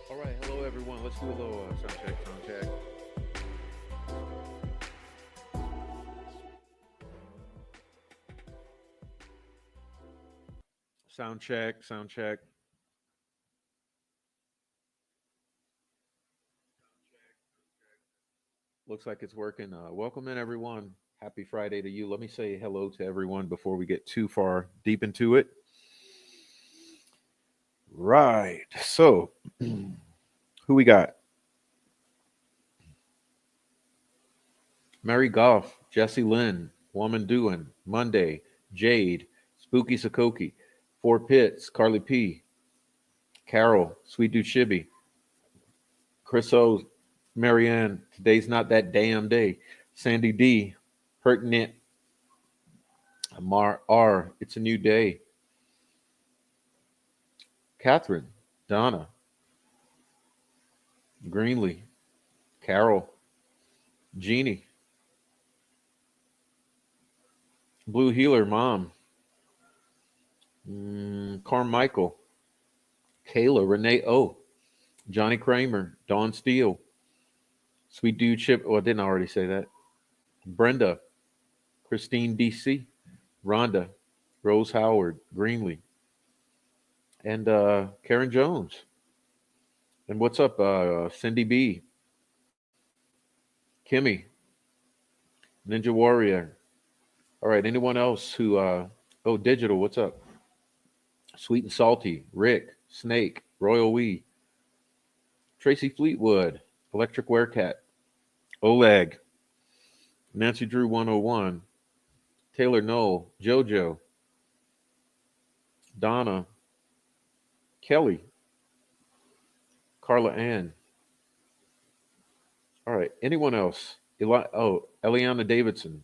All right, hello everyone. Let's do a little sound check, sound check. Sound check, sound check. Looks like it's working. Welcome in everyone. Happy Friday to you. Let me say hello to everyone before we get too far deep into it. Right. So, who we got? Mary Goff, Jesse Lynn, Woman Doin, Monday, Jade, Spooky Sakoki, Four Pits, Carly P, Carol, Sweet Dude Shibby, Chris O, Marianne, today's not that damn day, Sandy D, Pertinent, Amar R, it's a new day, Catherine, Donna, Greenlee, Carol, Jeannie, Blue Healer, Mom, Carmichael, Kayla, Renee O, Johnny Kramer, Dawn Steele, Sweet Dude Chip. Oh, I didn't already say that. Brenda, Christine DC, Rhonda, Rose Howard, Greenlee, and Karen Jones. And what's up, Cindy B, Kimmy, Ninja Warrior. All right, anyone else who, oh, Digital, what's up? Sweet and Salty, Rick, Snake, Royal Wee, Tracy Fleetwood, Electric Werecat, Oleg, Nancy Drew 101, Taylor Knoll, JoJo, Donna, Kelly, Carla Ann. All right. Anyone else? Eliana Davidson,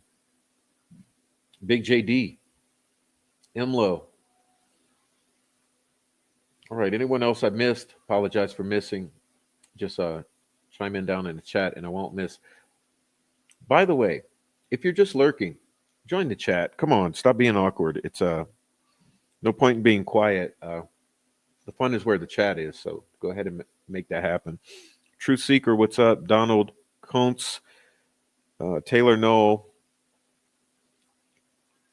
Big JD, Imlo. All right. Anyone else I missed? Apologize for missing. Just chime in down in the chat and I won't miss. By the way, if you're just lurking, join the chat. Come on, stop being awkward. It's no point in being quiet. The fun is where the chat is. So go ahead and make that happen. Truth Seeker, what's up? Donald Kuntz, Taylor Knoll.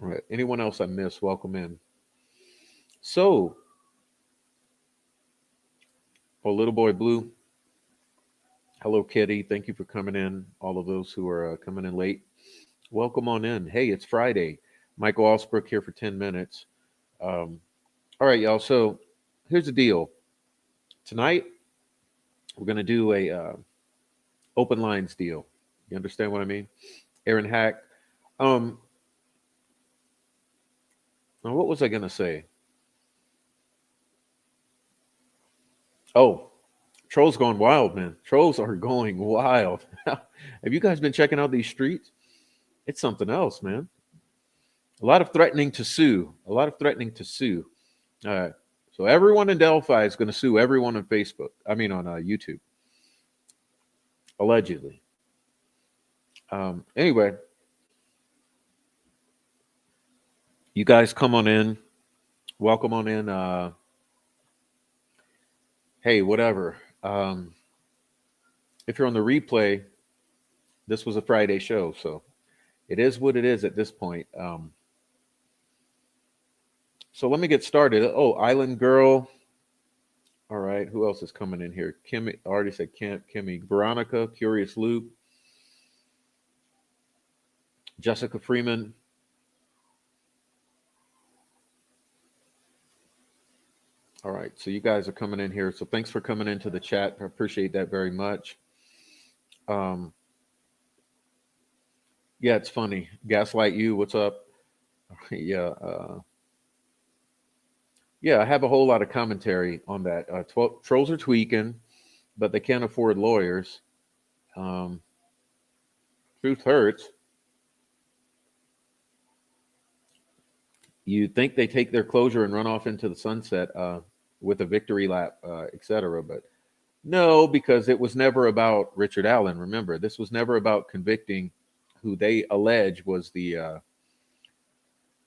All right. Anyone else I missed? Welcome in. So, Little Boy Blue. Hello, Kitty. Thank you for coming in. All of those who are coming in late. Welcome on in. Hey, it's Friday. Michael Allsbrook here for 10 minutes. All right, y'all. So here's the deal. Tonight, we're going to do a open lines deal. You understand what I mean? Aaron Hack. Now, what was I going to say? Oh, trolls going wild, man. Trolls are going wild. Have you guys been checking out these streets? It's something else, man. A lot of threatening to sue. A lot of threatening to sue. All right. So everyone in Delphi is going to sue everyone on Facebook. I mean, on YouTube. Allegedly. Anyway, you guys come on in. Welcome on in. Hey, whatever. If you're on the replay, this was a Friday show, so it is what it is at this point. So let me get started. Oh, Island Girl. All right. Who else is coming in here? Kimmy, I already said Kimmy. Veronica, Curious Luke. Jessica Freeman. All right. So you guys are coming in here. So thanks for coming into the chat. I appreciate that very much. Yeah, it's funny. Gaslight You, what's up? Yeah. Yeah, I have a whole lot of commentary on that. Trolls are tweaking, but they can't afford lawyers. Truth hurts. You think they take their closure and run off into the sunset with a victory lap, etc. But no, because it was never about Richard Allen. Remember, this was never about convicting who they allege was the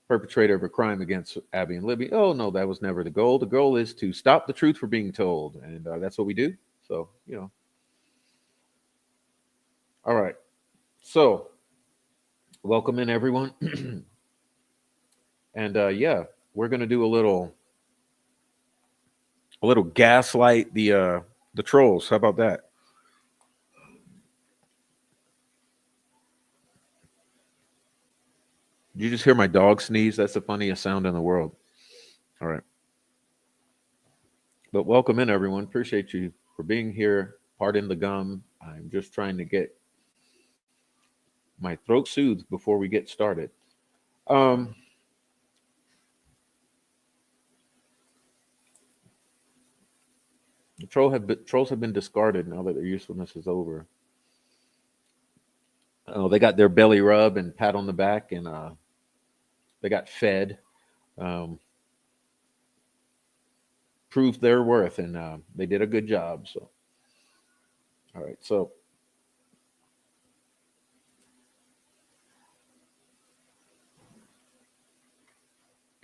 perpetrator of a crime against Abby and Libby. Oh, no, that was never the goal. The goal is to stop the truth from being told. And that's what we do. So, All right. So, welcome in, everyone. And yeah, we're going to do a little gaslight the trolls. How about that? Did you just hear my dog sneeze? That's the funniest sound in the world. All right. But welcome in, everyone. Appreciate you for being here. Pardon the gum. I'm just trying to get my throat soothed before we get started. Trolls have been discarded now that their usefulness is over. Oh, they got their belly rub and pat on the back, and they got fed, proved their worth, and they did a good job. So, all right. So,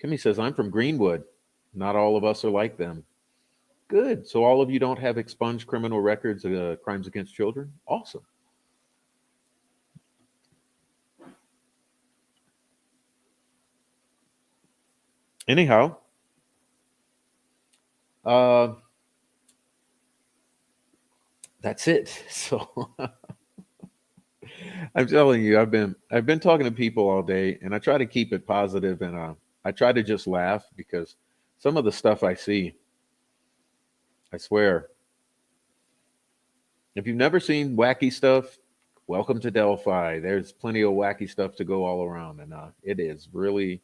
Kimmy says, "I'm from Greenwood. Not all of us are like them." Good. So all of you don't have expunged criminal records of crimes against children? Awesome. Anyhow, that's it. So I'm telling you, I've been talking to people all day, and I try to keep it positive, and I try to just laugh because some of the stuff I see, I swear, if you've never seen wacky stuff, Welcome to Delphi. There's plenty of wacky stuff to go all around, and it is really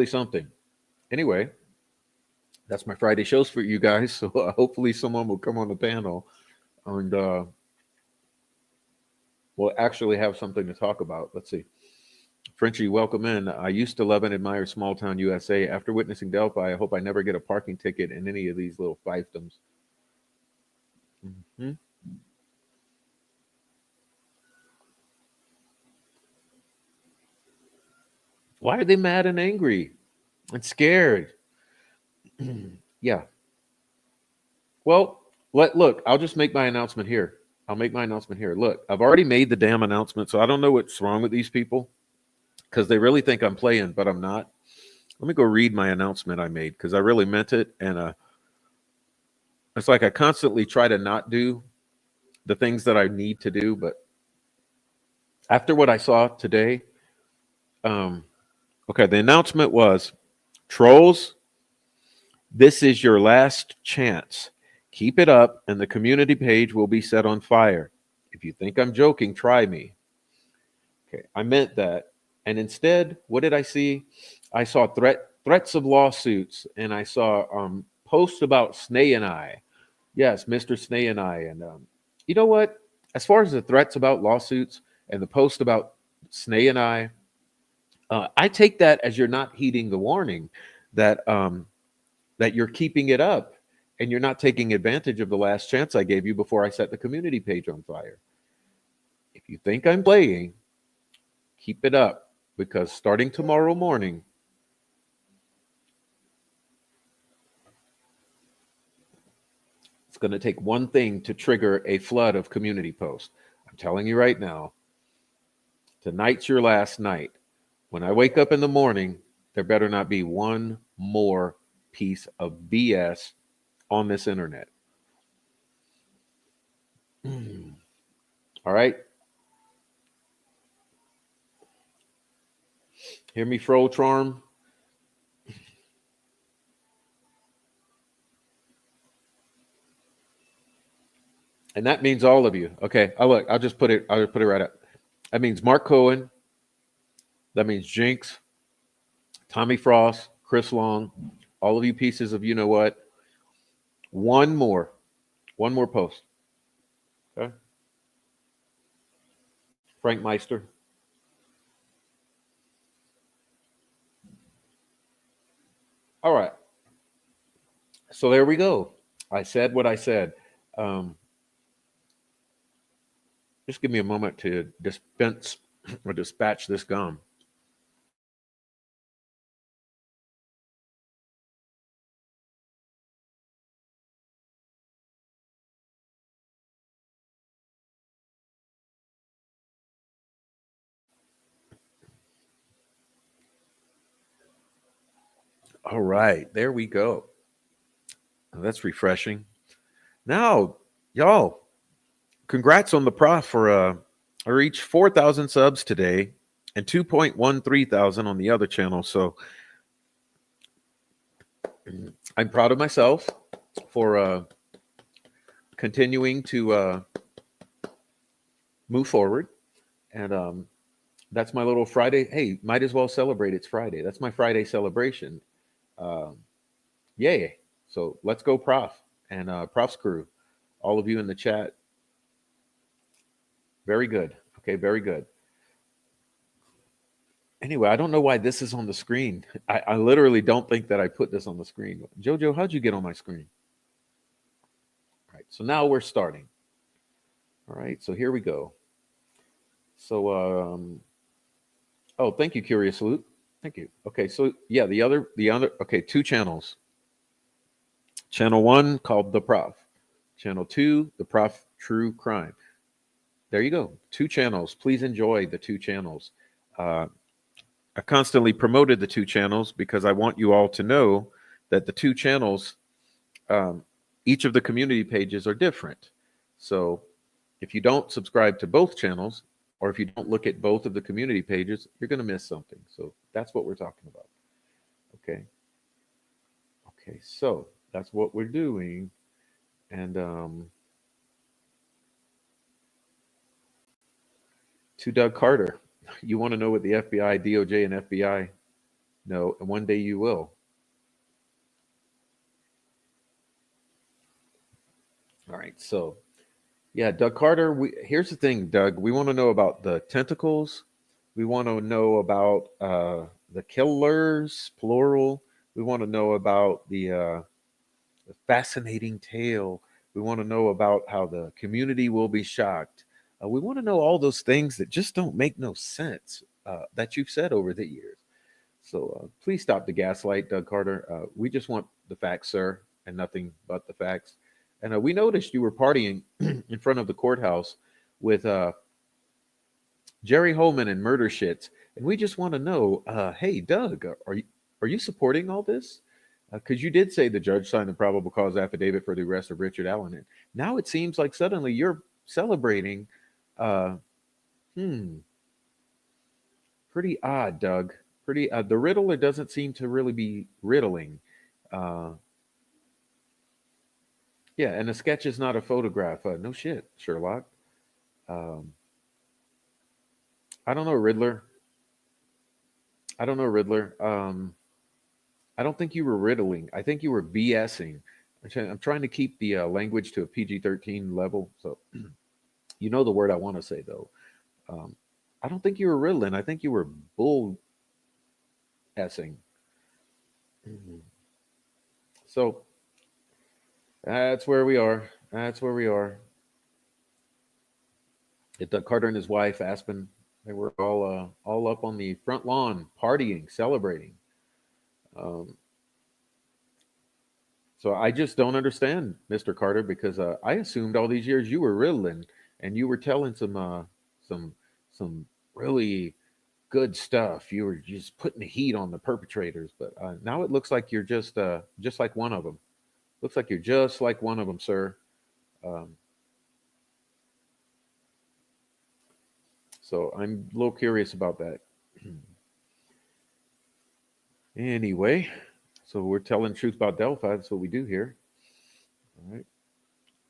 something. Anyway, that's my Friday shows for you guys. So hopefully someone will come on the panel and we'll actually have something to talk about. Let's see. Frenchie, welcome in. I used to love and admire small town USA. After witnessing Delphi, I hope I never get a parking ticket in any of these little fiefdoms. Mhm. Why are they mad and angry and scared? Yeah. Well, look. I'll just make my announcement here. I'll make my announcement here. Look, I've already made the damn announcement, so I don't know what's wrong with these people because they really think I'm playing, but I'm not. Let me go read my announcement I made because I really meant it, and it's like I constantly try to not do the things that I need to do, but after what I saw today, um, okay, the announcement was trolls, this is your last chance. Keep it up, and the community page will be set on fire. If you think I'm joking, try me. Okay, I meant that. And instead, what did I see? I saw threats of lawsuits, and I saw posts about Snay and I. Yes, Mr. Snay and I. And you know what? As far as the threats about lawsuits and the post about Snay and I take that as you're not heeding the warning that that you're keeping it up and you're not taking advantage of the last chance I gave you before I set the community page on fire. If you think I'm playing, keep it up because starting tomorrow morning, it's going to take one thing to trigger a flood of community posts. I'm telling you right now, tonight's your last night. When I wake up in the morning, there better not be one more piece of BS on this internet. All right? Hear me, Fro Charm? And that means all of you. Okay. Look, I'll just put it right up. That means Mark Cohen. That means Jinx, Tommy Frost, Chris Long, all of you pieces of you know what. One more. One more post. Okay. Frank Meister. All right. So there we go. I said what I said. Um, just give me a moment to dispense or dispatch this gum. All right. There we go. That's refreshing. Now, y'all, congrats on the prof for I reached 4,000 subs today and 2.13 thousand on the other channel. So I'm proud of myself for continuing to move forward. And that's my little Friday. Hey, might as well celebrate. It's Friday. That's my Friday celebration. Um, yay. So let's go, Prof. And Prof's crew. All of you in the chat. Very good. Okay, very good. Anyway, I don't know why this is on the screen. I literally don't think that I put this on the screen. Jojo, how'd you get on my screen? All right, so now we're starting. All right, so here we go. So, oh, thank you, Curious Loot. Thank you. Okay, so yeah, okay, two channels. Channel one called The Prof. Channel two, The Prof True Crime. There you go. Two channels. Please enjoy the two channels. Uh, I constantly promoted the two channels because I want you all to know that the two channels, um, each of the community pages are different. So if you don't subscribe to both channels, or if you don't look at both of the community pages, you're going to miss something. So that's what we're talking about. Okay. Okay. So that's what we're doing. And To Doug Carter, you want to know what the FBI, DOJ, and FBI know, and one day you will. All right, so yeah, Doug Carter. Here's the thing, Doug. We want to know about the tentacles. We want to know about the killers, plural. We want to know about the fascinating tale. We want to know about how the community will be shocked. We want to know all those things that just don't make no sense that you've said over the years. So please stop the gaslight, Doug Carter. We just want the facts, sir, and nothing but the facts. And we noticed you were partying in front of the courthouse with Jerry Holman and murder shits, and we just want to know, hey, Doug, are you supporting all this? Because you did say the judge signed the probable cause affidavit for the arrest of Richard Allen. And now it seems like suddenly you're celebrating. Uh, hmm, pretty odd, Doug. Pretty odd. The riddler doesn't seem to really be riddling. Uh, yeah, and a sketch is not a photograph. No shit, Sherlock. Um, I don't know, Riddler. I don't know, Riddler. I don't think you were riddling. I think you were BSing. I'm trying to keep the language to a PG-13 level. So you know the word I want to say, though. Um, I don't think you were riddling. I think you were bull essing. Mhm. So that's where we are. That's where we are. Carter and his wife, Aspen, they were all up on the front lawn, partying, celebrating. Um, So I just don't understand, Mr. Carter, because I assumed all these years you were riddling and you were telling some some really good stuff. You were just putting the heat on the perpetrators, but now it looks like you're just like one of them. Looks like you're just like one of them, sir. Um, so I'm a little curious about that. Anyway, so we're telling truth about Delphi. That's what we do here. All right.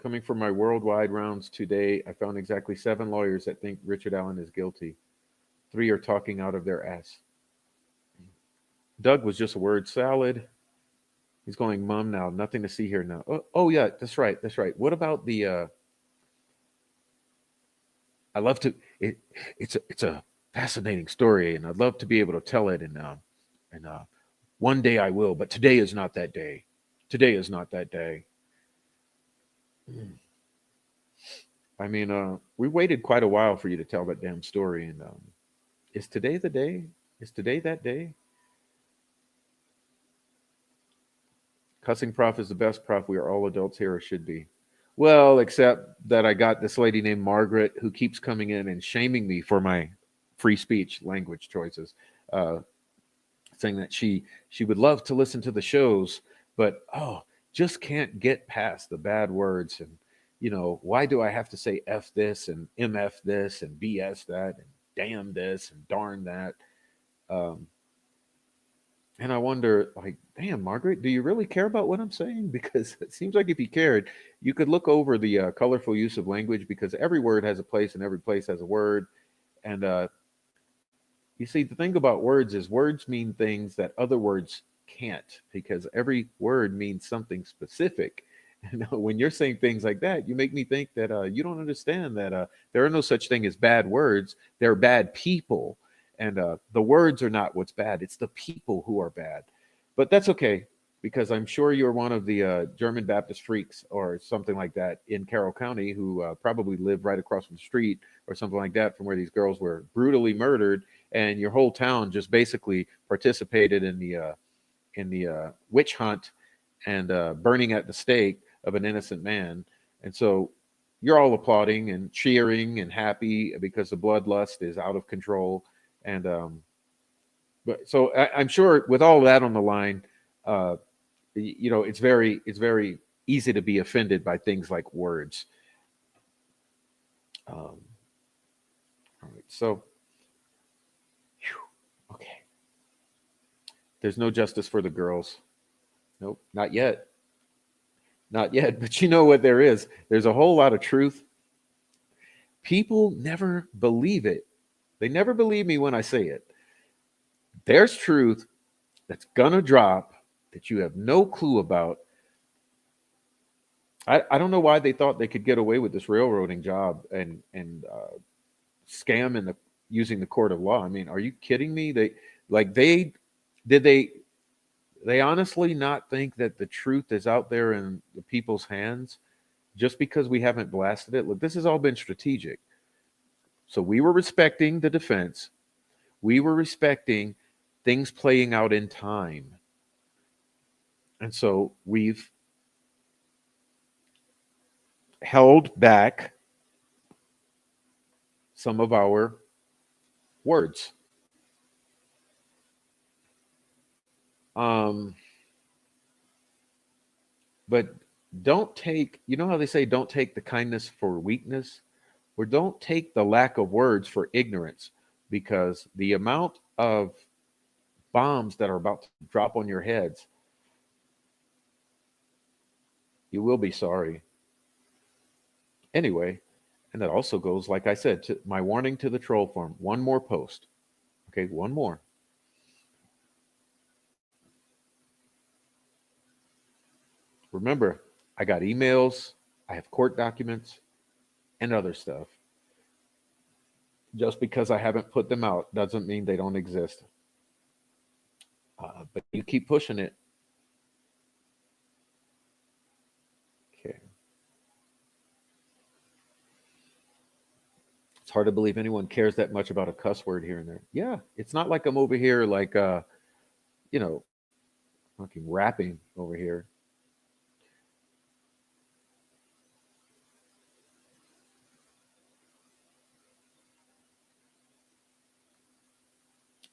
Coming from my worldwide rounds today, I found exactly 7 lawyers that think Richard Allen is guilty. 3 are talking out of their ass. Doug was just a word salad. He's going, Mom, now. Nothing to see here now. Oh yeah, that's right. That's right. What about the, I love to, it's a fascinating story and I'd love to be able to tell it. And one day I will, but today is not that day. Today is not that day. I mean, we waited quite a while for you to tell that damn story. And is today the day? Is today that day? Cussing prof is the best prof. We are all adults here, or should be. Well, except that I got this lady named Margaret who keeps coming in and shaming me for my free speech language choices, uh, saying that she would love to listen to the shows, but just can't get past the bad words. And why do I have to say f this and mf this and bs that and damn this and darn that? Um, And I wonder, like, damn, Margaret, do you really care about what I'm saying? Because it seems like if you cared, you could look over the colorful use of language because every word has a place and every place has a word. And you see, the thing about words is words mean things that other words can't because every word means something specific. And when you're saying things like that, you make me think that you don't understand that there are no such thing as bad words. They're bad people. And the words are not what's bad. It's the people who are bad. But that's okay because I'm sure you're one of the German Baptist freaks or something like that in Carroll County who probably live right across from the street or something like that from where these girls were brutally murdered, and your whole town just basically participated in the witch hunt and burning at the stake of an innocent man. And so you're all applauding and cheering and happy because the bloodlust is out of control. And but so I'm sure with all that on the line, uh, it's very easy to be offended by things like words. All right, so okay, there's no justice for the girls. Nope, not yet, not yet. But you know what there is? There's a whole lot of truth. People never believe it They never believe me when I say it. There's truth that's gonna drop that you have no clue about. I don't know why they thought they could get away with this railroading job and scam in the using the court of law. I mean, are you kidding me? They did they honestly not think that the truth is out there in the people's hands just because we haven't blasted it? Look, this has all been strategic. So we were respecting the defense. We were respecting things playing out in time. And so we've held back some of our words. Um, but don't take, you know how they say, don't take the kindness for weakness, or don't take the lack of words for ignorance, because the amount of bombs that are about to drop on your heads, you will be sorry. Anyway, and that also goes, like I said, to my warning to the troll farm. One more post. Okay, one more. Remember, I got emails, I have court documents, and other stuff. Just because I haven't put them out doesn't mean they don't exist. But you keep pushing it. Okay. It's hard to believe anyone cares that much about a cuss word here and there. Yeah, it's not like I'm over here like you know, fucking rapping over here.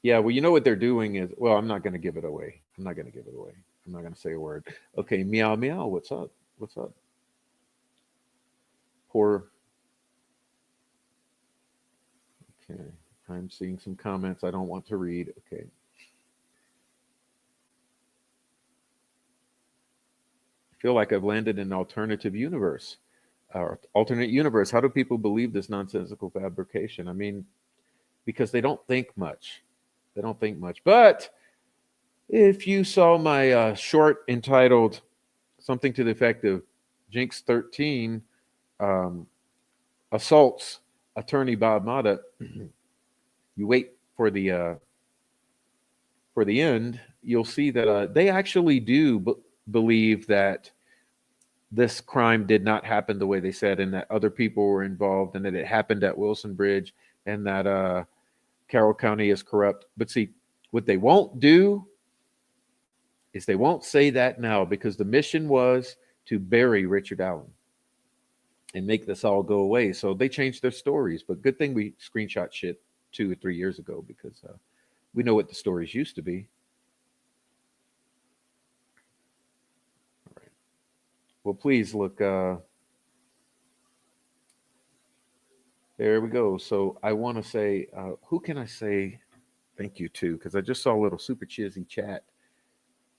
Yeah, well, you know what they're doing is, well, I'm not going to give it away. I'm not going to give it away. I'm not going to say a word. Okay, meow meow. What's up? What's up? Poor. Okay, I'm seeing some comments I don't want to read. Okay, I feel like I've landed in an alternative universe. Alternate universe. How do people believe this nonsensical fabrication? I mean, because they don't think much. They don't think much. But if you saw my short entitled something to the effect of Jinx 13 um, assaults attorney Bob Mata, you wait for the end, you'll see that they actually do believe that this crime did not happen the way they said, and that other people were involved, and that it happened at Wilson Bridge, and that Carroll County is corrupt. But see, what they won't do is they won't say that now, because the mission was to bury Richard Allen and make this all go away. So they changed their stories. But good thing we screenshot shit 2 or 3 years ago, because we know what the stories used to be. All right. Well, please look. There we go. So I want to say, who can I say thank you to? Because I just saw a little super cheesy chat.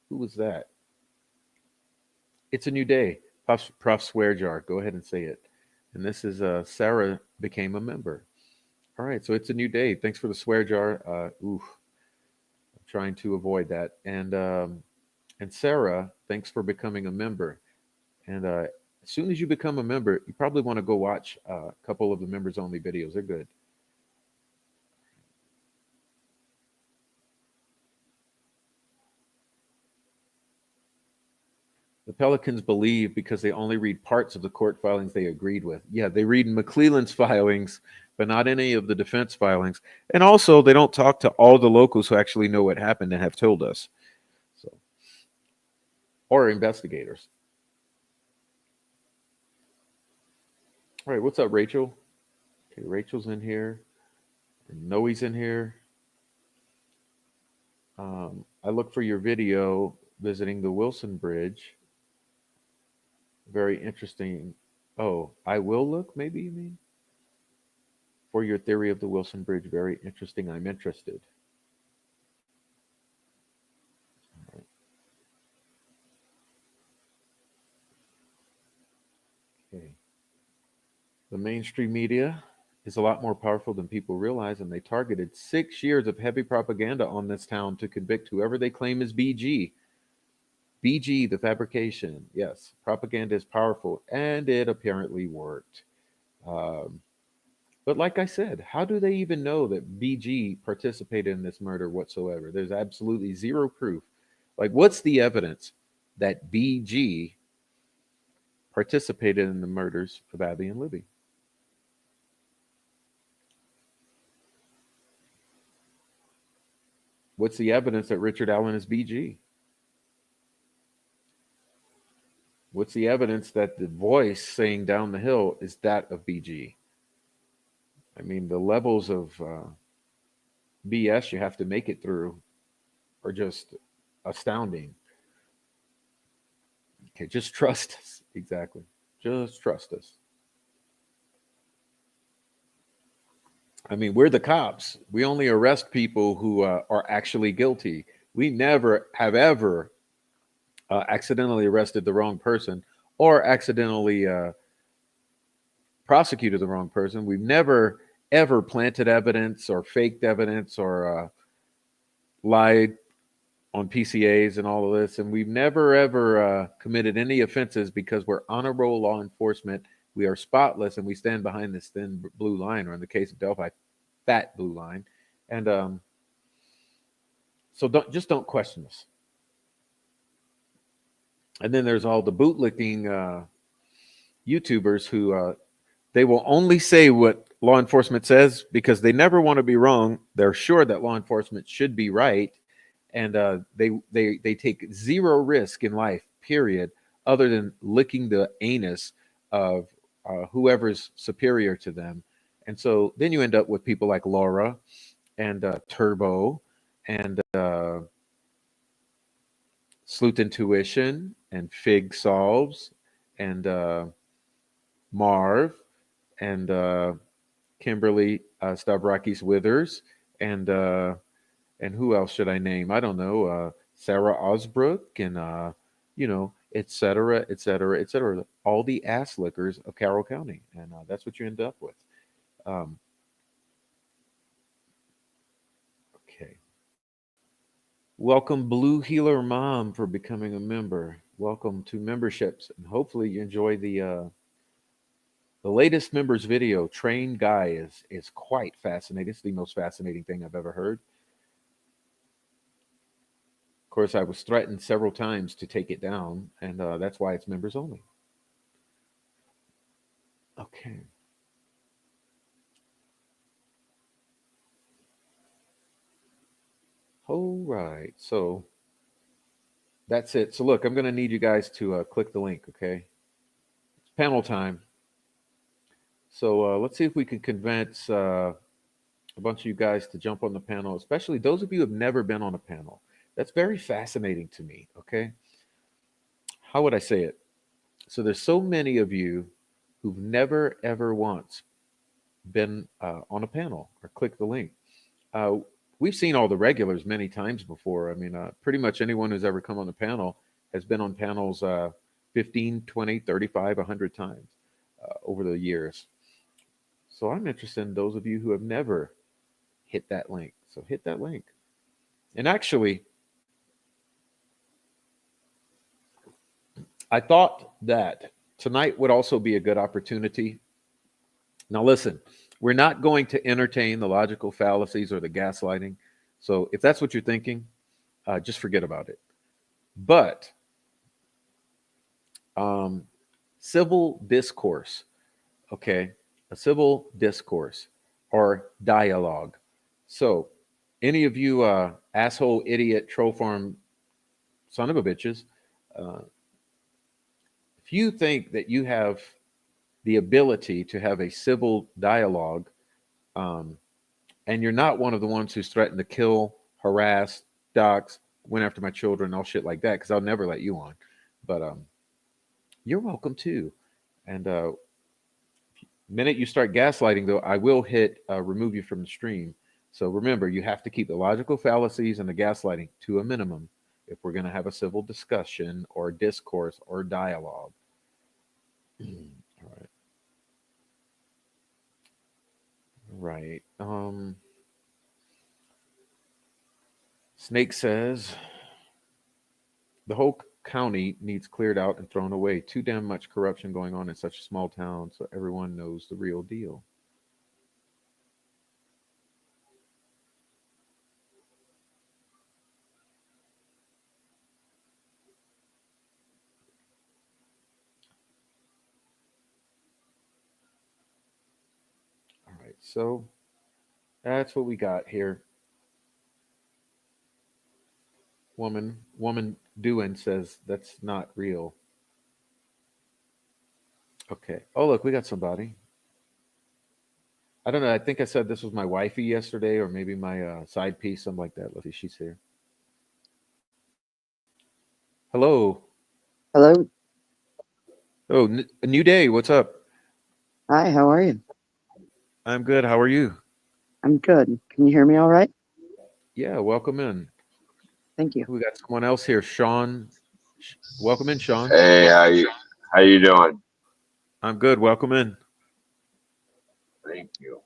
Who was that? It's a new day. Prof Swearjar. Go ahead and say it. And this is Sarah became a member. All right. So it's a new day. Thanks for the swear jar. I'm trying to avoid that. And Sarah, thanks for becoming a member. And as soon as you become a member, you probably want to go watch a couple of the members only videos. They're good. The Pelicans believe because they only read parts of the court filings they agreed with. Yeah, they read McClelland's filings, but not any of the defense filings. And also, they don't talk to all the locals who actually know what happened and have told us. So, or investigators. All right, what's up, Rachel? Okay, Rachel's in here. And Noe's in here. I look for your video visiting the Wilson Bridge. Very interesting. Oh, I will look, maybe you mean? For your theory of the Wilson Bridge. Very interesting. I'm interested. Okay. The mainstream media. is a lot more powerful than people realize, and they targeted 6 years of heavy propaganda on this town to convict whoever they claim is BG. BG, the fabrication. Yes, propaganda is powerful, and it apparently worked. Um, but like I said, how do they even know that BG participated in this murder whatsoever? There's absolutely zero proof. Like, what's the evidence that BG participated in the murders of Abby and Libby? What's the evidence that Richard Allen is BG? What's the evidence that the voice saying down the hill is that of BG? I mean, the levels of BS you have to make it through are just astounding. Okay, just trust us. Exactly. Just trust us. I mean, we're the cops. We only arrest people who are actually guilty. We never have ever accidentally arrested the wrong person or accidentally prosecuted the wrong person. We've never ever planted evidence or faked evidence or lied on PCAs and all of this. And we've never ever committed any offenses because we're honorable law enforcement. We are spotless and we stand behind this thin blue line, or in the case of Delphi, fat blue line. And so don't question us. And then there's all the bootlicking YouTubers who they will only say what law enforcement says because they never want to be wrong. They're sure that law enforcement should be right, and they take zero risk in life, period, other than licking the anus of whoever's superior to them. And so then you end up with people like Laura and Turbo and Sleuth Intuition and Fig Solves and Marv and Kimberly Stavrakis Withers and who else should I name? I don't know. Sarah Osbrook and et cetera, et cetera, et cetera. All the ass lickers of Carroll County, and that's what you end up with. Um, okay. Welcome, Blue Healer Mom, for becoming a member. Welcome to memberships, and hopefully you enjoy the latest members video. Train Guy is quite fascinating. It's the most fascinating thing I've ever heard. Of course, I was threatened several times to take it down, and that's why it's members only. Okay. All right. So that's it. So look, I'm going to need you guys to click the link. Okay. It's panel time. So let's see if we can convince a bunch of you guys to jump on the panel, especially those of you who have never been on a panel. That's very fascinating to me. Okay. How would I say it? So there's so many of you who've never ever once been on a panel or click the link. Uh, we've seen all the regulars many times before. I mean, pretty much anyone who's ever come on the panel has been on panels 15, 20, 35, 100 times over the years. So I'm interested in those of you who have never hit that link. So hit that link. And actually, I thought that tonight would also be a good opportunity. Now, listen, we're not going to entertain the logical fallacies or the gaslighting. So if that's what you're thinking, just forget about it. But um, civil discourse, okay, a civil discourse or dialogue. So, any of you asshole, idiot, troll farm son of a bitches, uh, if you think that you have the ability to have a civil dialogue, um, and you're not one of the ones who's threatened to kill, harass, dox, went after my children, all shit like that, because I'll never let you on. But you're welcome too. And minute you start gaslighting, though, I will hit remove you from the stream. So remember, you have to keep the logical fallacies and the gaslighting to a minimum if we're going to have a civil discussion or discourse or dialogue. All right. right. Snake says the whole county needs cleared out and thrown away. Too damn much corruption going on in such a small town, so everyone knows the real deal. All right, so that's what we got here. Woman doing says that's not real. Okay. Oh, look, we got somebody. I don't know. I think I said this was my wifey yesterday, or maybe my side piece, something like that. Let's see. She's here. Hello. Hello. Oh, a new day. What's up? Hi, how are you? I'm good. How are you? I'm good. Can you hear me all right? Yeah. Welcome in. Thank you. We got someone else here. Sean. Welcome in, Sean. Hey, how you doing? I'm good. Welcome in. Thank you.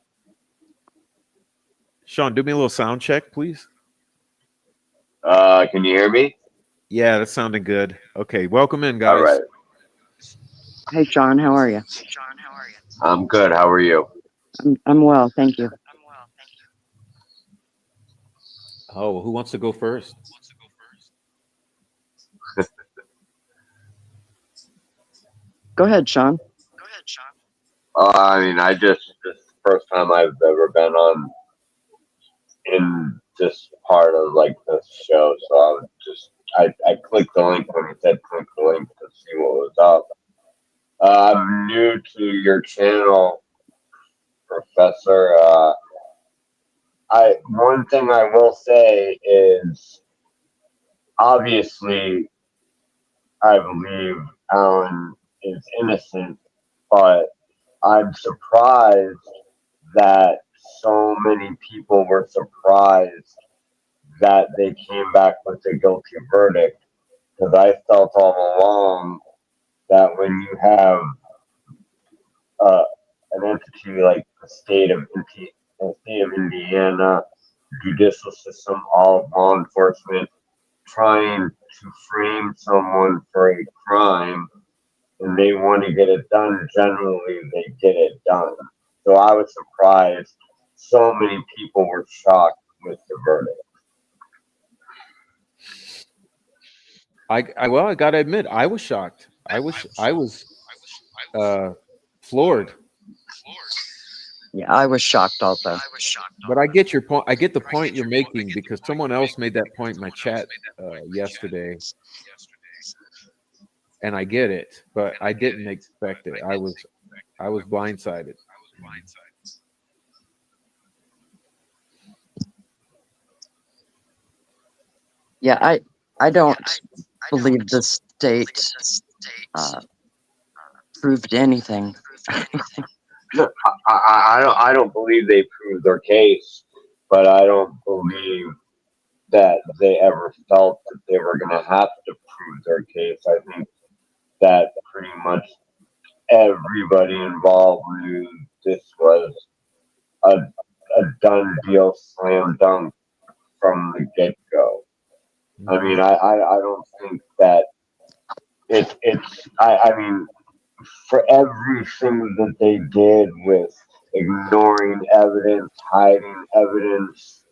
Sean, do me a little sound check, please. Can you hear me? Yeah, that's sounding good. Okay. Welcome in, All guys. right. Hey, Sean, how are you? I'm good. How are you? I'm well, thank you. Oh, well, who wants to go first? Go ahead, Sean. I mean, this is the first time I've ever been on in this part of like this show, so I clicked the link when you said click the link to see what was up. I'm new to your channel, Professor. I one thing I will say is obviously I believe Alan is innocent, but I'm surprised that so many people were surprised that they came back with a guilty verdict. Because I felt all along that when you have uh, an entity like the state of Indiana, judicial system, all of law enforcement trying to frame someone for a crime and they want to get it done, generally they get it done. So I was surprised. So many people were shocked with the verdict. I well, I gotta admit, I was shocked. I was uh, floored. Yeah, I was shocked also. But I get your point. I get the point you're making because someone else made that point in my chat yesterday, and I get it. But I didn't expect it. I was blindsided. Yeah, I don't believe the state uh, proved anything. I don't believe they proved their case, but I don't believe that they ever felt that they were going to have to prove their case. I think that pretty much everybody involved knew this was a, a done deal, slam dunk from the get go. I Hmm. mean, I don't think that I mean, for everything that they did with ignoring evidence, hiding evidence,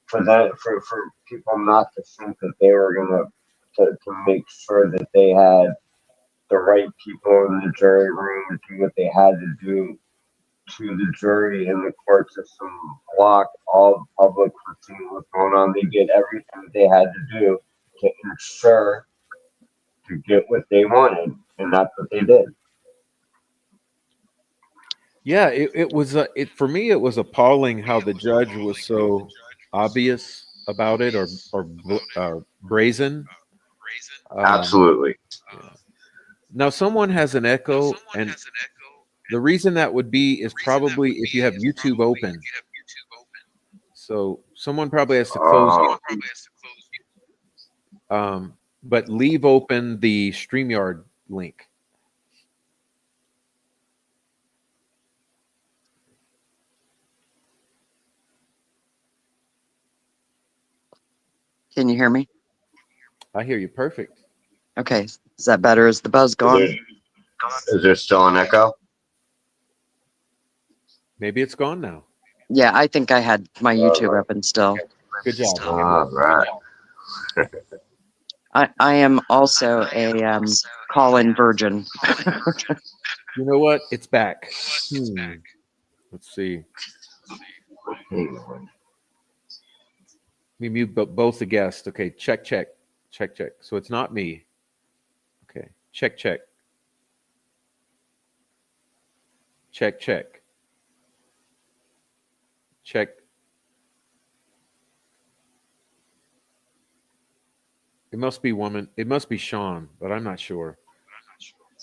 for people not to think that they were gonna to make sure that they had the right people in the jury room, do what they had to do to the jury and the court system, block all the public from seeing what's going on. They did everything that they had to do to ensure to get what they wanted, and that's what they did. Yeah, it was it for me. It was appalling how the judge was so obvious about it, or brazen. Um, Absolutely. yeah. Now, someone has an echo, and the reason that would be is probably if you have YouTube open. So someone probably has to close, Uh, but leave open the StreamYard link. Can you hear me? I hear you perfect. Okay. Is that better? Is the buzz gone? Is there still an echo? Maybe it's gone now. Yeah, I think I had my YouTube open still. Good job. All right. I am also a call-in virgin. You know what? It's back. Let's see. Let me mute both the guests. Okay, check. So it's not me. Okay, check. Check. It must be woman. It must be Sean, but I'm not sure.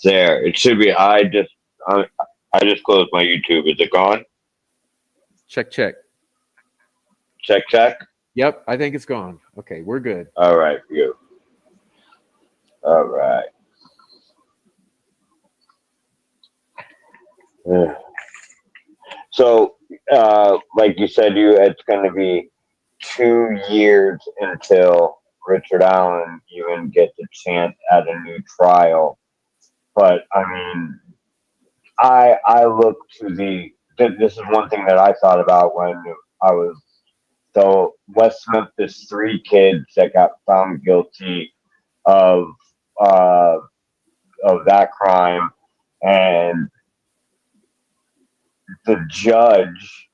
There, it should be. I just closed my YouTube. Is it gone? Check. Check. Yep, I think it's gone. Okay, we're good. All right, you. All right. Yeah. So, like you said, it's going to be 2 years until Richard Allen even gets a chance at a new trial. But I mean, I look to this is one thing that I thought about when I was West Memphis 3 kids that got found guilty of uh, of that crime, and the judge,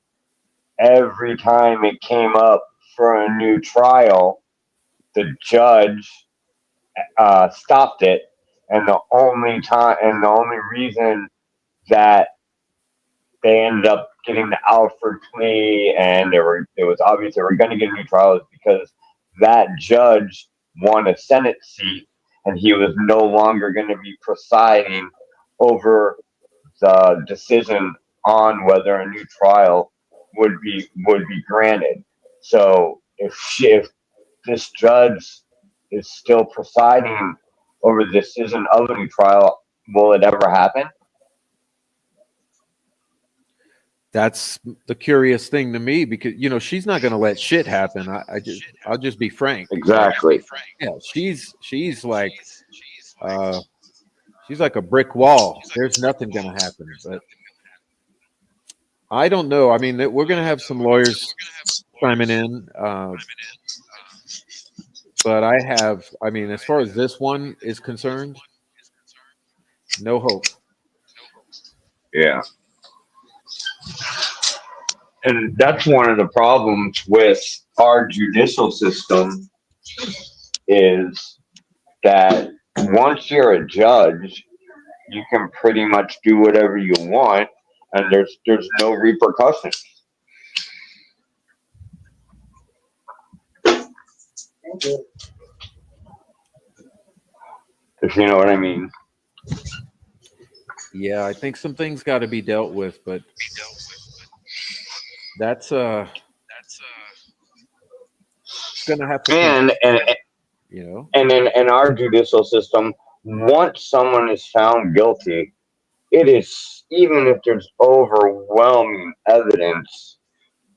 every time it came up for a new trial, the judge stopped it, and the only reason that they ended up getting the Alford plea, and it was obvious they were going to get a new trial, is because that judge won a Senate seat, and he was no longer going to be presiding over the decision on whether a new trial would be granted. So if this judge is still presiding over the decision of a new trial, will it ever happen? That's the curious thing to me, because she's not going to let shit happen. I'll just be frank. Exactly. Yeah, she's like a brick wall. There's nothing going to happen. But I don't know. I mean, we're going to have some lawyers chiming in, but I mean, as far as this one is concerned, no hope. Yeah. And that's one of the problems with our judicial system, is that once you're a judge, you can pretty much do whatever you want, and there's no repercussions. If you know what I mean. Yeah, I think some things got to be dealt with, but that's it's gonna have to come. And in our judicial system, once someone is found guilty, it is, even if there's overwhelming evidence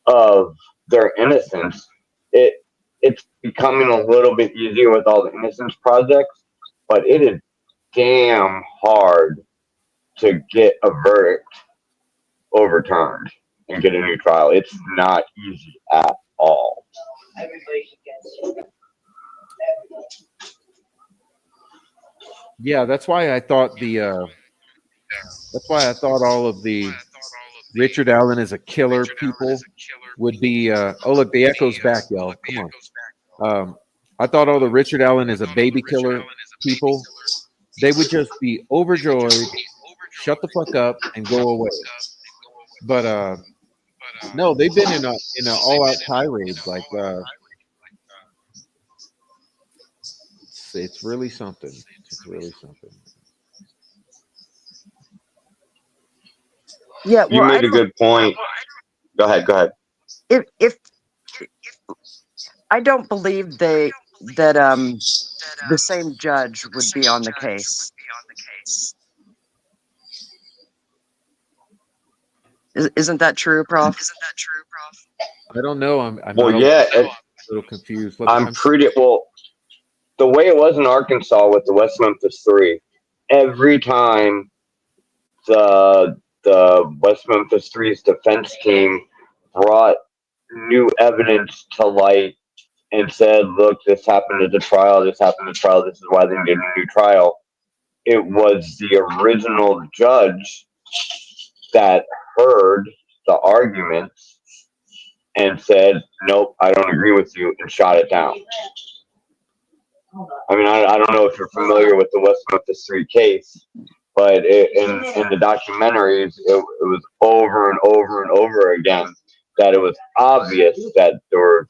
of their innocence, it's becoming a little bit easier with all the innocence projects, but it is damn hard to get a verdict overturned and get a new trial. It's not easy at all. Yeah, that's why I thought all of the Richard Allen is a killer people would be. Oh, look, the echo's back, y'all. Come on. I thought all the Richard Allen is a baby killer people, they would just be overjoyed, shut the fuck up, and go away. But no, they've been in an all out tirade. Like it's really something. It's really something. Yeah, well, You made a good point. Go ahead. If I don't believe that the same judge would be on the case. Isn't that true, Prof? I don't know. I'm Well, not yeah. little confused. I'm pretty well. The way it was in Arkansas with the West Memphis Three, every time the West Memphis Three's defense team brought new evidence to light and said, "Look, this happened at the trial. This happened at the trial. This is why they needed a new trial." It was the original judge that heard the arguments and said, "Nope, I don't agree with you," and shot it down. I mean, I don't know if you're familiar with the West Memphis Three case, but in the documentaries, it was over and over and over again that it was obvious that there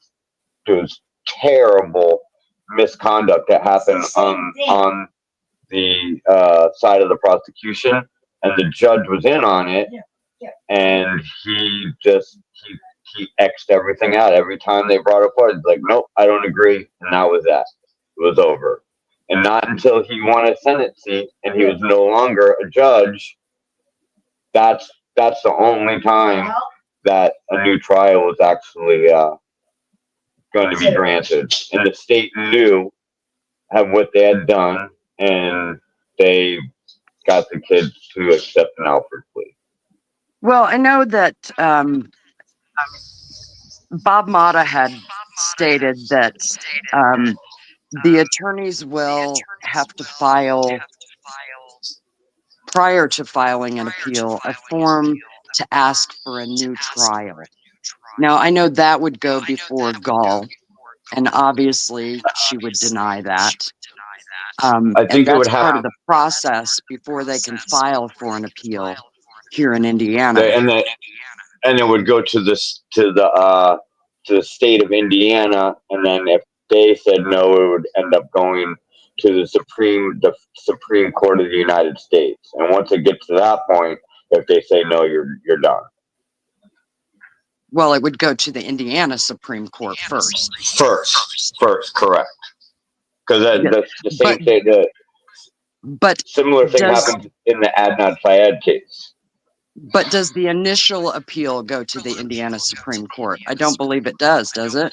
was terrible misconduct that happened on the side of the prosecution, and the judge was in on it, and he X'd everything out every time they brought it forward. He's like, "Nope, I don't agree," and that was that. It was over. And not until he won a Senate seat and he was no longer a judge, that's the only time that a new trial was actually going to be granted. And the state knew what they had done, and they got the kids to accept an Alford plea. Well, I know that Bob Motta had stated that the attorneys will have to file, prior to filing an appeal, a form to ask for a new trial. Now, I know that would go before Gall, and obviously she would deny that. I think and it would that's part have, of the process before they can file for an appeal here in Indiana. and it would go to the state of Indiana, and then if they said no, it would end up going to the Supreme Court of the United States. And once it gets to that point, if they say no, you're done. Well, it would go to the Indiana Supreme Court first. First, correct. Because that's the same thing. But Similar thing happened in the Adnan Syed case. But does the initial appeal go to the Indiana Supreme Court? I don't believe it does it?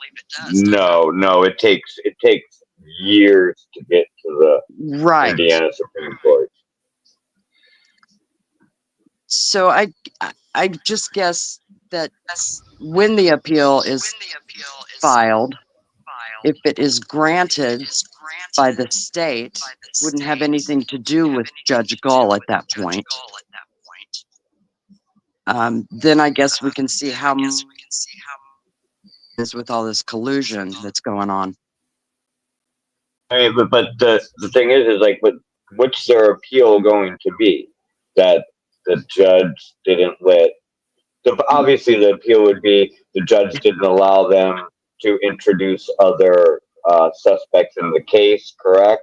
No, it takes years to get to the Indiana Supreme Court. So I just guess that when the appeal is filed, if it is granted by the state, wouldn't have anything to do with Judge Gall at that point. Then I guess we can see how is with all this collusion that's going on. I mean, but the thing is like, what's their appeal going to be? That the judge didn't let. Obviously, the appeal would be the judge didn't allow them to introduce other suspects in the case. Correct?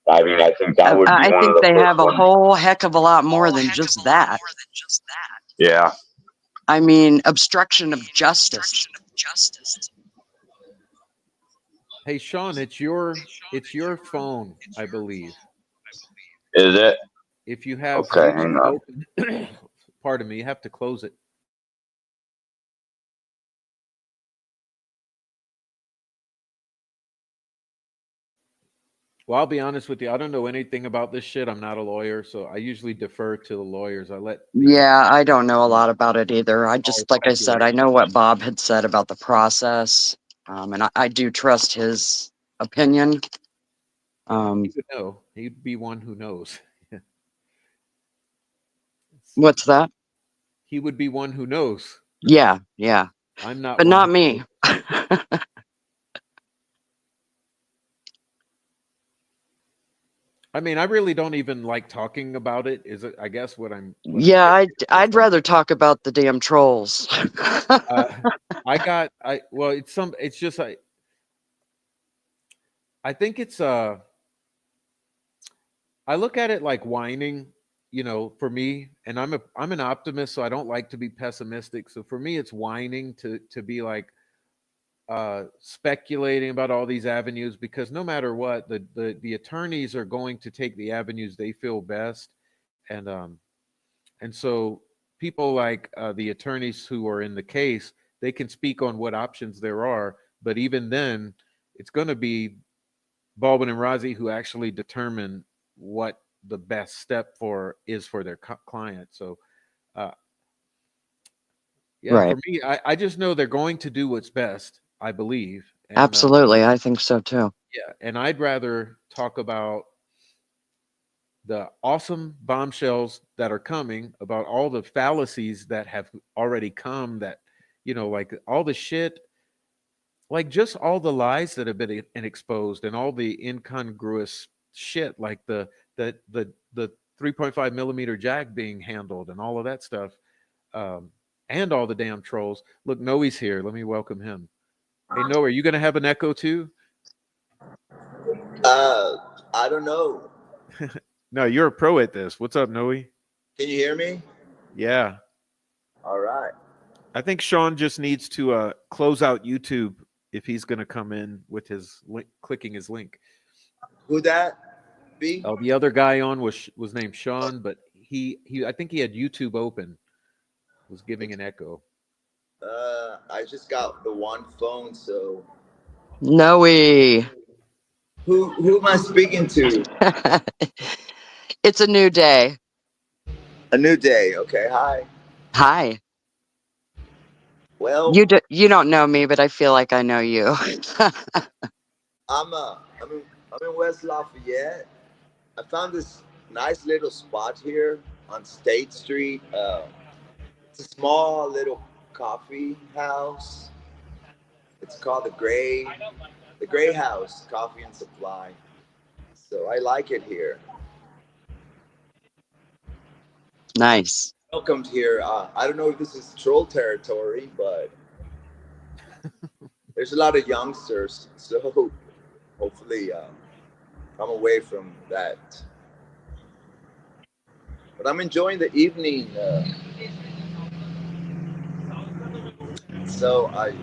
I mean, I think that would be I one think of the they first have a whole heck of a lot more than just that. Yeah. I mean, obstruction of justice. Hey, Sean, it's your phone, I believe. Is it? If you have okay, hang on. open, pardon me, you have to close it. Well, I'll be honest with you. I don't know anything about this shit. I'm not a lawyer, so I usually defer to the lawyers. Yeah, I don't know a lot about it either. I just, like I said, I know what Bob had said about the process, and I do trust his opinion. He would know. He'd be one who knows. What's that? He would be one who knows. Yeah. I'm not. But not me. I mean, I really don't even like talking about it. Is it? I guess Yeah, I'd rather talk about the damn trolls. It's just I think it's I look at it like whining, for me, and I'm an optimist, so I don't like to be pessimistic. So for me, it's whining to be like speculating about all these avenues, because no matter what, the attorneys are going to take the avenues they feel best, and so people like the attorneys who are in the case, they can speak on what options there are, But even then, it's going to be Baldwin and Razi who actually determine what the best step is for their client. So, uh, yeah, Right. for me, I just know they're going to do what's best, I believe. And Absolutely. I think so too. yeah, and I'd rather talk about the awesome bombshells that are coming, about all the fallacies that have already come, that, like all the shit, like just all the lies that have been exposed, and all the incongruous shit, like the 3.5 millimeter jack being handled and all of that stuff, and all the damn trolls. Look, Noe's here. Let me welcome him. Hey, Noe, are you going to have an echo too? I don't know. No, you're a pro at this. What's up, Noe? Can you hear me? Yeah. All right. I think Sean just needs to close out YouTube if he's going to come in with his link, clicking his link. Who that be? Oh, the other guy on was named Sean, but he I think he had YouTube open, was giving an echo. I just got the one phone, so Noe. who am I speaking to? It's a new day. A new day. Okay. Hi. Hi. Well, You don't know me, but I feel like I know you. I'm in West Lafayette. I found this nice little spot here on State Street. It's a small little coffee house. It's called the Gray House Coffee and Supply. So I like it here. Nice. Welcomed here. I don't know if this is troll territory, but there's a lot of youngsters, so hopefully I'm away from that. But I'm enjoying the evening, so I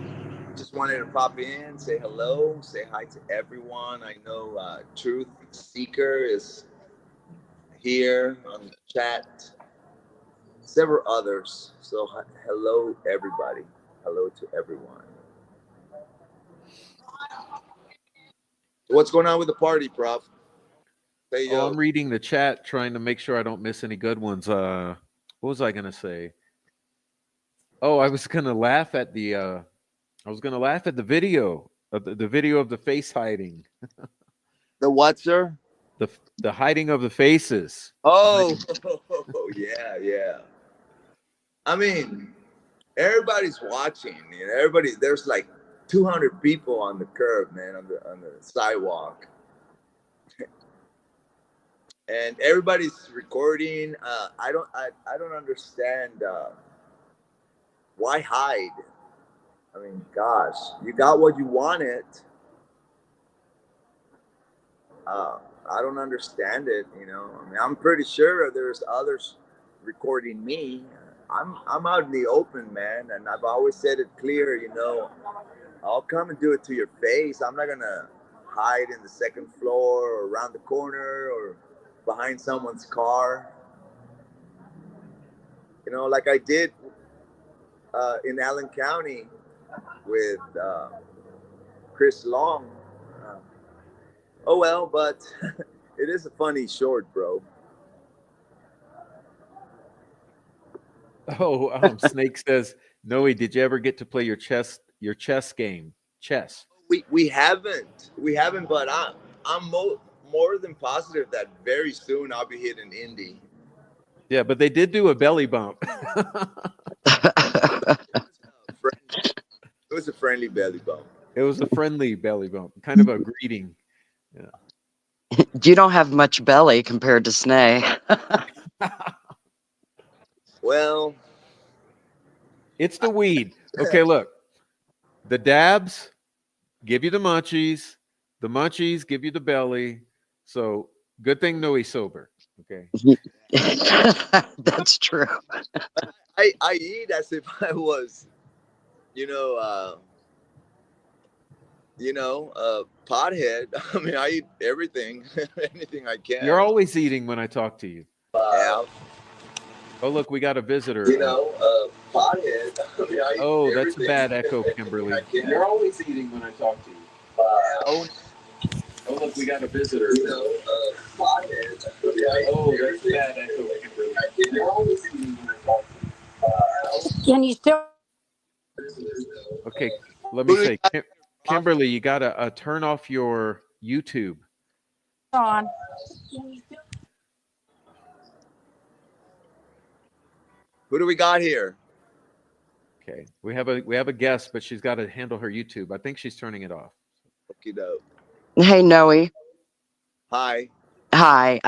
just wanted to pop in, say hello, say hi to everyone. I know Truth Seeker is here on the chat, several others. So hello, everybody. Hello to everyone. What's going on with the party, Prof? Say yo. I'm reading the chat, trying to make sure I don't miss any good ones. What was I gonna say? Oh, I was gonna laugh at the video, the video of the face hiding. The what, sir? The hiding of the faces. Oh, yeah. I mean, everybody's watching. You know, everybody. There's like 200 people on the curb, man, on the sidewalk, and everybody's recording. I don't understand why hide. I mean, gosh, you got what you wanted. I don't understand it. You know, I mean, I'm pretty sure there's others recording me. I'm out in the open, man, and I've always said it clear. You know, I'll come and do it to your face. I'm not gonna hide in the second floor or around the corner or behind someone's car. You know, like I did in Allen County with Chris Long. Uh, oh well, but it is a funny short, bro. Oh, Snake says, Noe, did you ever get to play your chess game? Chess. We haven't, but I'm more than positive that very soon I'll be hitting Indy. Yeah, but they did do a belly bump. It was a friendly belly bump. It was a friendly belly bump, kind of a greeting. Yeah. You don't have much belly compared to Snay. Well, it's the weed. Okay, look. The dabs give you the munchies give you the belly. So good thing Noe's sober. Okay. That's true. I eat as if I was, pothead. I mean, I eat everything, anything I can. You're always eating when I talk to you. Yeah. Oh, look, we got a visitor. pothead. I mean, I eat Oh, that's a everything. bad echo, I Kimberly. can. You're always eating when I talk to you. Oh, oh, look, we got a visitor. Pothead. I mean, I eat Oh, that's a everything. bad echo, Kimberly. I can. You're always eating when I talk to you. Can you still Okay, let me Who do we say, got? Kimberly, you gotta turn off your YouTube. on? Who do we got here? Okay, we have a guest, but she's got to handle her YouTube. I think she's turning it off. Okie doke. Hey, Noe. Hi. Hi.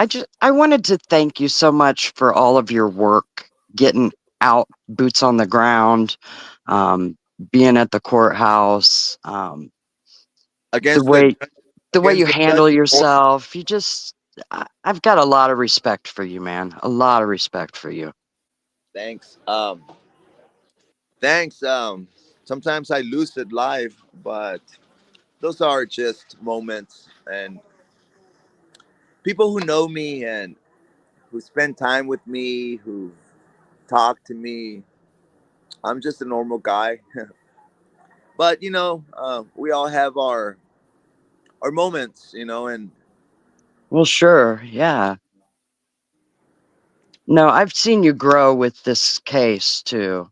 I wanted to thank you so much for all of your work, getting out, boots on the ground, um, being at the courthouse, the Against the way the way you against the judge. handle yourself. I've got a lot of respect for you, man. A lot of respect for you. Thanks. Thanks. Sometimes I lose it live, but those are just moments. And people who know me and who spend time with me, who talk to me, I'm just a normal guy. But we all have our moments, and Well, sure. Yeah. No, I've seen you grow with this case too.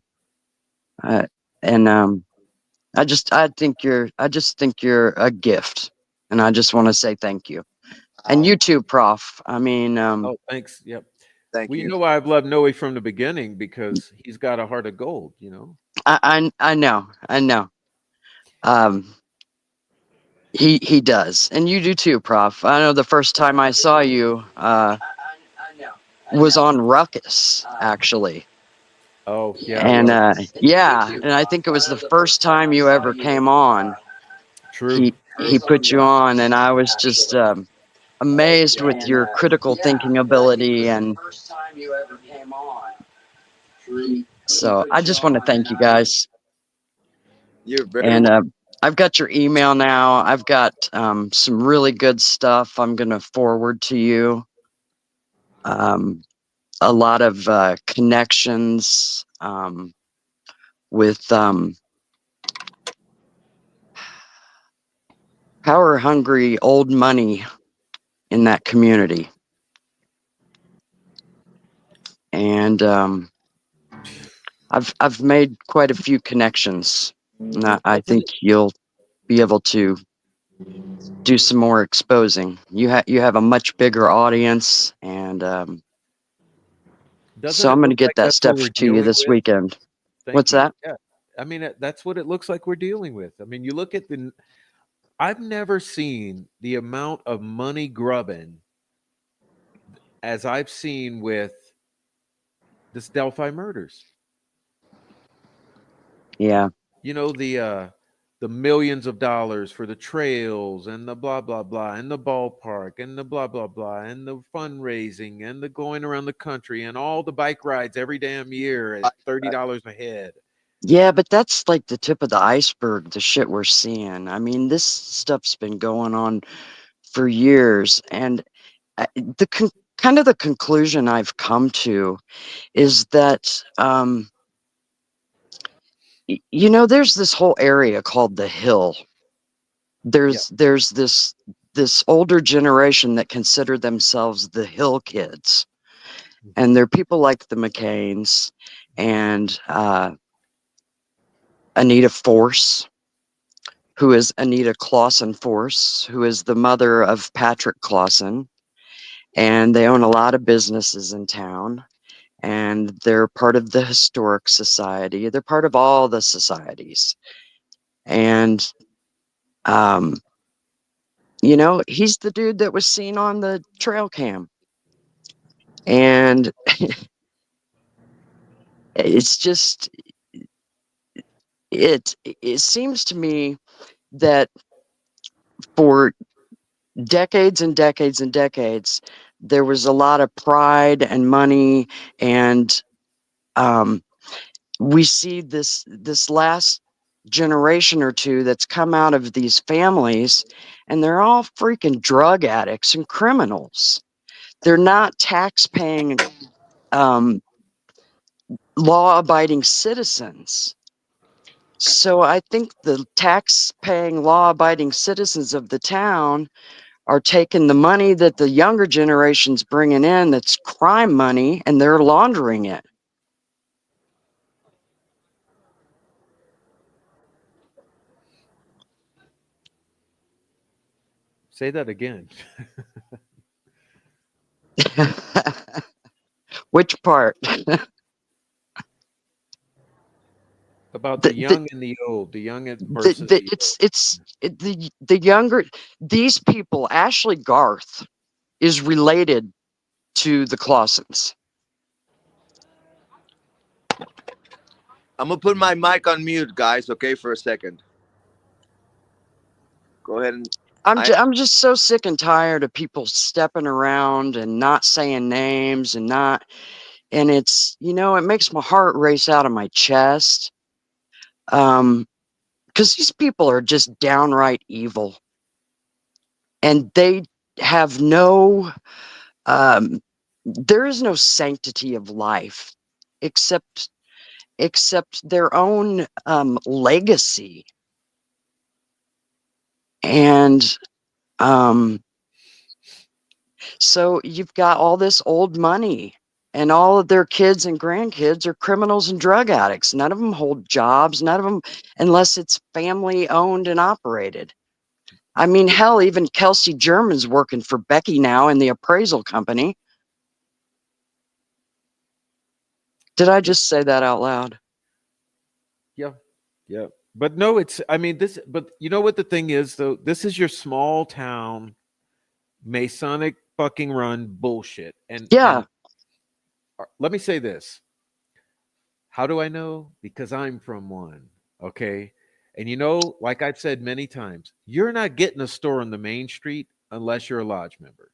Uh, and I just think you're a gift, and I just want to say thank you. And you too, Prof. I mean, Oh, thanks. Yep. thank Well, you you. know why I've loved Noe from the beginning because he's got a heart of gold. I know. Um, he does, and you do too, Prof. I know the first time I saw you, was on Ruckus actually, Oh, yeah, it and was yeah, and I think it was the first time you ever came on. true. He put you on, and I was just amazed with your critical thinking ability, and so I just want to thank you guys. You're very And welcome. I've got your email now. I've got some really good stuff I'm going to forward to you. A lot of connections with power hungry old money in that community. And I've made quite a few connections. And I Doesn't think it? you'll be able to do some more exposing. You have a much bigger audience, and Doesn't so it I'm going look to get like that that's what stuff we're to you dealing this with? weekend. Thank What's you. that? Yeah. I mean, that's what it looks like we're dealing with. I mean, you look at the. I've never seen the amount of money grubbing as I've seen with this Delphi murders. Yeah. The millions of dollars for the trails and the blah blah blah and the ballpark and the blah blah blah and the fundraising and the going around the country and all the bike rides every damn year at $30 a head. Yeah, but that's like the tip of the iceberg, the shit we're seeing. I mean, this stuff's been going on for years. And kind of the conclusion I've come to is that, there's this whole area called the Hill. Yeah. There's this older generation that consider themselves the Hill kids. Mhm. And they're people like the McCains and Anita Force, who is Anita Clausen Force, who is the mother of Patrick Clausen. And they own a lot of businesses in town. And they're part of the Historic Society. They're part of all the societies. And, um, he's the dude that was seen on the trail cam. And it's just, it seems to me that for decades and decades and decades, there was a lot of pride and money, and we see this last generation or two that's come out of these families, and they're all freaking drug addicts and criminals. They're not tax paying, um, law-abiding citizens. So I think the tax-paying, law-abiding citizens of the town are taking the money that the younger generation's bringing in, that's crime money, and they're laundering it. Say that again. Which part? About The, the young and the old, the young versus the old. the younger, these people. Ashley Garth is related to the Clausens. I'm gonna put my mic on mute, guys. Okay, for a second. Go ahead and I'm just so sick and tired of people stepping around and not saying names and not, and it's, it makes my heart race out of my chest. Because these people are just downright evil, and they have no, there is no sanctity of life except their own legacy. And so you've got all this old money, and all of their kids and grandkids are criminals and drug addicts. None of them hold jobs, none of them, unless it's family owned and operated. I mean, hell, even Kelsey German's working for Becky now in the appraisal company. Did I just say that out loud? Yeah. Yeah. But no, I mean, but you know what the thing is, though? This is your small town, Masonic fucking run bullshit. Yeah. And let me say this. How do I know? Because I'm from one. Okay. And like I've said many times, you're not getting a store on the main street unless you're a lodge member,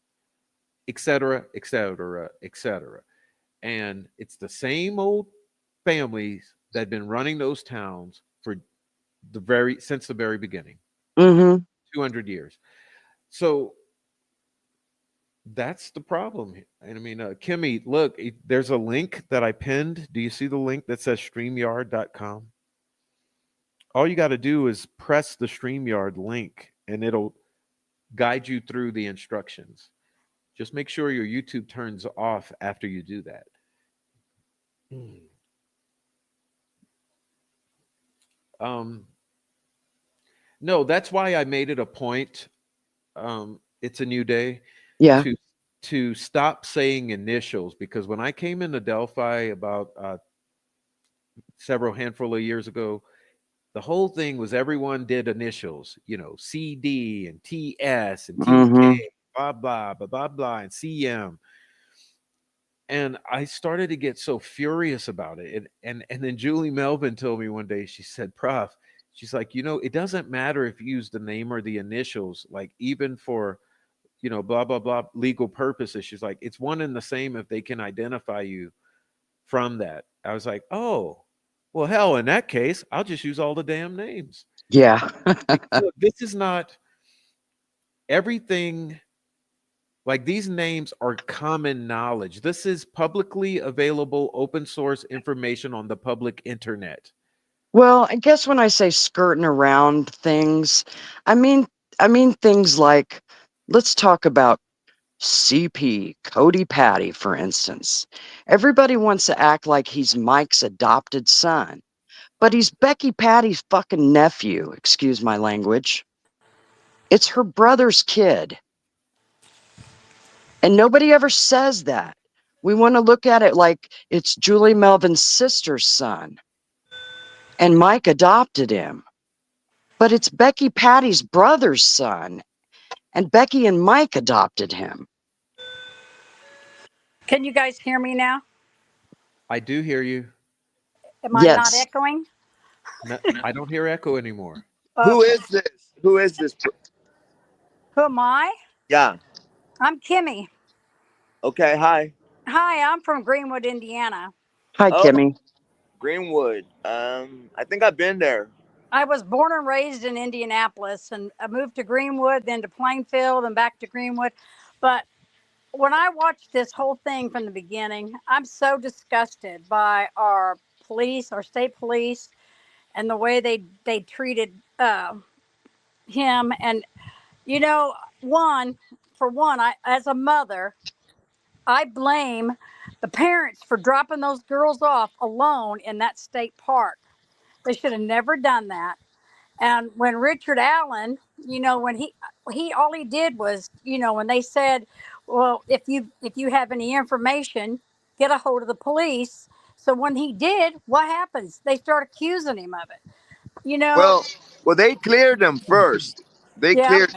et cetera, et cetera, et cetera. And it's the same old families that have been running those towns for since the very beginning, Mm-hmm. 200 years. So that's the problem. And I mean, Kimmy, look, there's a link that I pinned. Do you see the link that says streamyard.com? All you got to do is press the StreamYard link and it'll guide you through the instructions. Just make sure your YouTube turns off after you do that. No, that's why I made it a point. It's a new day Yeah. to stop saying initials, because when I came into Delphi about several handful of years ago, the whole thing was everyone did initials, CD and TS and TK, Mm-hmm. blah blah blah blah blah, and CM. And I started to get so furious about it. And then Julie Melvin told me one day, she said, Prof, she's like, it doesn't matter if you use the name or the initials, like even for, blah, blah, blah, legal purposes. She's like, it's one and the same if they can identify you from that. I was like, oh, well, hell, in that case, I'll just use all the damn names. Yeah. Look, this is not everything. Like, these names are common knowledge. This is publicly available open source information on the public internet. Well, I guess when I say skirting around things, I mean things like, let's talk about CP, Cody Patty, for instance. Everybody wants to act like he's Mike's adopted son, but he's Becky Patty's fucking nephew, excuse my language. It's her brother's kid. And nobody ever says that. We want to look at it like it's Julie Melvin's sister's son, and Mike adopted him. But it's Becky Patty's brother's son, and Becky and Mike adopted him. Can you guys hear me now? I do hear you. Am I not Yes. echoing? No, I don't hear echo anymore. Who Okay. is this? Who is this? Who am I? Yeah. I'm Kimmy. Okay. Hi. Hi, I'm from Greenwood, Indiana. Hi, Oh, Kimmy. Greenwood. I think I've been there. I was born and raised in Indianapolis, and I moved to Greenwood, then to Plainfield, and back to Greenwood. But when I watched this whole thing from the beginning, I'm so disgusted by our police, our state police, and the way they treated him. And you know, one for one, I as a mother, I blame the parents for dropping those girls off alone in that state park. They should have never done that. And when Richard Allen, when he all he did was, when they said, well, if you have any information, get a hold of the police. So when he did, what happens? They start accusing him of it. You know, Well, they cleared them first. They yeah. cleared.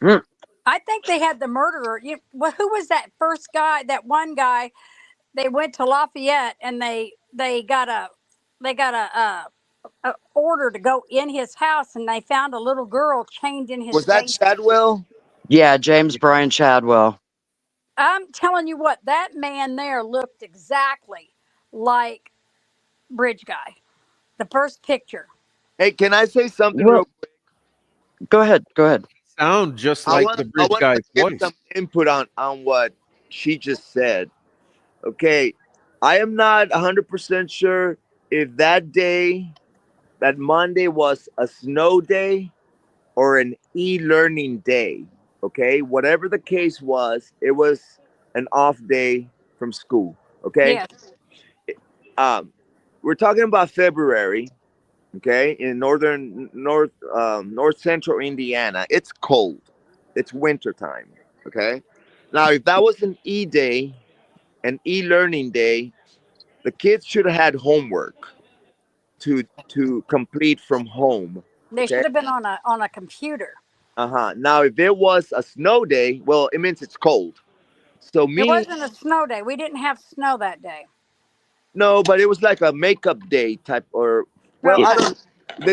Mm. I think they had the murderer. Well, who was that first guy? That one guy. They went to Lafayette and they got a order to go in his house, and they found a little girl chained in his Was that basement. Chadwell? Yeah, James Bryan Chadwell. I'm telling you what, that man there looked exactly like Bridge Guy. The first picture. Hey, can I say something Well, real quick? go ahead. Go ahead. Sound just I like want the I bridge want to guy's give voice. some input on what she just said. Okay, I am not 100% sure if that day, that Monday, was a snow day or an e-learning day. Okay, whatever the case was, it was an off day from school. Okay, Yes. um, we're talking about February. Okay, in north central Indiana, it's cold. It's winter time. Okay, now if that was an e day, an e-learning day, the kids should have had homework to complete from home. They Okay. should have been on a computer. Uh-huh. Now if it was a snow day, well, it means it's cold. So It me, wasn't a snow day. We didn't have snow that day. no, but it was like a makeup day type, or well, Yeah. I Okay. don't.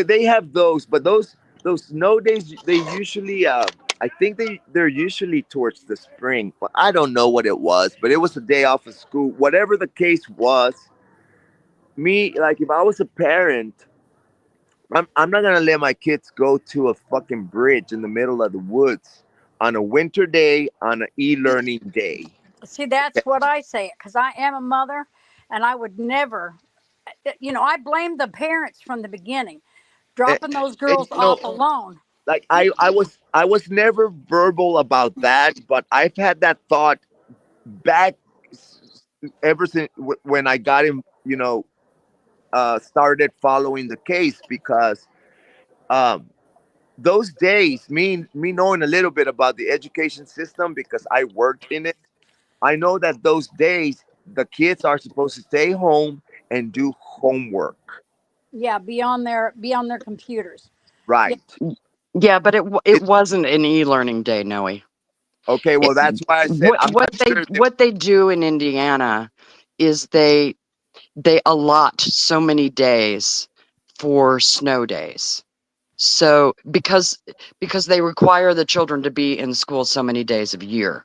They have those, but those snow days, they usually I think they're usually towards the spring. But I don't know what it was, but it was a day off of school. Whatever the case was, me, like, if I was a parent, I'm not gonna let my kids go to a fucking bridge in the middle of the woods on a winter day, on an e-learning day. See, that's what I say, because I am a mother, and I would never. I blame the parents from the beginning, And, dropping those and girls off alone. like I was never verbal about that, but I've had that thought back ever since when I got him, started following the case, because um those days, me knowing a little bit about the education system because I worked in it, I know that those days the kids are supposed to stay home and do homework. Yeah, be on their computers. Yeah, Right. Yeah, but it It, wasn't an e-learning day, Noe. okay, It, well, that's why I said what I'm what not they sure if they. what they do in Indiana is they allot so many days for snow days. So because they require the children to be in school so many days of year.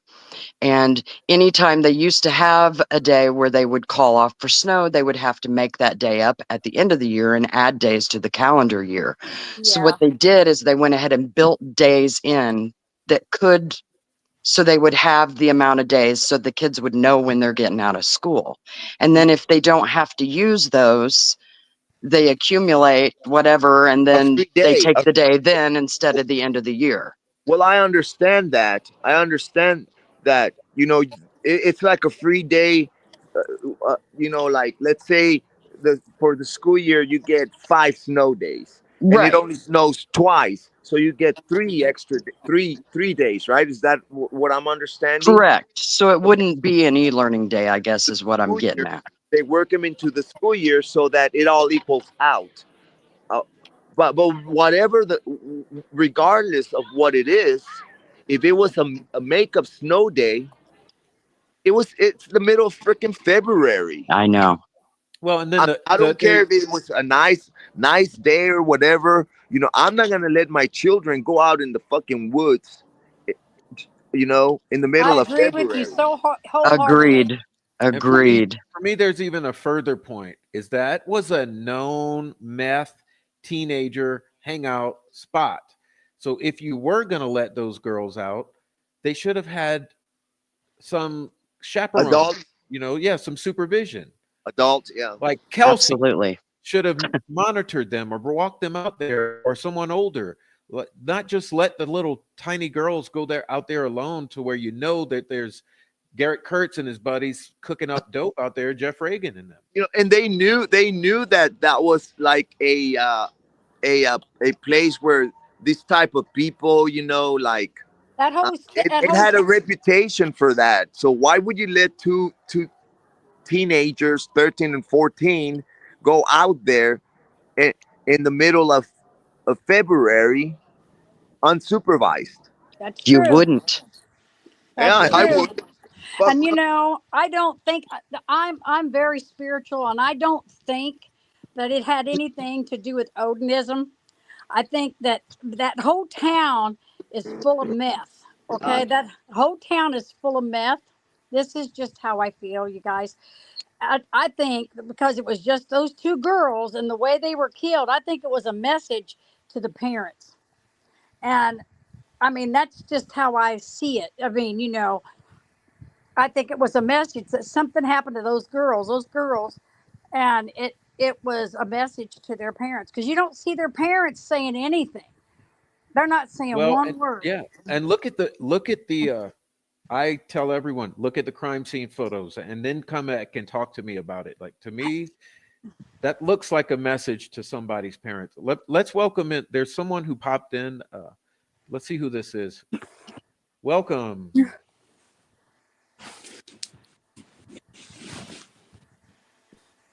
And anytime they used to have a day where they would call off for snow, they would have to make that day up at the end of the year and add days to the calendar year. So yeah, what they did is they went ahead and built days in that could, so they would have the amount of days so the kids would know when they're getting out of school. And then if they don't have to use those, they accumulate whatever and A then free they day. take the day then instead of the end of the year. Well, I understand that. I understand that. It's like a free day. Like, let's say for the school year you get 5 snow days, and it Right. only snows twice, so you get three days, right? Is that what I'm understanding? Correct. So it wouldn't be an e-learning day, I guess is what I'm School getting year, at. they work them into the school year so that it all equals out. Uh, but whatever regardless of what it is, if it was a makeup snow day, it's the middle of freaking February. I know. Well, and then I don't care if it was a nice day or whatever. I'm not gonna let my children go out in the fucking woods, eh, in the I middle of agree with you February. so wholeheartedly. Agreed. and for me, Agreed. there's even a further point. Is that was a known meth teenager hangout spot. So if you were going to let those girls out, they should have had some chaperone, Adult, some supervision. adult, yeah. Like Kelsey Absolutely. should have monitored them or walked them out there, or someone older. Not just let the little tiny girls go out there alone, to where that there's Garrett Kurtz and his buddies cooking up dope out there, Jeff Reagan and them. And they knew that was like a place where this type of people, like That whole it had a reputation for that. So why would you let two teenagers, 13 and 14, go out there in the middle of February unsupervised? That's You true. wouldn't. That's Yeah, true. I would. But, And I don't think I'm very spiritual, and I don't think that it had anything to do with Odinism. I think that whole town is full of meth. Okay, that whole town is full of meth. This is just how I feel, you guys. I think that because it was just those two girls and the way they were killed, I think it was a message to the parents. And I mean, that's just how I see it. I mean, I think it was a message that something happened to those girls, and it was a message to their parents, because you don't see their parents saying anything. They're not saying Well, one word. and look at the I tell everyone, look at the crime scene photos and then come back and talk to me about it. Like, to me, that looks like a message to somebody's parents. Let's welcome in. There's someone who popped in. Let's see who this is. Welcome.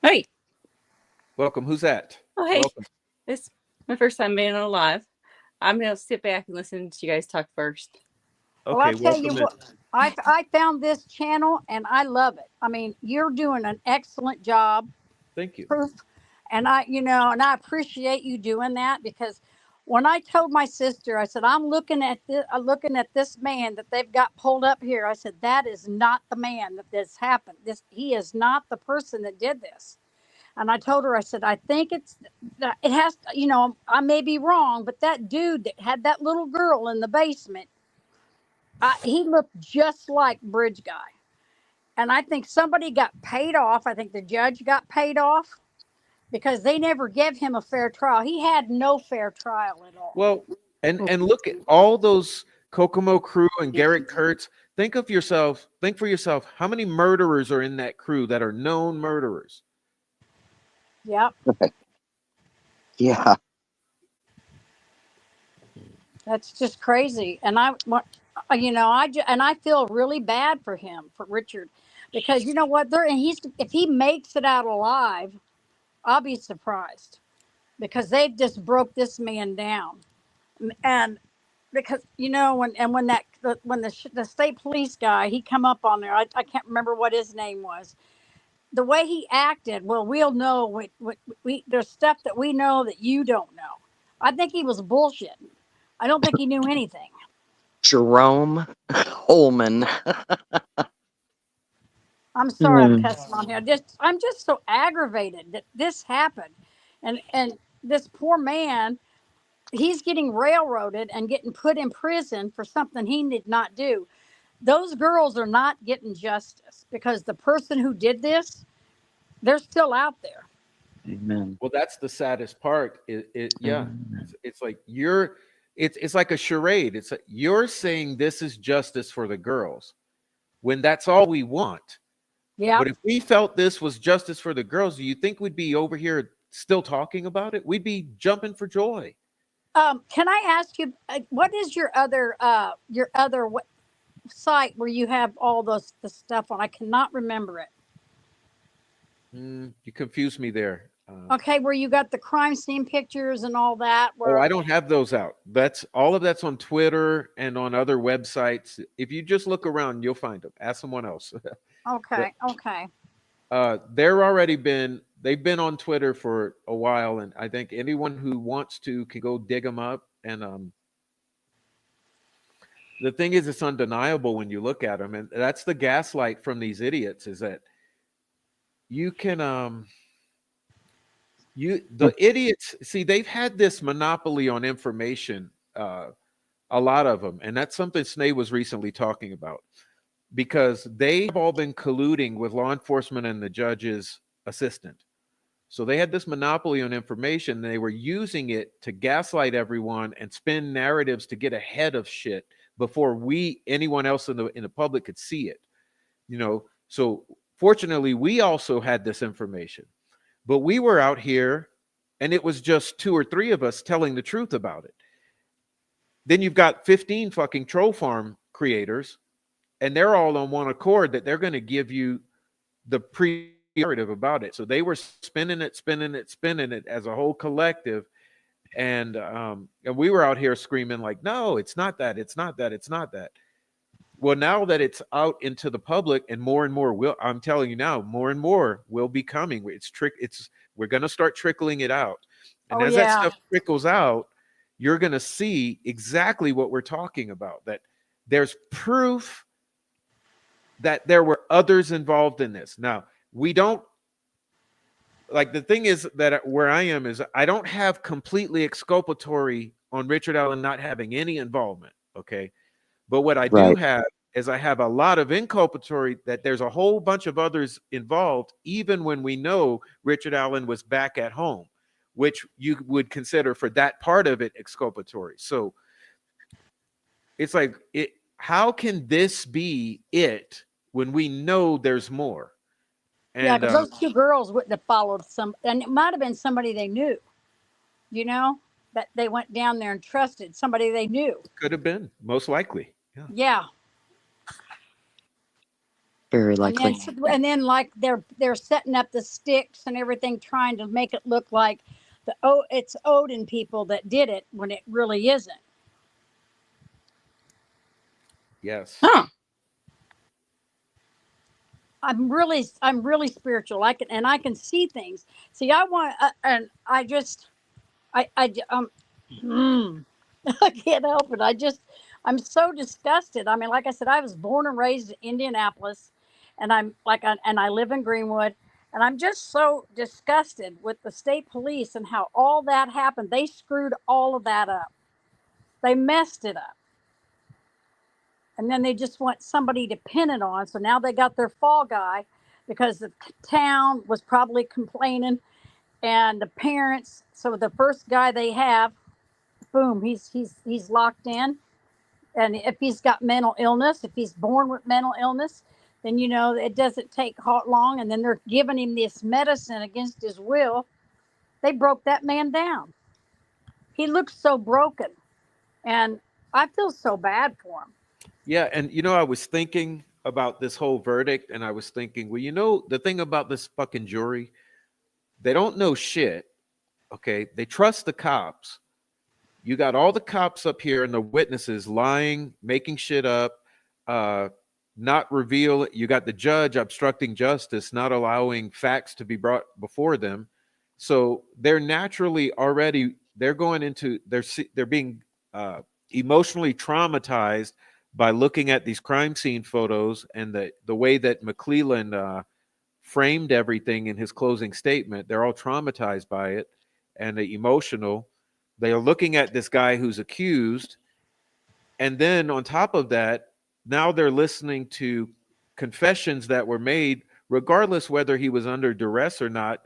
Hey. Welcome. Who's that? Oh, hey. Welcome. It's my first time being on live. I'm going to sit back and listen to you guys talk first. Okay, Well, I tell you welcome in. what, I found this channel and I love it. I mean, you're doing an excellent job. Thank you. Proof. And I appreciate you doing that, because when I told my sister, I said, I'm looking at this man that they've got pulled up here. I said, that is not the man that this happened. He is not the person that did this. And I told her, I said, I think it has to, I may be wrong, but that dude that had that little girl in the basement, he looked just like Bridge Guy. And I think somebody got paid off. I think the judge got paid off, because they never gave him a fair trial. He had no fair trial at all. Well, and look at all those Kokomo crew and Garrett Kurtz. Think for yourself, how many murderers are in that crew that are known murderers? Yep. Yeah. That's just crazy. And I feel really bad for him, for Richard, because you know what? If he makes it out alive, I'll be surprised, because they just broke this man down. And because when the state police guy, he come up on there, I can't remember what his name was. The way he acted, well, we'll know. There's stuff that we know that you don't know. I think he was bullshitting. I don't think he knew anything. Jerome Holman. I'm sorry I'm cussing on here. I'm just so aggravated that this happened. And this poor man, he's getting railroaded and getting put in prison for something he did not do. Those girls are not getting justice, because the person who did this, they're still out there. Amen. Well, that's the saddest part. It's like it's like a charade. It's like you're saying this is justice for the girls, when that's all we want. Yeah. But if we felt this was justice for the girls, do you think we'd be over here still talking about it? We'd be jumping for joy. Can I ask you, what is your other site where you have all the stuff on? I cannot remember it. You confused me there. Okay, where you got the crime scene pictures and all that. I don't have those out. That's on Twitter and on other websites. If you just look around, you'll find them. Ask someone else. Okay. They've been on Twitter for a while, and I think anyone who wants to can go dig them up. And the thing is, it's undeniable when you look at them, and that's the gaslight from these idiots, is that you can the idiots see, they've had this monopoly on information, a lot of them, and that's something Snay was recently talking about. because they have all been colluding with law enforcement and the judge's assistant. So they had this monopoly on information. And they were using it to gaslight everyone and spin narratives to get ahead of shit before anyone else in the public could see it. You know, so fortunately, we also had this information, but we were out here and it was just 2 or 3 of us telling the truth about it. Then you've got 15 fucking troll farm creators, and they're all on one accord that they're going to give you the pre-narrative about it. So they were spinning it as a whole collective. And we were out here screaming like, no, it's not that. It's not that. It's not that. Well, now that it's out into the public and more will, I'm telling you now, more and more will be coming. We're going to start trickling it out. And as that stuff trickles out, you're going to see exactly what we're talking about, that there's proof that there were others involved in this. Now, we don't, like, the thing is that where I am is I don't have completely exculpatory on Richard Allen not having any involvement, okay? But what I do have is I have a lot of inculpatory that there's a whole bunch of others involved, even when we know Richard Allen was back at home, which you would consider for that part of it exculpatory. So it's like, how can this be it when we know there's more? And, yeah, because those 2 girls wouldn't have followed and it might have been somebody they knew, you know, that they went down there and trusted somebody they knew. Could have been, most likely. Yeah. Very likely. And then like they're setting up the sticks and everything, trying to make it look like it's Odin people that did it when it really isn't. Yes. Huh. I'm really spiritual. I can see things. See, I want, and I just, I can't help it. I'm so disgusted. I mean, like I said, I was born and raised in Indianapolis, and I live in Greenwood, and I'm just so disgusted with the state police and how all that happened. They screwed all of that up. They messed it up. And then they just want somebody to pin it on. So now they got their fall guy, because the town was probably complaining, and the parents. So the first guy they have, boom, he's locked in. And if he's got mental illness, if he's born with mental illness, then, you know, it doesn't take long. And then they're giving him this medicine against his will. They broke that man down. He looks so broken. And I feel so bad for him. Yeah, and you know, I was thinking about this whole verdict, and I was thinking, well, you know, the thing about this fucking jury, they don't know shit. Okay, they trust the cops. You got all the cops up here and the witnesses lying, making shit up, not reveal. You got the judge obstructing justice, not allowing facts to be brought before them. So they're naturally already, they're being emotionally traumatized by looking at these crime scene photos and the way that McClelland framed everything in his closing statement. They're all traumatized by it and emotional. They are looking at this guy who's accused. And then on top of that, now they're listening to confessions that were made, regardless whether he was under duress or not.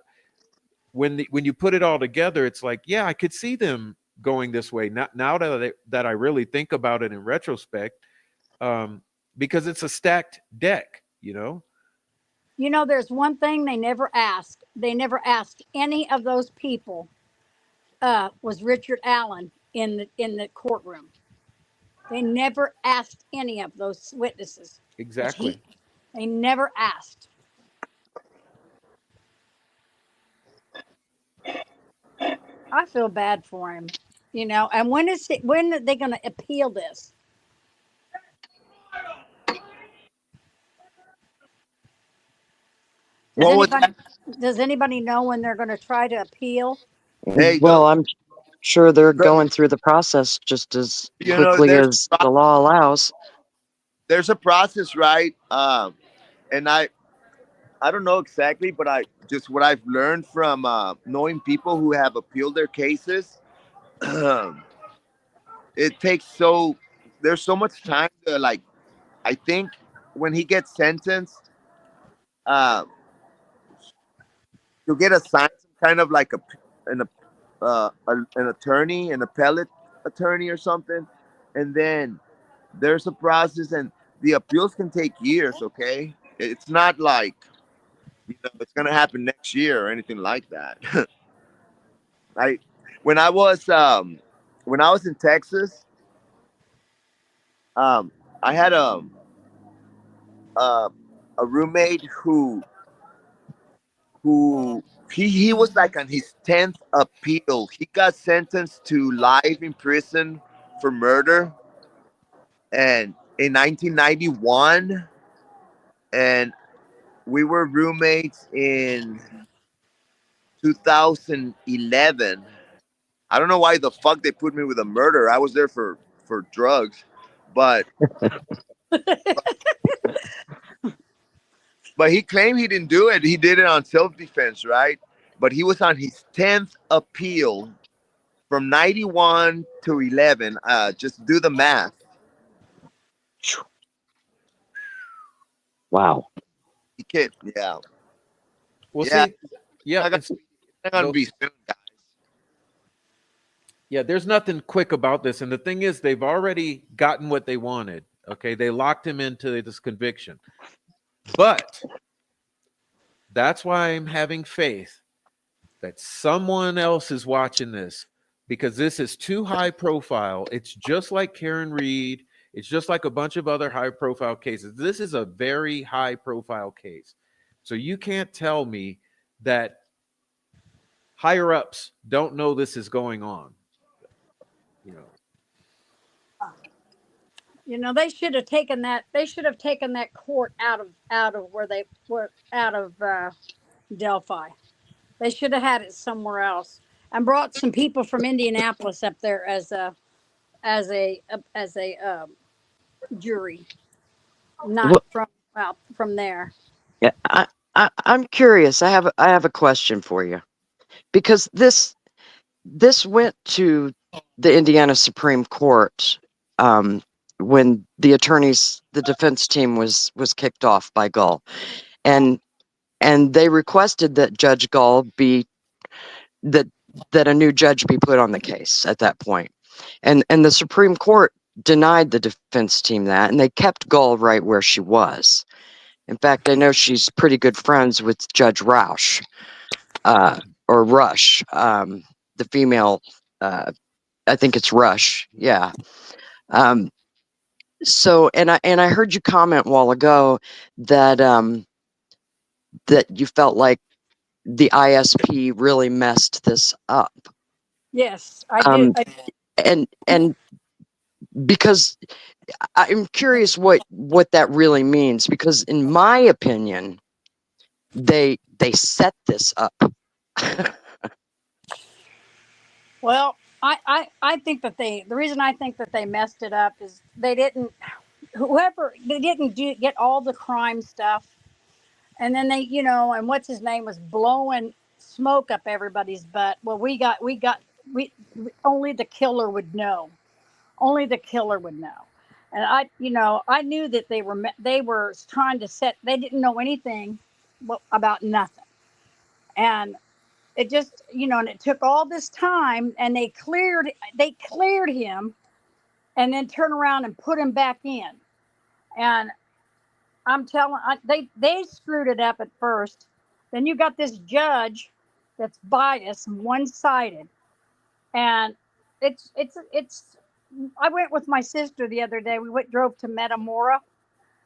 When you put it all together, it's like, yeah, I could see them going this way. Now that I really think about it in retrospect, because it's a stacked deck, you know. You know, there's one thing they never asked. They never asked any of those people. Was Richard Allen in the courtroom? They never asked any of those witnesses. Exactly. They never asked. I feel bad for him, you know. And when are they going to appeal this? Does anybody know when they're going to try to appeal? Hey, Well, I'm sure they're going through the process just as quickly as the law allows. There's a process, right? And I don't know exactly, but what I've learned from knowing people who have appealed their cases. It takes there's so much time to, like, I think when he gets sentenced, uh, he'll get assigned some kind of like an attorney, an appellate attorney or something, and then there's a process, and the appeals can take years. Okay, it's not like it's gonna happen next year or anything like that. I when I was when I was in Texas, um, I had uh, a roommate who he was like on his 10th appeal. He got sentenced to life in prison for murder, and in 1991, and we were roommates in 2011. I don't know why the fuck they put me with a murder. I was there for drugs, but but he claimed he didn't do it. He did it on self-defense, right? But he was on his 10th appeal from 91 to 11. Just do the math. Wow. He can't. Yeah. Well, Yeah. see, yeah, I got it's gonna go. be soon, guys. Yeah, there's nothing quick about this. And the thing is, they've already gotten what they wanted. Okay, they locked him into this conviction. But that's why I'm having faith that someone else is watching this, because this is too high profile. It's just like Karen Reed. It's just like a bunch of other high profile cases. This is a very high profile case. So you can't tell me that higher ups don't know this is going on. You know, They should have taken that. They should have taken that court out of where they were, out of Delphi. They should have had it somewhere else and brought some people from Indianapolis up there as a jury, not Well, from there. yeah, I'm curious. I have a question for you because this went to the Indiana Supreme Court when the defense team was kicked off by Gall, and they requested that Judge Gall be that that a new judge be put on the case at that point, and the Supreme Court denied the defense team that, and they kept Gall right where she was. In fact, I know she's pretty good friends with Judge Roush, or Rush, the female. I think it's Rush. Yeah. Um, so, and I heard you comment a while ago that that you felt like the ISP really messed this up. Yes, I do. Um, and because I'm curious what that really means, because in my opinion, they set this up. Well, I think that the reason I think that they messed it up is they didn't get all the crime stuff, and then and what's his name was blowing smoke up everybody's butt. Well, we only the killer would know. Only the killer would know. And I knew that they were trying to set. They didn't know anything about nothing, and it just and it took all this time, and they cleared him, and then turn around and put him back in. And they screwed it up at first. Then you got this judge that's biased, one sided, and it's. I went with my sister the other day. Drove to Metamora,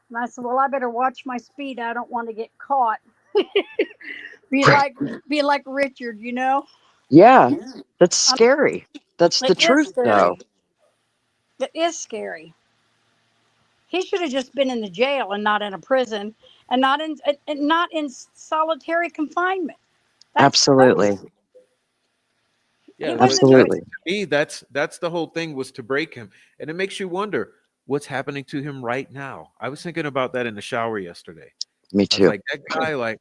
and I said, "Well, I better watch my speed. I don't want to get caught. Be like be like Richard. Yeah, that's Um, scary. That's the it is truth, though. scary. It is scary. He should have just been in the jail and not in a prison, and not in solitary confinement. That's Absolutely, crazy. yeah, He but wasn't. absolutely. to me, that's the whole thing, was to break him, and it makes you wonder what's happening to him right now. I was thinking about that in the shower yesterday. Me I was too. like, that guy, like,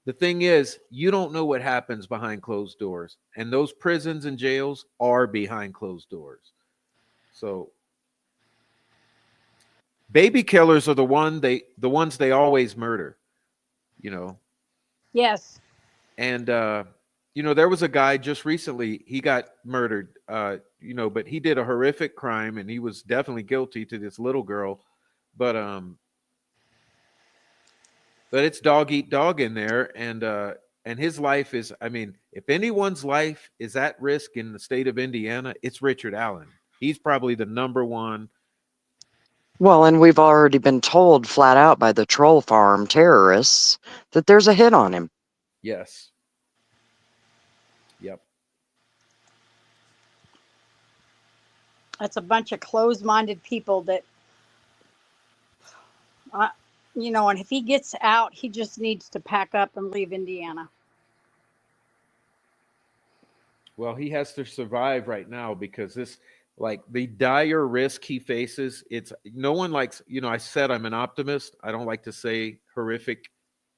the thing is, you don't know what happens behind closed doors, and those prisons and jails are behind closed doors. So Baby killers are the ones they always murder, you know. Yes. And there was a guy just recently, he got murdered, but he did a horrific crime and he was definitely guilty to this little girl. But it's dog eat dog in there, and his life is, I mean, if anyone's life is at risk in the state of Indiana, it's Richard Allen. He's probably the number one. Well, and we've already been told flat out by the troll farm terrorists that there's a hit on him. Yes. Yep. That's a bunch of closed-minded people that, and if he gets out, he just needs to pack up and leave Indiana. Well, he has to survive right now because this, like, the dire risk he faces, it's no one likes, I said I'm an optimist. I don't like to say horrific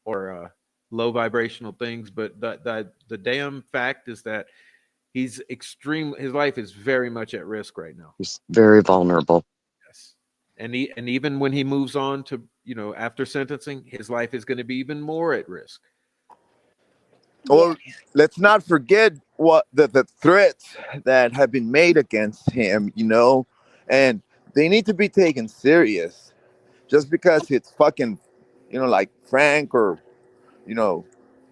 or low vibrational things, but the damn fact is that his life is very much at risk right now. He's very vulnerable. Yes. And even when he moves on to, after sentencing, his life is going to be even more at risk. Well, let's not forget what the threats that have been made against him, and they need to be taken serious. Just because it's fucking, like Frank or,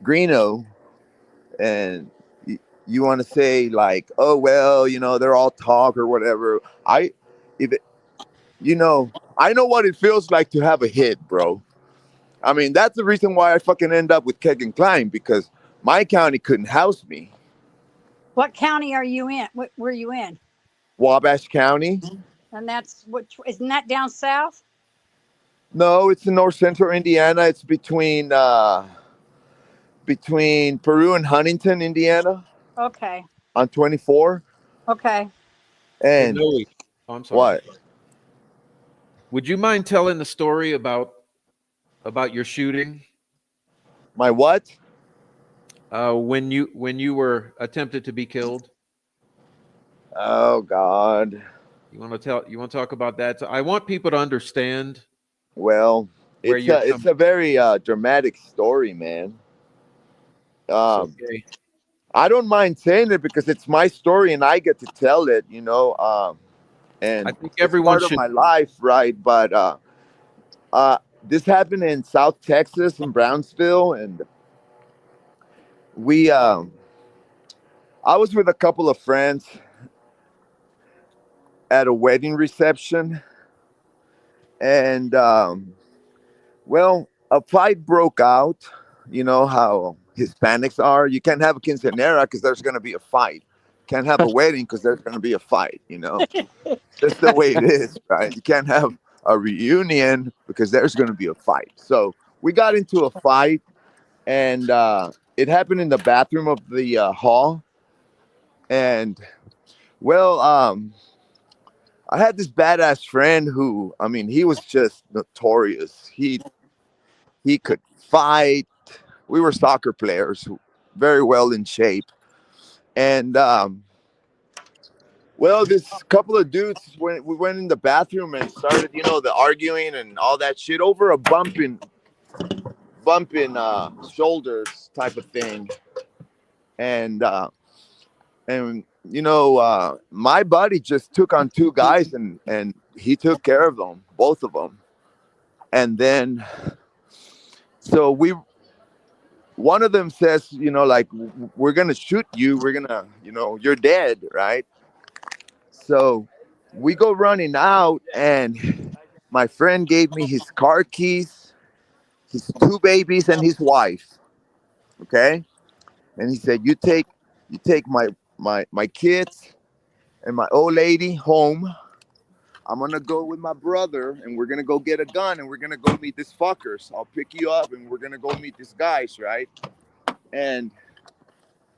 Greeno, and you want to say like, oh, well, they're all talk or whatever. If it, I know what it feels like to have a hit, bro. I mean, that's the reason why I fucking end up with Kegan Klein, because my county couldn't house me. What county are you in? What were you in? Wabash County. And isn't that down south? No, it's in north central Indiana. It's between Peru and Huntington, Indiana, Okay. on 24. Okay. Hey, And Noe, I'm sorry. what? Would you mind telling the story about your shooting? My what? When you were attempted to be killed? Oh God. You want to talk about that? So I want people to understand. Well, Where you're it's a very dramatic story, man. Okay. I don't mind saying it because it's my story and I get to tell it, and I think it's everyone part should. of my life, right? But this happened in South Texas, in Brownsville, and we I was with a couple of friends at a wedding reception, and well, a fight broke out. You know how Hispanics are. You can't have a quinceanera because there's going to be a fight. Can't have a wedding because there's going to be a fight. That's the way it is, right? You can't have a reunion because there's going to be a fight. So we got into a fight, and it happened in the bathroom of the hall. And well, I had this badass friend who, I mean, he was just notorious. He could fight. We were soccer players, very well in shape. And well, this couple of dudes, when we went in the bathroom and started, the arguing and all that shit over a bumping shoulders type of thing. And my buddy just took on two guys, and he took care of them, both of them. And then, so one of them says, like, we're gonna shoot you, we're gonna, you're dead, right? So we go running out, and my friend gave me his car keys, his two babies, and his wife. Okay, and he said, you take my kids and my old lady home. I'm gonna go with my brother, and we're gonna go get a gun, and we're gonna go meet these fuckers. I'll pick you up, and we're gonna go meet these guys, right? And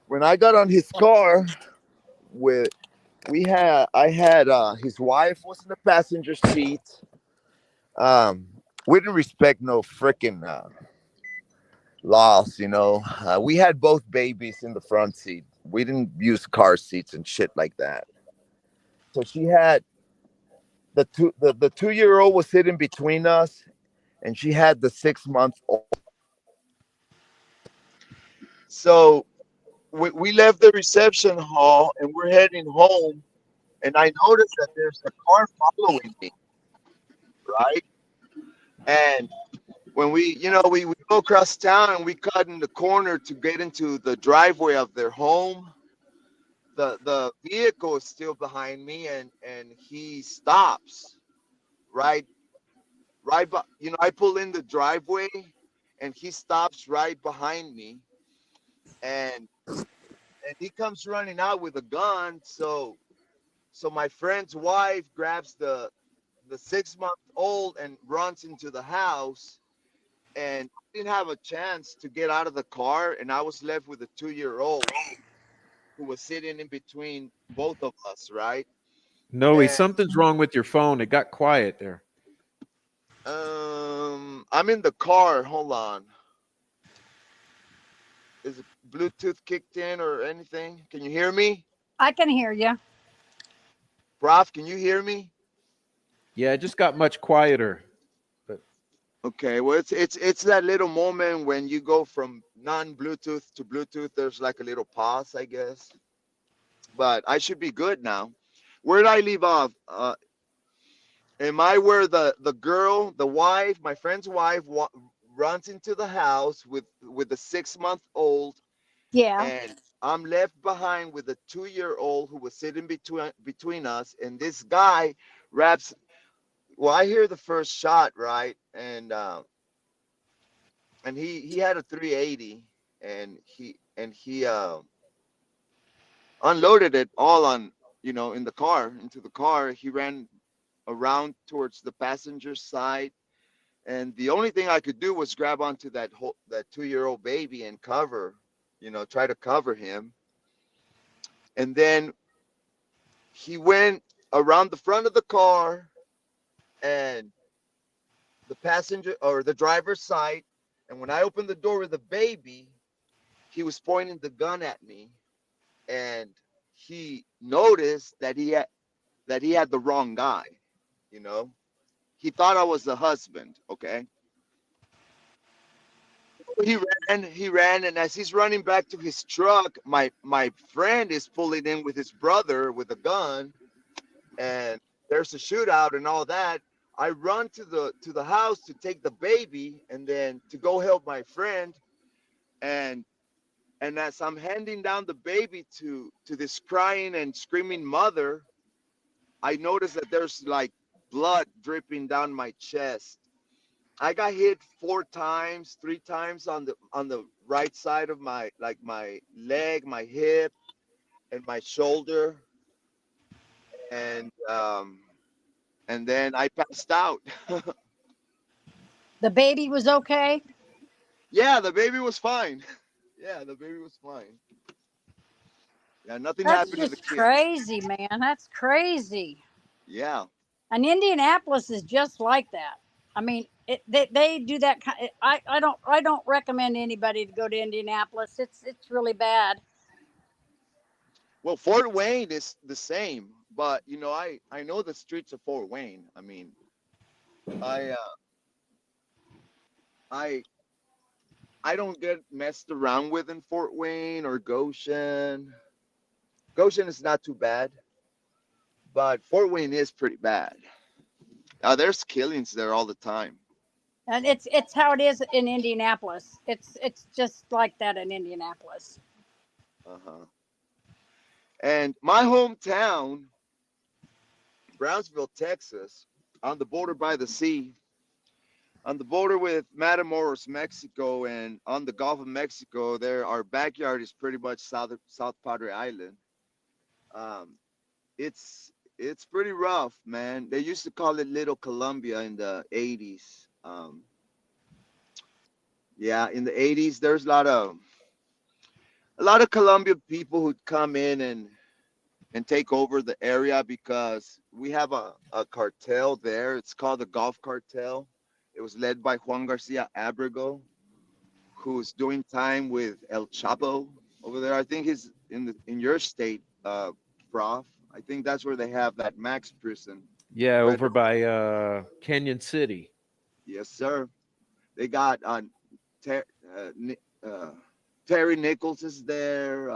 when I got on his car, with I had his wife was in the passenger seat. We didn't respect no freaking laws, we had both babies in the front seat. We didn't use car seats and shit like that. So she had the 2-year-old was sitting between us, and she had the 6 month old. So we left the reception hall and we're heading home, and I noticed that there's a car following me, right? And when we go across town and we cut in the corner to get into the driveway of their home, the vehicle is still behind me, and he stops right but I pull in the driveway and he stops right behind me, and he comes running out with a gun. So my friend's wife grabs the 6 month old and runs into the house, and I didn't have a chance to get out of the car, and I was left with a 2-year old who was sitting in between both of us, right? Noe, And something's wrong with your phone. It got quiet there. I'm in the car. Hold on. Is it Bluetooth kicked in or anything? Can you hear me? I can hear you. Prof, can you hear me? Yeah, it just got much quieter. But Okay, well, it's that little moment when you go from non-Bluetooth to Bluetooth. There's like a little pause, I guess. But I should be good now. Where did I leave off? Am I where the girl, the wife, my friend's wife, runs into the house with the 6 month old, Yeah. and I'm left behind with a 2-year old who was sitting between us, and this guy wraps. Well, I hear the first shot, right, and he had a 380, and he unloaded it all on in the car into the car. He ran around towards the passenger side, and the only thing I could do was grab onto that 2-year-old baby and try to cover him. And then he went around the front of the car and the passenger or the driver's side, and when I opened the door with the baby, he was pointing the gun at me, and he noticed that he had the wrong guy. you know he thought I was the husband. Okay. He ran, and as he's running back to his truck, my friend is pulling in with his brother with a gun, and there's a shootout and all that. I run to the house to take the baby and then to go help my friend, and as I'm handing down the baby to this crying and screaming mother, I notice that there's like blood dripping down my chest. I got hit 4 times, 3 times on the right side of my leg, my hip, and my shoulder, and then I passed out. The baby was okay. Yeah, the baby was fine. Yeah, the baby was fine. Yeah, nothing That's happened to the just kid. crazy, man. That's crazy. Yeah. And Indianapolis is just like that. I mean, they do that kind. I don't recommend anybody to go to Indianapolis. It's really bad. Well, Fort Wayne is the same, but I know the streets of Fort Wayne. I mean, I I I don't get messed around with in Fort Wayne or Goshen. Goshen is not too bad, but Fort Wayne is pretty bad. There's killings there all the time. And it's how it is in Indianapolis. It's just like that in Indianapolis. Uh-huh. And my hometown, Brownsville, Texas, on the border by the sea, on the border with Matamoros, Mexico, and on the Gulf of Mexico, there our backyard is pretty much South Padre Island. Um, it's pretty rough, man. They used to call it Little Colombia in the 80s. Yeah, in the 80s, there's a lot of Colombian people who'd come in and take over the area because we have a cartel there. It's called the Gulf Cartel. It was led by Juan Garcia Abrego, who's doing time with El Chapo over there. I think he's in your state, Prof. I think that's where they have that max prison. Yeah, over Federal. by Canyon City. Yes, sir. They got Ter- uh, Terry Nichols is there.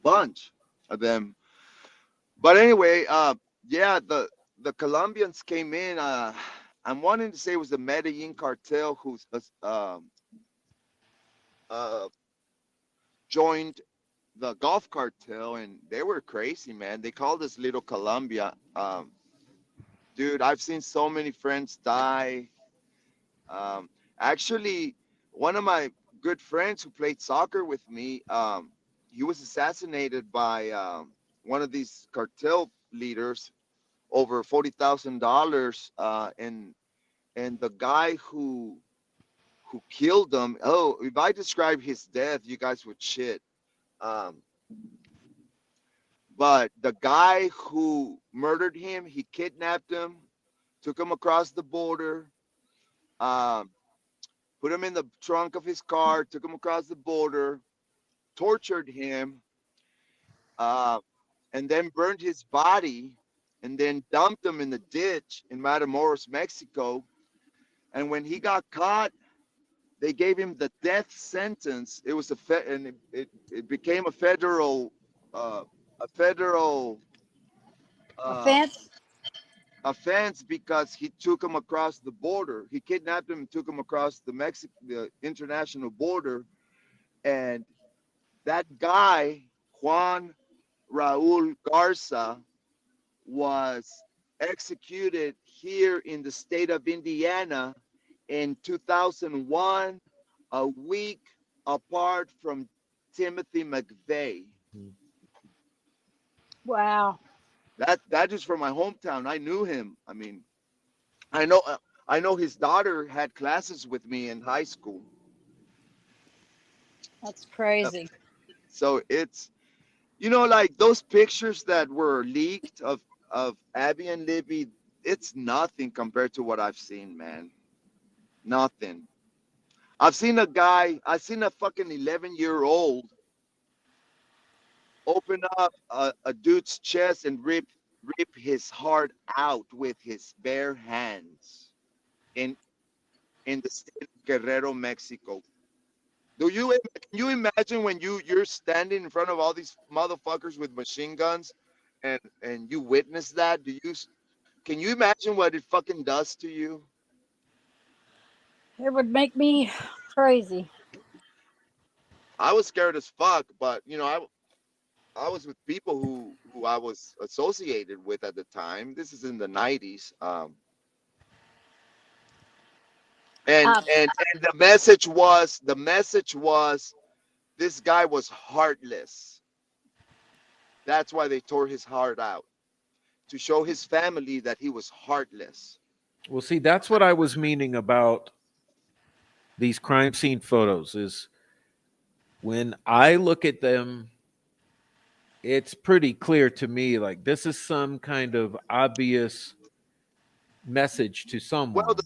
Bunch of them. But anyway, yeah, the Colombians came in. I'm wanting to say it was the Medellin cartel who's uh, joined the Gulf cartel, and they were crazy, man. They called us Little Colombia. Dude, I've seen so many friends die. Um, Actually, one of my good friends who played soccer with me, he was assassinated by one of these cartel leaders over $40,000, and the guy who killed him. Oh, if I describe his death, you guys would shit. Um, but the guy who murdered him, he kidnapped him, took him across the border, um, put him in the trunk of his car, took him across the border, tortured him, uh, and then burned his body, and then dumped him in the ditch in Matamoros, Mexico. And when he got caught, they gave him the death sentence. It was and it became uh, a federal uh, Offense. offense because he took him across the border. He kidnapped him and took him across the international border. And that guy, Juan Raul Garza, was executed here in the state of Indiana in 2001, a week apart from Timothy McVeigh. Wow. That is from my hometown. I knew him. I mean, I know I know his daughter had classes with me in high school. That's Uh, crazy. So it's like those pictures that were leaked of Abby and Libby. It's nothing compared to what I've seen, man. Nothing. I've seen a fucking 11-year-old open up a dude's chest and rip his heart out with his bare hands in in the state of Guerrero, Mexico. Can you imagine when you're standing in front of all these motherfuckers with machine guns and you witness that? Can you imagine what it fucking does to you? It would make me crazy. I was scared as fuck, but I was with people who I was associated with at the time. This is in the 90s. Uh, And the message was this guy was heartless. That's why they tore his heart out, to show his family that he was heartless. Well, see, that's what I was meaning about these crime scene photos is when I look at them, it's pretty clear to me like this is some kind of obvious message to Well, someone. the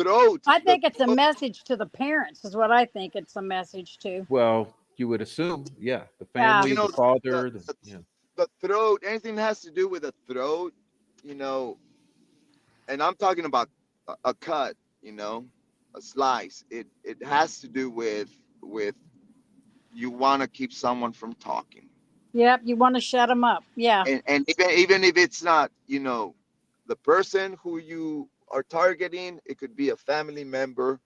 throat, I the think it's a throat, message to the parents, is what I think it's a message to. Well, you would assume, yeah, the Yeah. family, the the, father, the, yeah. the throat, anything that has to do with the throat, you know, and I'm talking about a cut, a slice. It has to do with you want to keep someone from talking, Yep. You want to shut them up. Yeah. and even if it's not, the person who you are targeting, it could be a family member.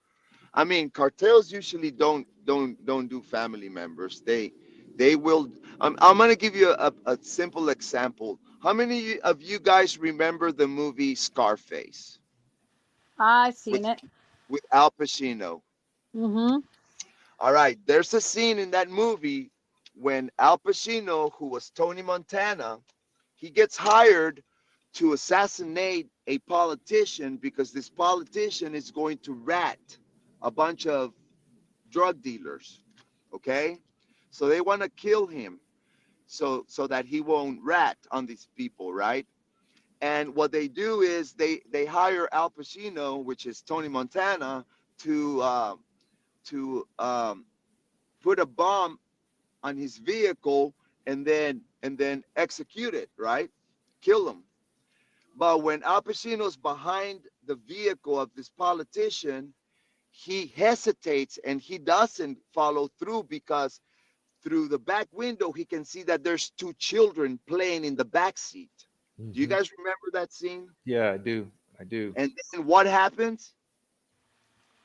I mean, cartels usually don't do family members. They will. I'm gonna give you a simple example. How many of you guys remember the movie Scarface I with seen it. with Al Pacino? Mm-hmm. All right, there's a scene in that movie when Al Pacino, who was Tony Montana, he gets hired to assassinate a politician because this politician is going to rat a bunch of drug dealers. Okay, so they want to kill him so that he won't rat on these people, right? And what they do is they hire Al Pacino, which is Tony Montana, to put a bomb on his vehicle and then execute it, right? Kill him. But when Al Pacino's behind the vehicle of this politician, he hesitates and he doesn't follow through because through the back window he can see that there's two children playing in the back seat. Do you guys remember that scene? Yeah, I do. I do. And then what happens?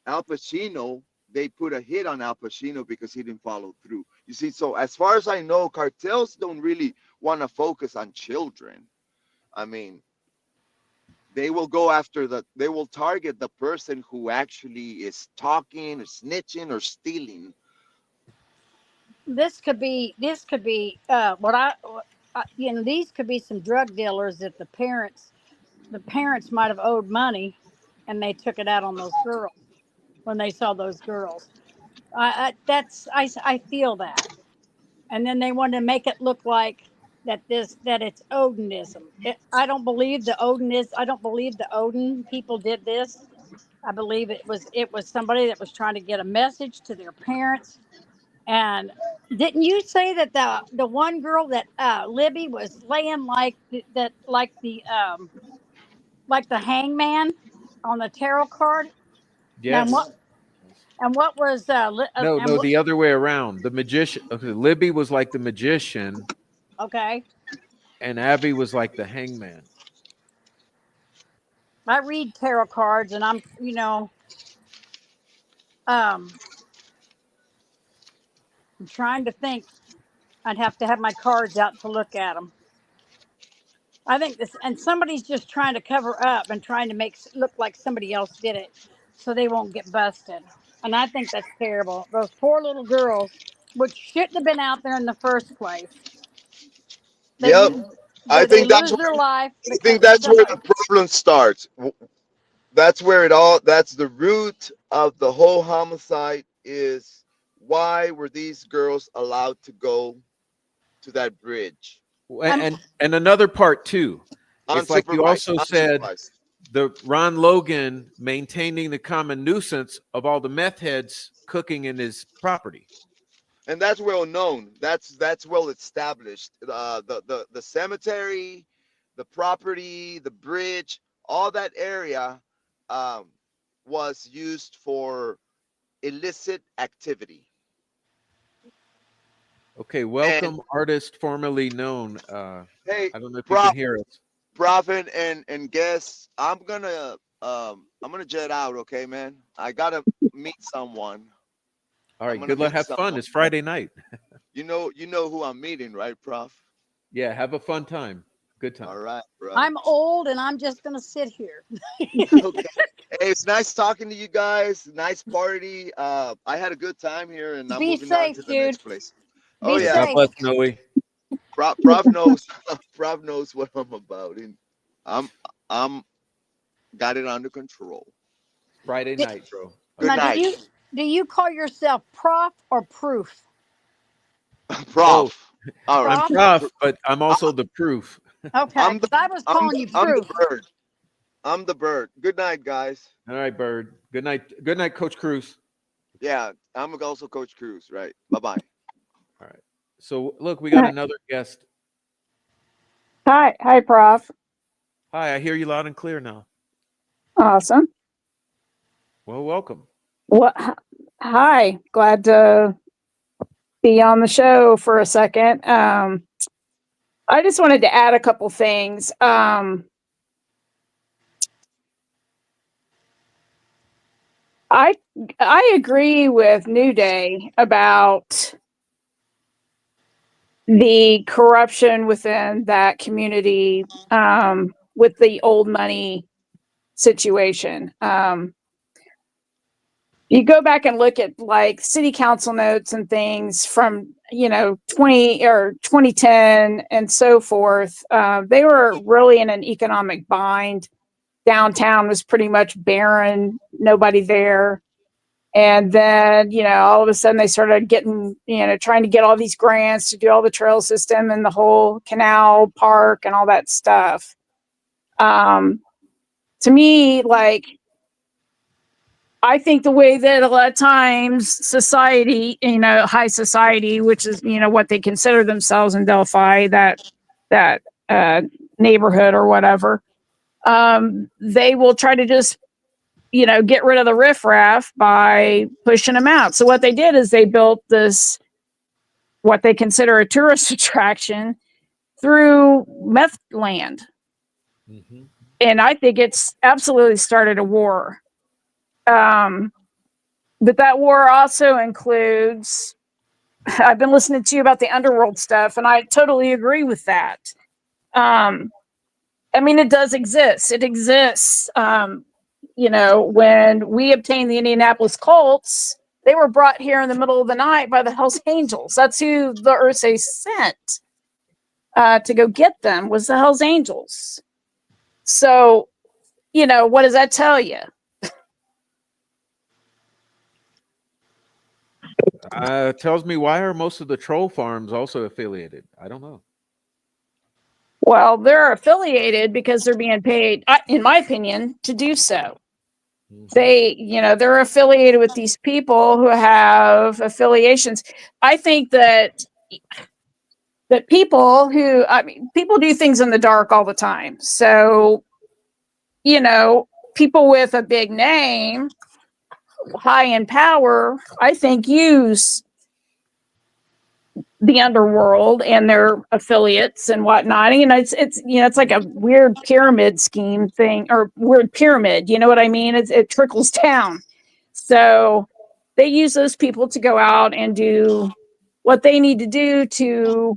Al Pacino, they put a hit on Al Pacino because he didn't follow through. You see, so as far as I know, cartels don't really want to focus on children. I mean, they will go after they will target the person who actually is talking or snitching or stealing. This could be these could be some drug dealers that the parents might have owed money, and they took it out on those girls when they saw those girls. I feel that, and then they wanted to make it look like that it's Odinism. I don't believe the Odin is. I don't believe the Odin people did this. I believe it was somebody that was trying to get a message to their parents. And didn't you say that the one girl that Libby was laying like the hangman on the tarot card? Now Yes. what was No, and no, what, the other way around. The magician. Okay, Libby was like the magician, okay? and Abby was like the hangman. I read tarot cards, and I'm trying to think. I'd have to have my cards out to look at them. I think this, and somebody's just trying to cover up and trying to look like somebody else did it, so they won't get busted. And I think that's terrible. Those poor little girls, which shouldn't have been out there in the first place, they Yep. lose I they think that's lose their life I think because of that's where somebody. the problem starts. That's the root of the whole homicide is why were these girls allowed to go to that bridge? I'm, And another part too. It's like you Unsupervised, also said, unsupervised. the Ron Logan maintaining the common nuisance of all the meth heads cooking in his property. And that's well known. That's well established. The cemetery, the property, the bridge, all that area um, was used for illicit activity. Okay, And welcome, artist formerly known. hey, I don't know if you Prof, can hear us. Prophet and guests, I'm gonna jet out. Okay, man. I gotta meet someone. All I'm right, gonna good luck. meet Have fun. someone. It's Friday night. You know who I'm meeting, right, Prof? Yeah, have a fun time. Good time. All right, bro. I'm old, and I'm just gonna sit here. Okay. Hey, it's nice talking to you guys. Nice party. I had a good time here, and I'm Be moving on to safe, the dude. next place. Oh Be Yeah, yeah, God safe. bless Noe. Prof knows. Prof knows what I'm about, and I'm I'm got it under control. Friday Di- night, bro. Good Now, Okay. night, do you call yourself prof or proof? Oh, Prof. All right. I'm Prof. prof, but I'm also the proof. Okay, I'm the because I was I'm calling the you I'm the proof. bird. I'm the bird. Good night, guys. All right, Bird. Good night. Good night, Coach Cruz. Yeah, I'm also Coach Cruz, right? Bye bye. All right. So look, we got another guest. Hi, Prof. Hi, I hear you loud and clear now. Awesome. Well, welcome. What? Hi, glad to be on the show for a second. I just wanted to add a couple things. I I agree with New Day about the corruption within that community with the old money situation. You go back and look at like city council notes and things from 20 or 2010 and so forth. They were really in an economic bind. Downtown was pretty much barren, nobody there. And then all of a sudden they started getting trying to get all these grants to do all the trail system and the whole canal park and all that stuff. To me, like, I think the way that a lot of times society, high society, which is, what they consider themselves in Delphi, that uh, neighborhood or whatever, they will try to just, get rid of the riffraff by pushing them out. So what they did is they built this, what they consider a tourist attraction, through meth land. Mm-hmm. And I think it's absolutely started a war. But that war also includes, I've been listening to you about the underworld stuff, and I totally agree with that. I mean, it does exist. It exists. When we obtained the Indianapolis Colts, they were brought here in the middle of the night by the Hells Angels. That's who the Ursay sent to go get them, was the Hells Angels. So, what does that tell you? Tells me, why are most of the troll farms also affiliated? I don't know. Well, they're affiliated because they're being paid, in my opinion, to do so. Mm-hmm. They're affiliated with these people who have affiliations. I think that people people do things in the dark all the time. So, people with a big name, high in power, I think, use the underworld and their affiliates and whatnot. It's like a weird pyramid scheme thing, or weird pyramid. You know what I mean? It trickles down. So they use those people to go out and do what they need to do to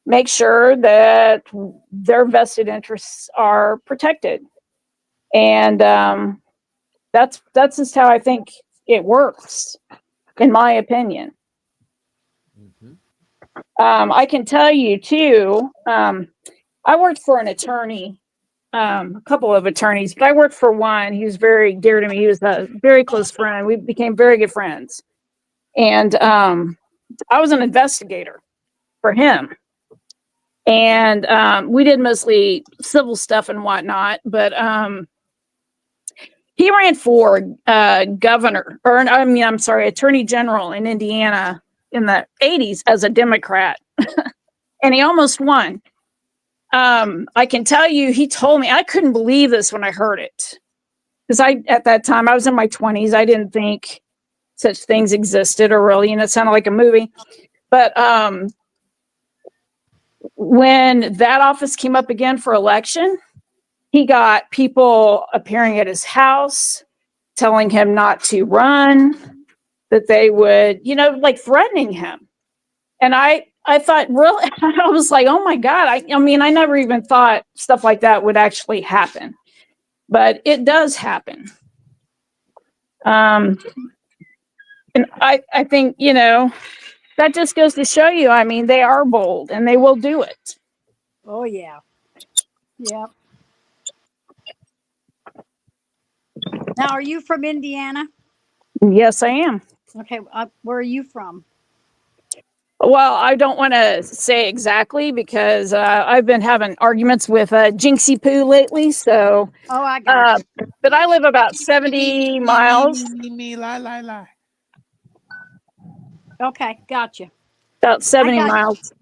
make sure that their vested interests are protected. And that's just how I think it works, in my opinion. Mm-hmm. I can tell you too, I worked for an attorney, a couple of attorneys, but I worked for one. He was very dear to me. He was a very close friend. We became very good friends. And I was an investigator for him. And we did mostly civil stuff and whatnot, but he ran for governor, I'm sorry, attorney general in Indiana in the 80s as a Democrat. And he almost won. I can tell you, he told me, I couldn't believe this when I heard it. Because at that time, I was in my 20s. I didn't think such things existed, or really, it sounded like a movie. But when that office came up again for election, he got people appearing at his house, telling him not to run, that they would, like threatening him. And I thought, really, I was like, oh my God. I mean, I never even thought stuff like that would actually happen, but it does happen. And I think, that just goes to show you, I mean, they are bold and they will do it. Oh yeah. Yep. Now, are you from Indiana? Yes, I am. Okay, where are you from? Well, I don't want to say exactly because I've been having arguments with Jinxie Poo lately. So, Oh, I got you. but I live about 70 miles. Lie. Okay, got you. About I 70 got miles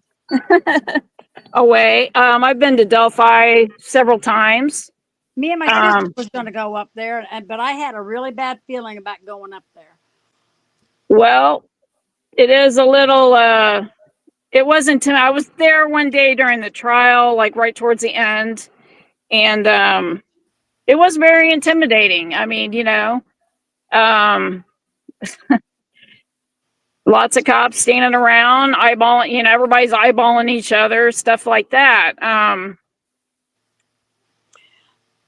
away. I've been to Delphi several times. me and my sister was going to go up there, but I had a really bad feeling about going up there. Well, it is a little. It wasn't. I was there one day during the trial, like right towards the end, and it was very intimidating. I mean, lots of cops standing around, eyeballing. Everybody's eyeballing each other, stuff like that.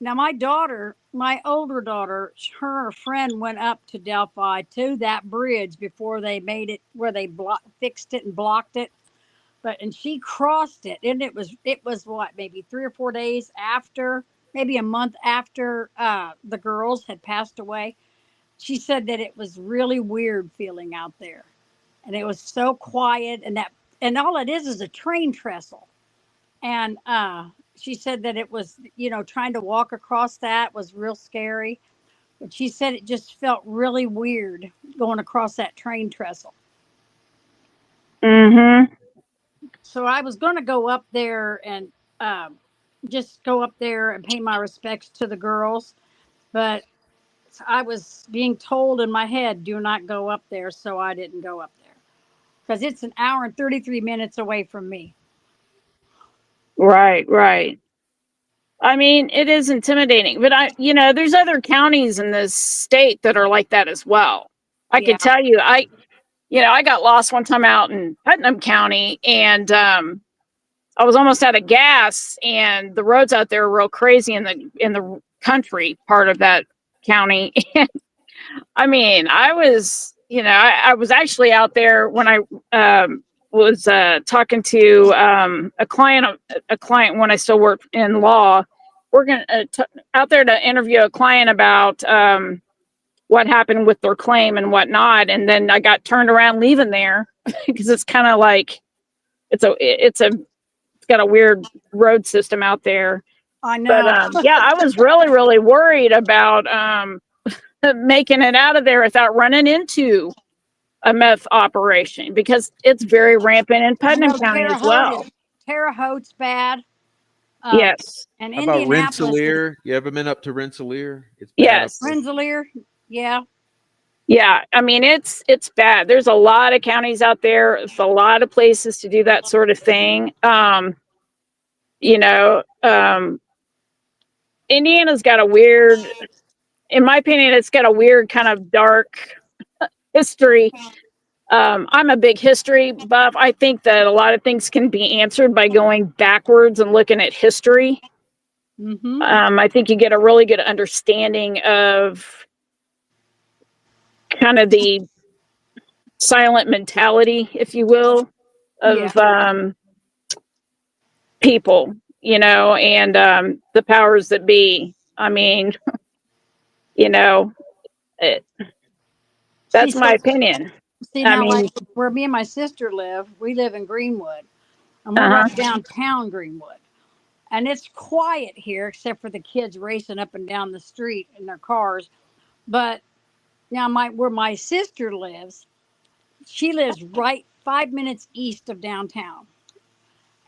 Now, my older daughter, her and her friend went up to Delphi to that bridge before they made it where they fixed it and blocked it. And she crossed it, and it was what, maybe 3 or 4 days after, maybe a month after the girls had passed away. She said that it was really weird feeling out there, and it was so quiet, and all it is a train trestle. And she said that it was, trying to walk across that was real scary. But she said it just felt really weird going across that train trestle. Mm-hmm. So I was going to go up there and just go up there and pay my respects to the girls. But I was being told in my head, do not go up there, so I didn't go up there because it's an hour and 33 minutes away from me. Right, right. I mean, it is intimidating, but there's other counties in this state that are like that as well. I Yeah. could tell you, I got lost one time out in Putnam County, and I was almost out of gas, and the roads out there are real crazy in the country part of that county. I mean, I was actually out there when I was talking to a client when I still worked in law. We're going out there to interview a client about what happened with their claim and whatnot, and then I got turned around leaving there because it's kind of like it's got a weird road system out there. I But know. yeah, I was really really worried about making it out of there without running into a meth operation because it's very rampant in I Putnam know County Terre as Haute well. is Terre Haute's bad. Uh, Yes. and How about Indianapolis is Rensselaer? You ever been up to Rensselaer? It's bad up Yes. there. Rensselaer. Yeah. Yeah. I mean, it's bad. There's a lot of counties out there. It's a lot of places to do that sort of thing. You know, Indiana's got a weird, in my opinion, it's got a weird kind of dark history. I'm a big history buff. I think that a lot of things can be answered by going backwards and looking at history. Mm-hmm. I think you get a really good understanding of kind of the silent mentality, if you will, Yeah. of people, and the powers that be. I mean, you know, it, See, that's my so opinion. see I now, like mean, where me and my sister live, we live in Greenwood, and we're uh right huh. downtown Greenwood, and it's quiet here except for the kids racing up and down the street in their cars. But now, where my sister lives, she lives right 5 minutes east of downtown,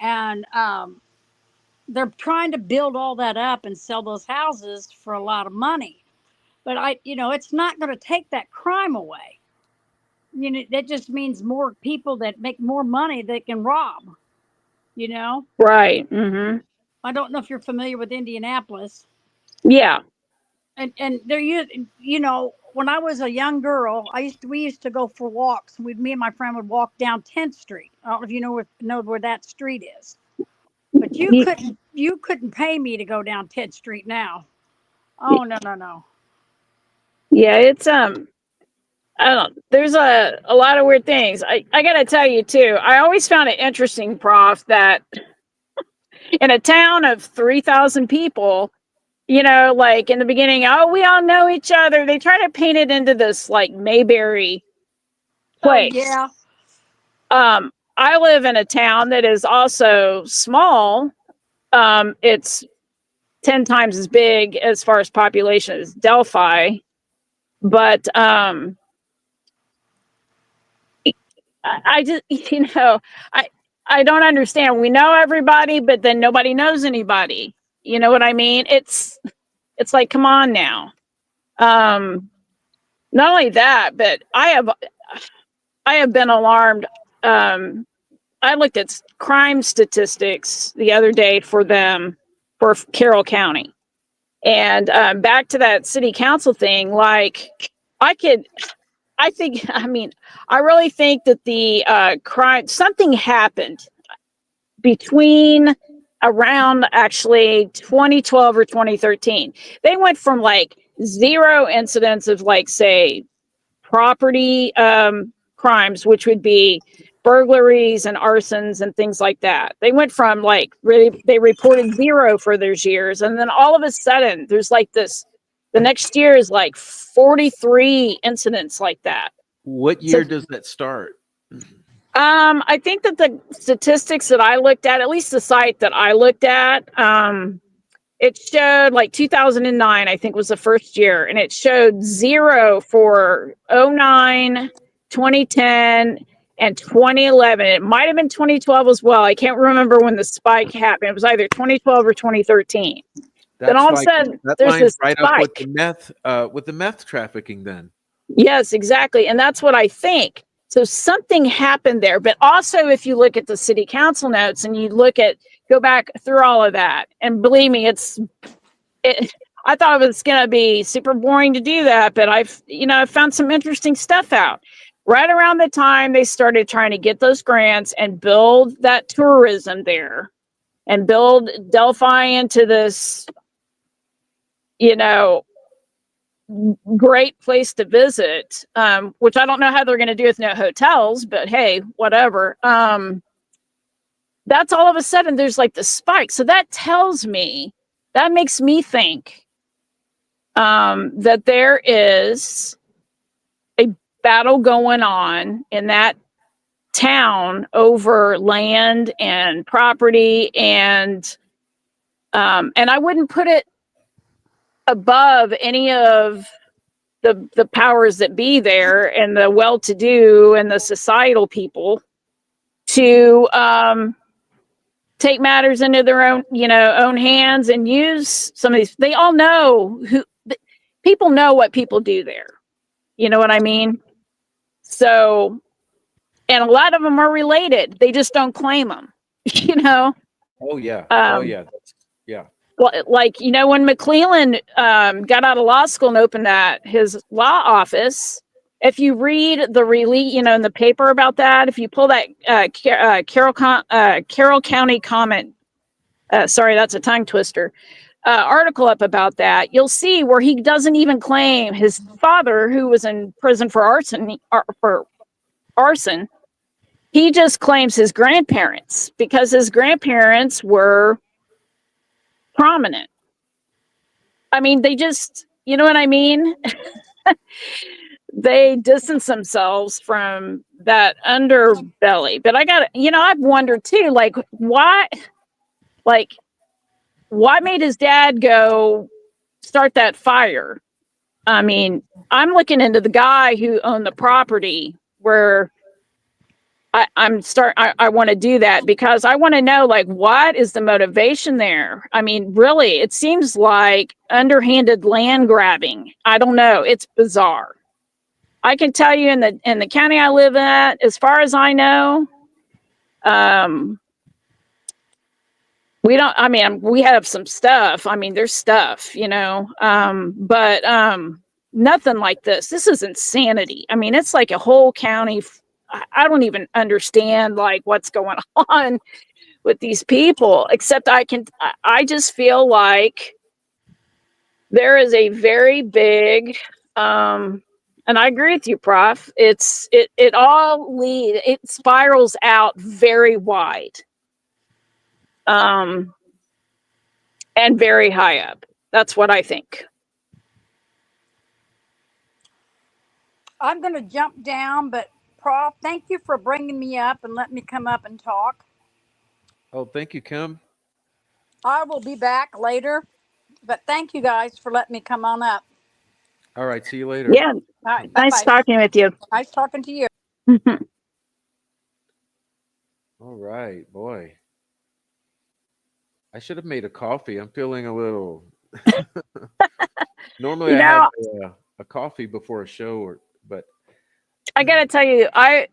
and they're trying to build all that up and sell those houses for a lot of money. But it's not going to take that crime away. That just means more people that make more money that can rob. You know, Right. Mm-hmm. I don't know if you're familiar with Indianapolis, Yeah. and there when I was a young girl, we used to go for walks. Me and my friend would walk down 10th Street. I don't know if you know where that street is, but Y- you couldn't pay me to go down 10th Street now. Oh no no no. Yeah. It's I don't. There's a lot of weird things. I gotta tell you too. I always found it interesting, Prof, that in a town of 3,000 people, like in the beginning, oh, we all know each other. They try to paint it into this like Mayberry Oh place. yeah. I live in a town that is also small. It's 10 times as big as far as population as Delphi, but I just I I don't understand. We know everybody, but then nobody knows anybody. You know what I mean? It's like, come on now. Um, Not only that, but I have been alarmed. I looked at crime statistics the other day for them for Carroll County, and back to that city council thing. Like, I could, I think, I mean, I really think that the crime something happened between around actually 2012 or 2013. They went from like zero incidents of like say property crimes, which would be burglaries and arsons and things like that. They went from like really, they reported zero for those years. And then all of a sudden, there's like this, the next year is like 43 incidents like that. What So, year does that start? I think that the statistics that I looked at least the site that I looked at, it showed like 2009, I think was the first year, and it showed zero for 09, 2010, and 2011. It might have been 2012 as well. I can't remember when the spike happened. It was either 2012 or 2013. Then all of a sudden, that there's lines this right up spike. with the meth trafficking then. Yes, exactly. And that's what I think. So something happened there. But also, if you look at the city council notes and you go back through all of that, and believe me, I thought it was going to be super boring to do that, but I've found some interesting stuff out. Right around the time they started trying to get those grants and build that tourism there and build Delphi into this, great place to visit, which I don't know how they're going to do with no hotels, but hey, whatever. That's all of a sudden there's like the spike. So that makes me think that there is a battle going on in that town over land and property, and I wouldn't put it above any of the powers that be there and the well-to-do and the societal people to take matters into their own hands and use some of these. They all know people know what people do there. You know what I mean? So, and a lot of them are related. They just don't claim them. Oh yeah. Yeah. Well, like, when McClellan got out of law school and opened his law office, if you read the release, in the paper about that, if you pull that Carroll County comment, sorry, that's a tongue twister, article up about that, you'll see where he doesn't even claim his father, who was in prison for arson. He just claims his grandparents because his grandparents were prominent. I mean, they just, you know what I mean? They distance themselves from that underbelly. But I've wondered too, why made his dad go start that fire? I mean, I'm looking into the guy who owned the property where I want to do that because I want to know, what is the motivation there? I mean, really, it seems like underhanded land grabbing. I don't know. It's bizarre. I can tell you in the county I live at, as far as I know, we don't. I mean, we have some stuff. I mean, there's stuff, but nothing like this. This is insanity. I mean, it's like a whole county. I don't even understand what's going on with these people, except I just feel like there is a very big, and I agree with you, Prof. It spirals out very wide, and very high up. That's what I think. I'm going to jump down, but Prof, thank you for bringing me up and letting me come up and talk. Oh, thank you, Kim. I will be back later, but thank you guys for letting me come on up. All right. See you later. Yeah. All right. Nice talking with you. Nice talking to you. All right, boy. I should have made a coffee. I'm feeling a little. Normally, I have a coffee before a show, but I gotta tell you, I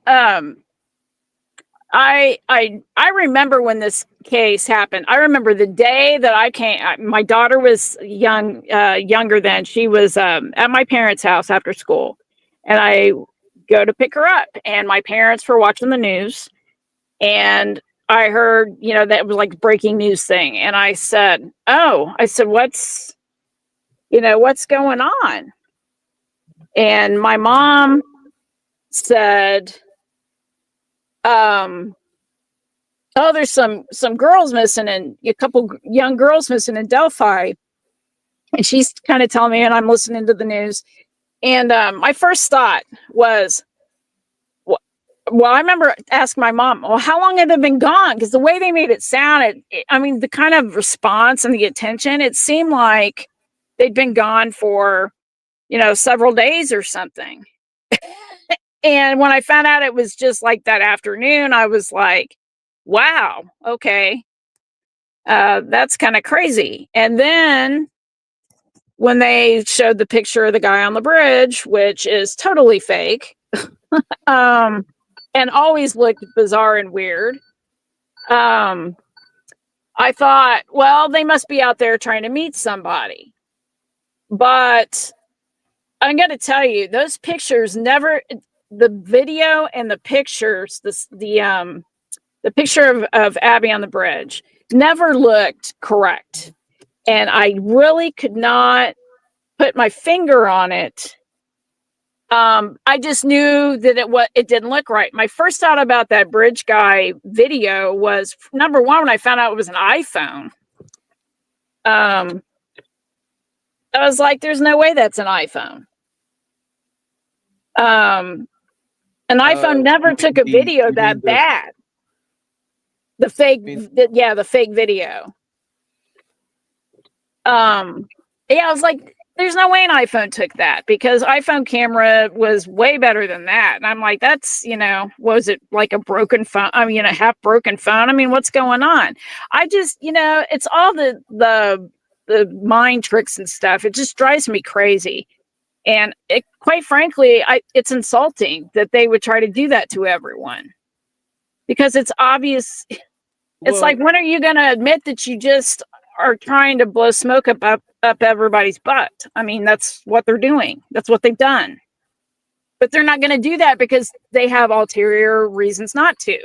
remember when this case happened. I remember the day that I came. My daughter was younger then. She was at my parents' house after school, and I go to pick her up. And my parents were watching the news, and I heard, that was like breaking news thing. And I said, what's going on? And my mom said, there's some girls missing, and a couple young girls missing in Delphi. And she's kind of telling me, and I'm listening to the news. And my first thought was, well, I remember asking my mom, well, how long had they been gone? Because the way they made it sound, the kind of response and the attention, it seemed like they'd been gone for, several days or something. And when I found out it was just like that afternoon, I was like, wow, okay. That's kind of crazy. And then when they showed the picture of the guy on the bridge, which is totally fake, and always looked bizarre and weird, I thought, well, they must be out there trying to meet somebody. But I'm going to tell you, those pictures never, the video and the pictures, the picture of Abby on the bridge never looked correct. And I really could not put my finger on it. I just knew that it didn't look right. My first thought about that bridge guy video was, number one, when I found out it was an iPhone. I was like, there's no way that's an iPhone. An iPhone never took a video that bad. The fake, the fake video. Yeah, I was like, there's no way an iPhone took that, because iPhone camera was way better than that. And I'm like, that's, was it like a broken phone? I mean, a half broken phone. I mean, what's going on? I just, it's all the mind tricks and stuff. It just drives me crazy. And quite frankly, it's insulting that they would try to do that to everyone, because it's obvious. It's like, when are you going to admit that you just are trying to blow smoke up everybody's butt? I mean, that's what they're doing. That's what they've done. But they're not going to do that because they have ulterior reasons not to.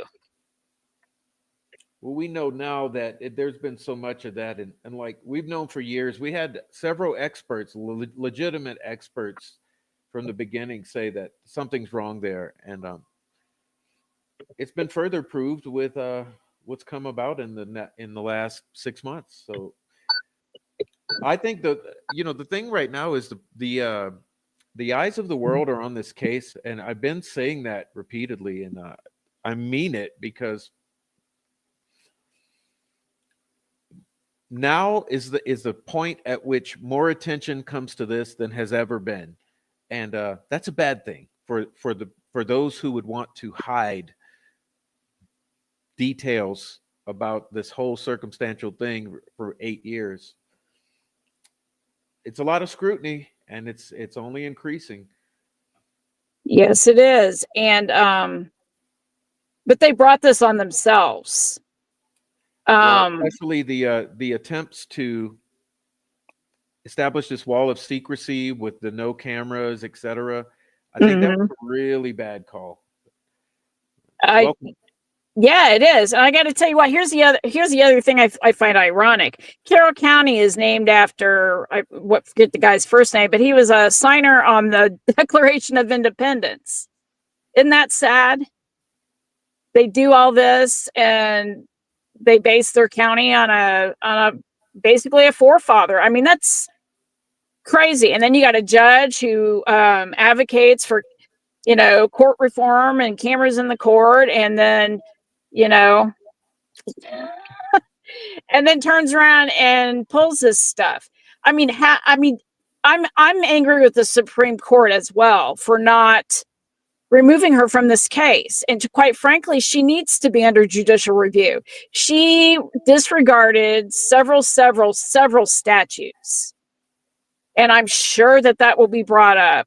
Well, we know now that there's been so much of that. And like we've known for years, we had several experts, legitimate experts from the beginning, say that something's wrong there. And it's been further proved with what's come about in the last 6 months. So I think the thing right now is the eyes of the world are on this case, and I've been saying that repeatedly, and I mean it, because now is the point at which more attention comes to this than has ever been, and that's a bad thing for those who would want to hide details about this whole circumstantial thing for 8 years. It's a lot of scrutiny, and it's only increasing. Yes, it is. And but they brought this on themselves. Especially the attempts to establish this wall of secrecy with the no cameras, etc. I think that was a really bad call. Yeah, it is. And I got to tell you what, here's the other thing I find ironic. Carroll County is named after, I forget the guy's first name, but he was a signer on the Declaration of Independence. Isn't that sad? They do all this and they base their county on a basically a forefather. I mean, that's crazy. And then you got a judge who advocates for, court reform and cameras in the court, and then and then turns around and pulls this stuff. I mean, I'm angry with the Supreme Court as well for not removing her from this case. And quite frankly, she needs to be under judicial review. She disregarded several statutes. And I'm sure that will be brought up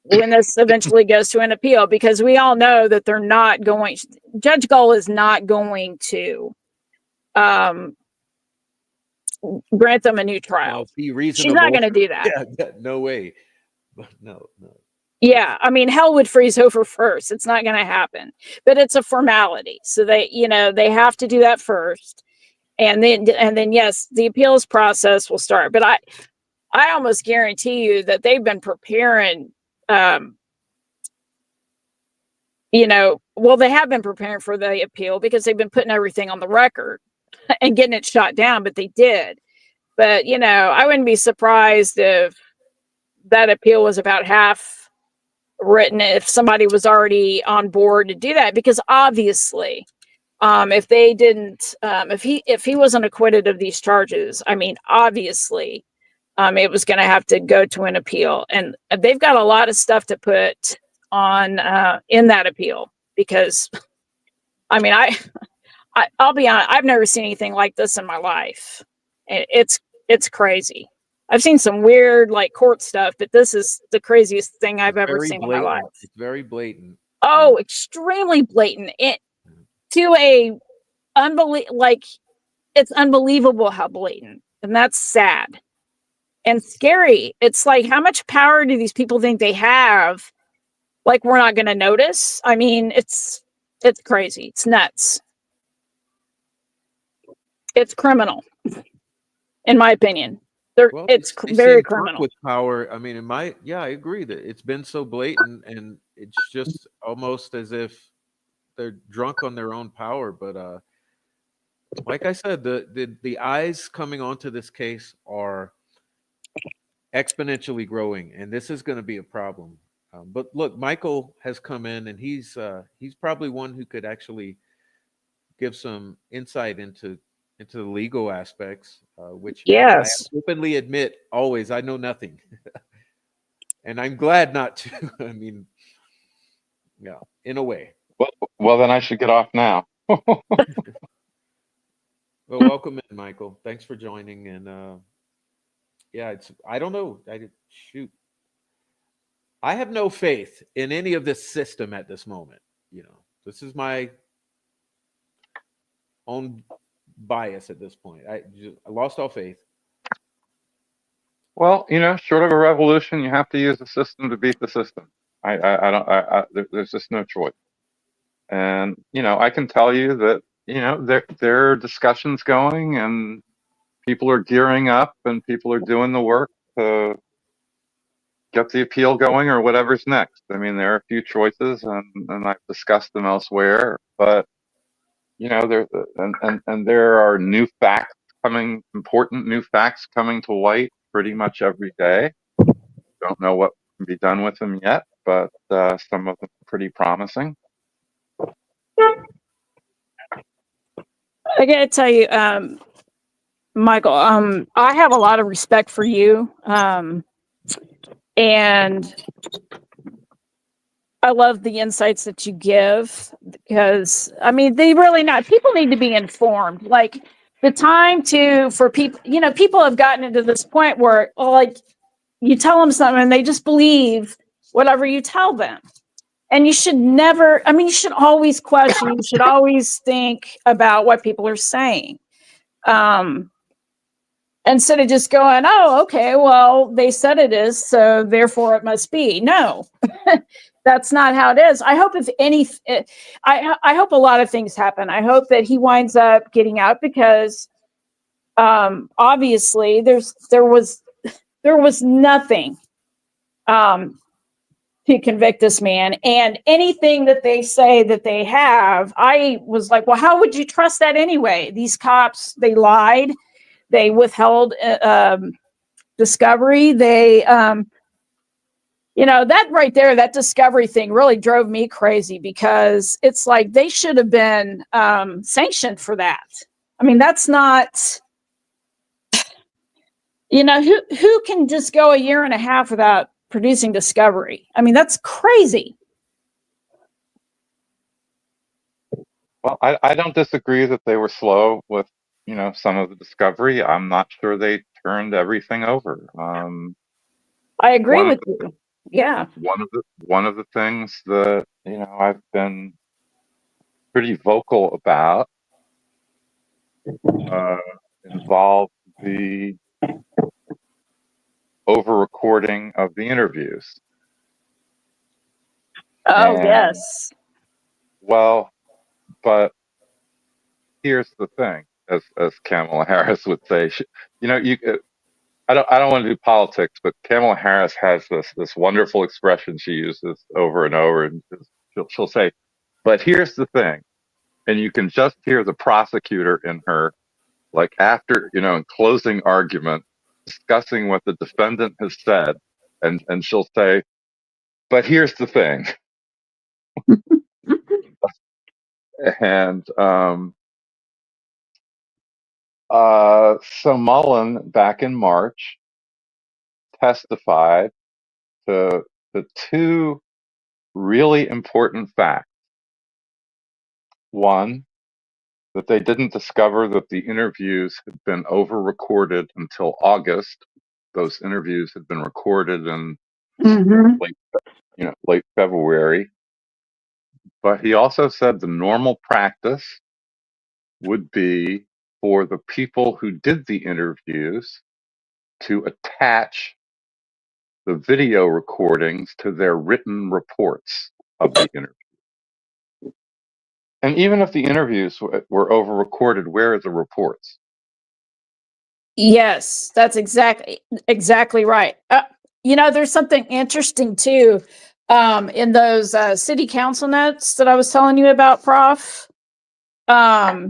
when this eventually goes to an appeal, because we all know that they're not going, Judge Gull is not going to grant them a new trial. She's not going to do that. Yeah, no way. No. Yeah, I mean, hell would freeze over first. It's not going to happen, but it's a formality. So they have to do that first, and then yes, the appeals process will start. But I almost guarantee you that they've been preparing. Well, they have been preparing for the appeal because they've been putting everything on the record and getting it shot down. But they did. But I wouldn't be surprised if that appeal was about half written, if somebody was already on board to do that, because obviously if they didn't if he wasn't acquitted of these charges, I mean, obviously it was going to have to go to an appeal, and they've got a lot of stuff to put on in that appeal, because I mean, I'll be honest, I've never seen anything like this in my life. It's crazy. I've seen some weird like court stuff, but this is the craziest thing I've ever Very seen in my life. blatant. It's very blatant. Oh, extremely blatant. It to a like it's unbelievable how blatant, and that's sad and scary. It's like, how much power do these people think they have? Like, we're not going to notice. I mean, it's crazy. It's nuts. It's criminal, in my opinion. Well, It's they very seem drunk criminal. with power. I mean, I agree that it's been so blatant, and it's just almost as if they're drunk on their own power. But like I said, the eyes coming onto this case are exponentially growing, and this is going to be a problem. But look, Michael has come in, and he's probably one who could actually give some insight into the legal aspects, which I Yes. openly admit always I know nothing, and I'm glad not to. I mean, yeah, in a way. Well, then I should get off now. Well, welcome in, Michael. Thanks for joining, and yeah, I don't know. Shoot, I have no faith in any of this system at this moment. This is my own bias at this point. I lost all faith. Well, short of a revolution, you have to use the system to beat the system. I don't. There's just no choice. And I can tell you that there are discussions going, and people are gearing up, and people are doing the work to get the appeal going or whatever's next. I mean, there are a few choices, and I've discussed them elsewhere, but there and there are new facts important new facts coming to light pretty much every day. Don't know what can be done with them yet, but some of them are pretty promising. I gotta tell you, Michael, I have a lot of respect for you, and I love the insights that you give, because I mean, people need to be informed. Like, the time for people, people have gotten into this point where, like, you tell them something and they just believe whatever you tell them. And you should never, I mean, you should always question, you should always think about what people are saying. Instead of just going, oh, okay, well, they said it is, so therefore it must be. No, that's not how it is. I hope I hope a lot of things happen. I hope that he winds up getting out, because obviously there was nothing to convict this man, and anything that they say that they have, I was like, well, how would you trust that anyway? These cops, they lied, they withheld discovery, they that right there, that discovery thing really drove me crazy, because it's like they should have been sanctioned for that. I mean, that's not, who can just go a year and a half without producing discovery? I mean, that's crazy. Well, I don't disagree that they were slow with some of the discovery. I'm not sure they turned everything over. I agree with you. Yeah. One of the things that I've been pretty vocal about involved the over recording of the interviews. Oh, And, yes. well, but here's the thing, as Kamala Harris would say, I don't want to do politics, but Kamala Harris has this wonderful expression she uses over and over, and she'll say, "But here's the thing," and you can just hear the prosecutor in her, like, after in closing argument, discussing what the defendant has said, and she'll say, "But here's the thing," and so Mullen, back in March, testified to the two really important facts. One, that they didn't discover that the interviews had been over-recorded until August. Those interviews had been recorded in Mm-hmm. late February. But he also said the normal practice would be for the people who did the interviews to attach the video recordings to their written reports of the interview. And even if the interviews were over-recorded, where are the reports? Yes, that's exactly right. There's something interesting too, in those city council notes that I was telling you about, Prof. Back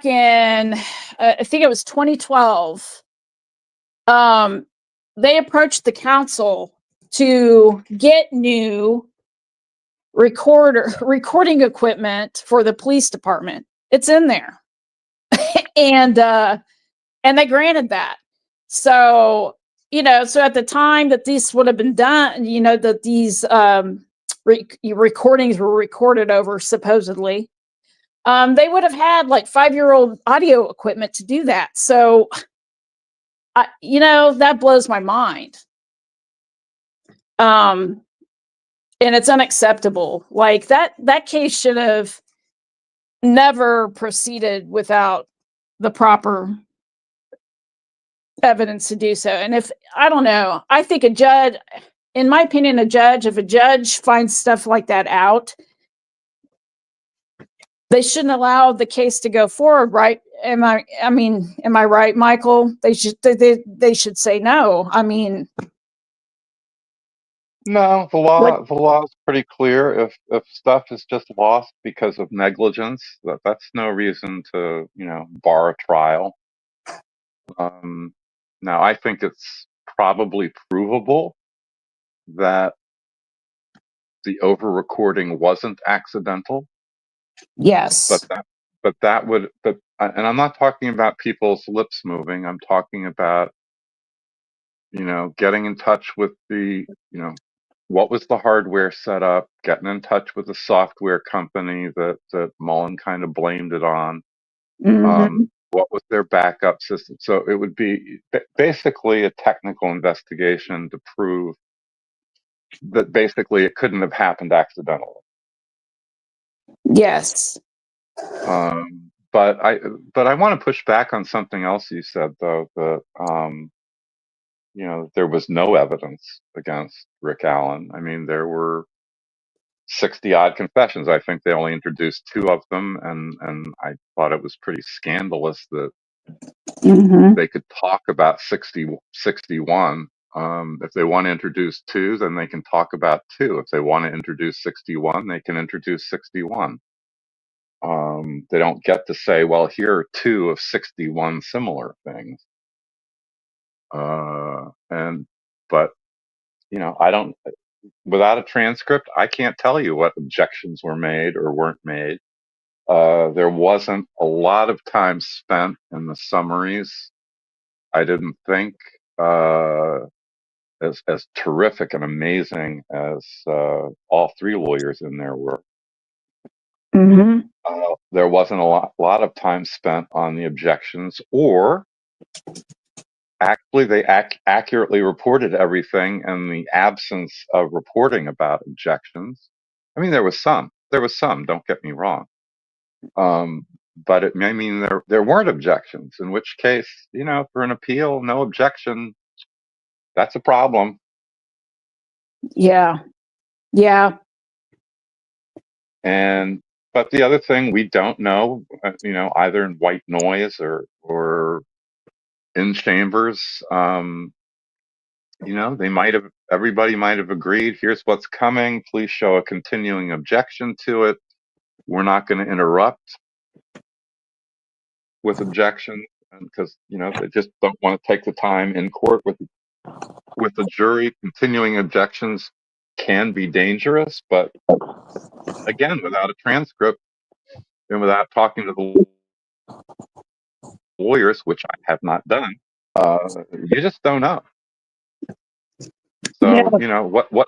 in, I think it was 2012, they approached the council to get new recording equipment for the police department. It's in there, and they granted that. So so at the time that these would have been done, that these recordings were recorded over, supposedly, they would have had like 5-year-old audio equipment to do that. So that blows my mind. And it's unacceptable. Like that case should have never proceeded without the proper evidence to do so. And if I don't know, I think a judge, in my opinion, if a judge finds stuff like that out, they shouldn't allow the case to go forward, right? Am I right, Michael? They should say no. I mean, No, the law is pretty clear. If stuff is just lost because of negligence, that's no reason to bar a trial. Now, I think it's probably provable that the over-recording wasn't accidental, yes. but and I'm not talking about people's lips moving. I'm talking about getting in touch with what was the hardware setup, getting in touch with the software company that Mullen kind of blamed it on. Mm-hmm. What was their backup system? So it would be basically a technical investigation to prove that basically it couldn't have happened accidentally. Yes. But I want to push back on something else you said, though, that there was no evidence against Rick Allen. I mean, there were 60 odd confessions. I think they only introduced 2 of them, and I thought it was pretty scandalous that Mm-hmm. they could talk about 61. If they want to introduce 2, then they can talk about 2. If they want to introduce 61, they can introduce 61. They don't get to say, well, here are 2 of 61 similar things. But I don't, without a transcript, I can't tell you what objections were made or weren't made. There wasn't a lot of time spent in the summaries. I didn't think as terrific and amazing as all 3 lawyers in there were. Mm-hmm. There wasn't a lot of time spent on the objections, or actually they accurately reported everything in the absence of reporting about objections. I mean, there was some, don't get me wrong. But it may mean there weren't objections, in which case, for an appeal, no objection, that's a problem. Yeah. But the other thing we don't know, either in white noise or in chambers, everybody might have agreed, here's what's coming, please show a continuing objection to it. We're not going to interrupt with objections because, they just don't want to take the time in court with the jury. Continuing objections can be dangerous, but again, without a transcript and without talking to the lawyers, which I have not done, you just don't know. So,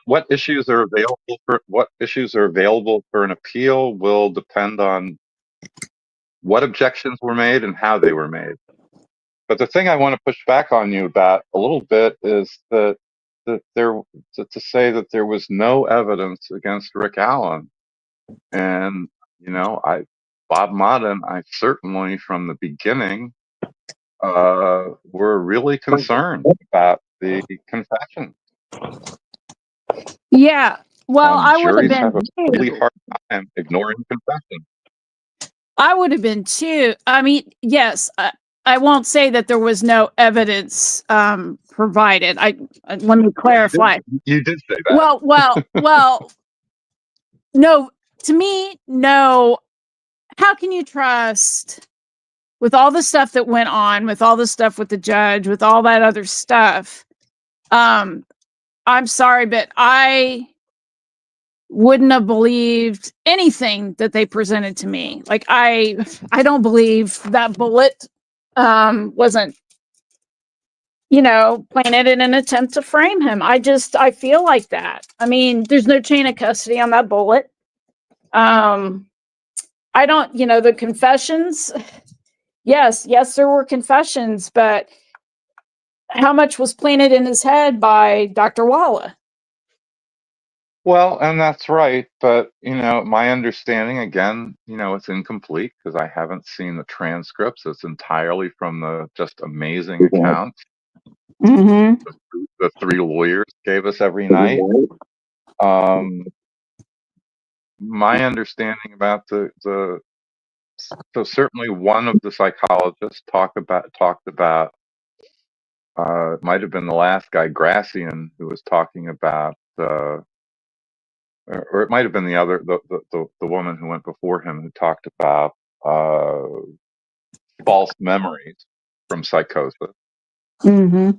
what issues are available for an appeal will depend on what objections were made and how they were made. But the thing I want to push back on you about a little bit is that to say that there was no evidence against Rick Allen. And, Bob Mott and I certainly from the beginning were really concerned about the confession. Yeah. Well, I would have Juries have a been really too. hard time ignoring confession. I would have been too. I mean, yes, I won't say that there was no evidence provided. Let me clarify. You did say that. Well. No, to me, no. How can you trust with all the stuff that went on, with all the stuff with the judge, with all that other stuff? I'm sorry, but I wouldn't have believed anything that they presented to me. Like I don't believe that bullet wasn't, planted in an attempt to frame him. I feel like that. I mean, there's no chain of custody on that bullet. I don't, the confessions. Yes, there were confessions, but how much was planted in his head by Dr. Walla? Well, and that's right. But, my understanding, again, it's incomplete because I haven't seen the transcripts. It's entirely from the just amazing accounts Mm-hmm. the three lawyers gave us every night. My understanding about so certainly one of the psychologists talked about it might have been the last guy, Gracian, who was talking about or it might have been the woman who went before him who talked about false memories from psychosis. Mm-hmm.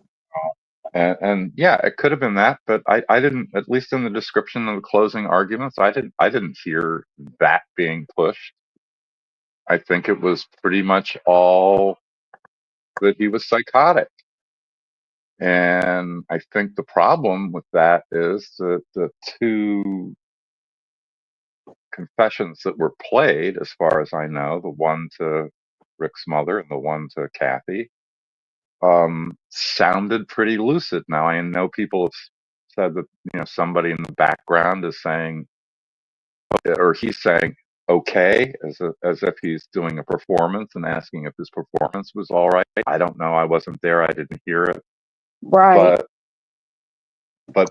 And yeah, it could have been that, but I didn't, at least in the description of the closing arguments, I didn't hear that being pushed. I think it was pretty much all that he was psychotic. And I think the problem with that is that the two confessions that were played, as far as I know, the one to Rick's mother and the one to Kathy, sounded pretty lucid. Now I know people have said that somebody in the background is saying, or he's saying, okay, as if he's doing a performance and asking if his performance was all right. I don't know. I wasn't there. I didn't hear it. Right. But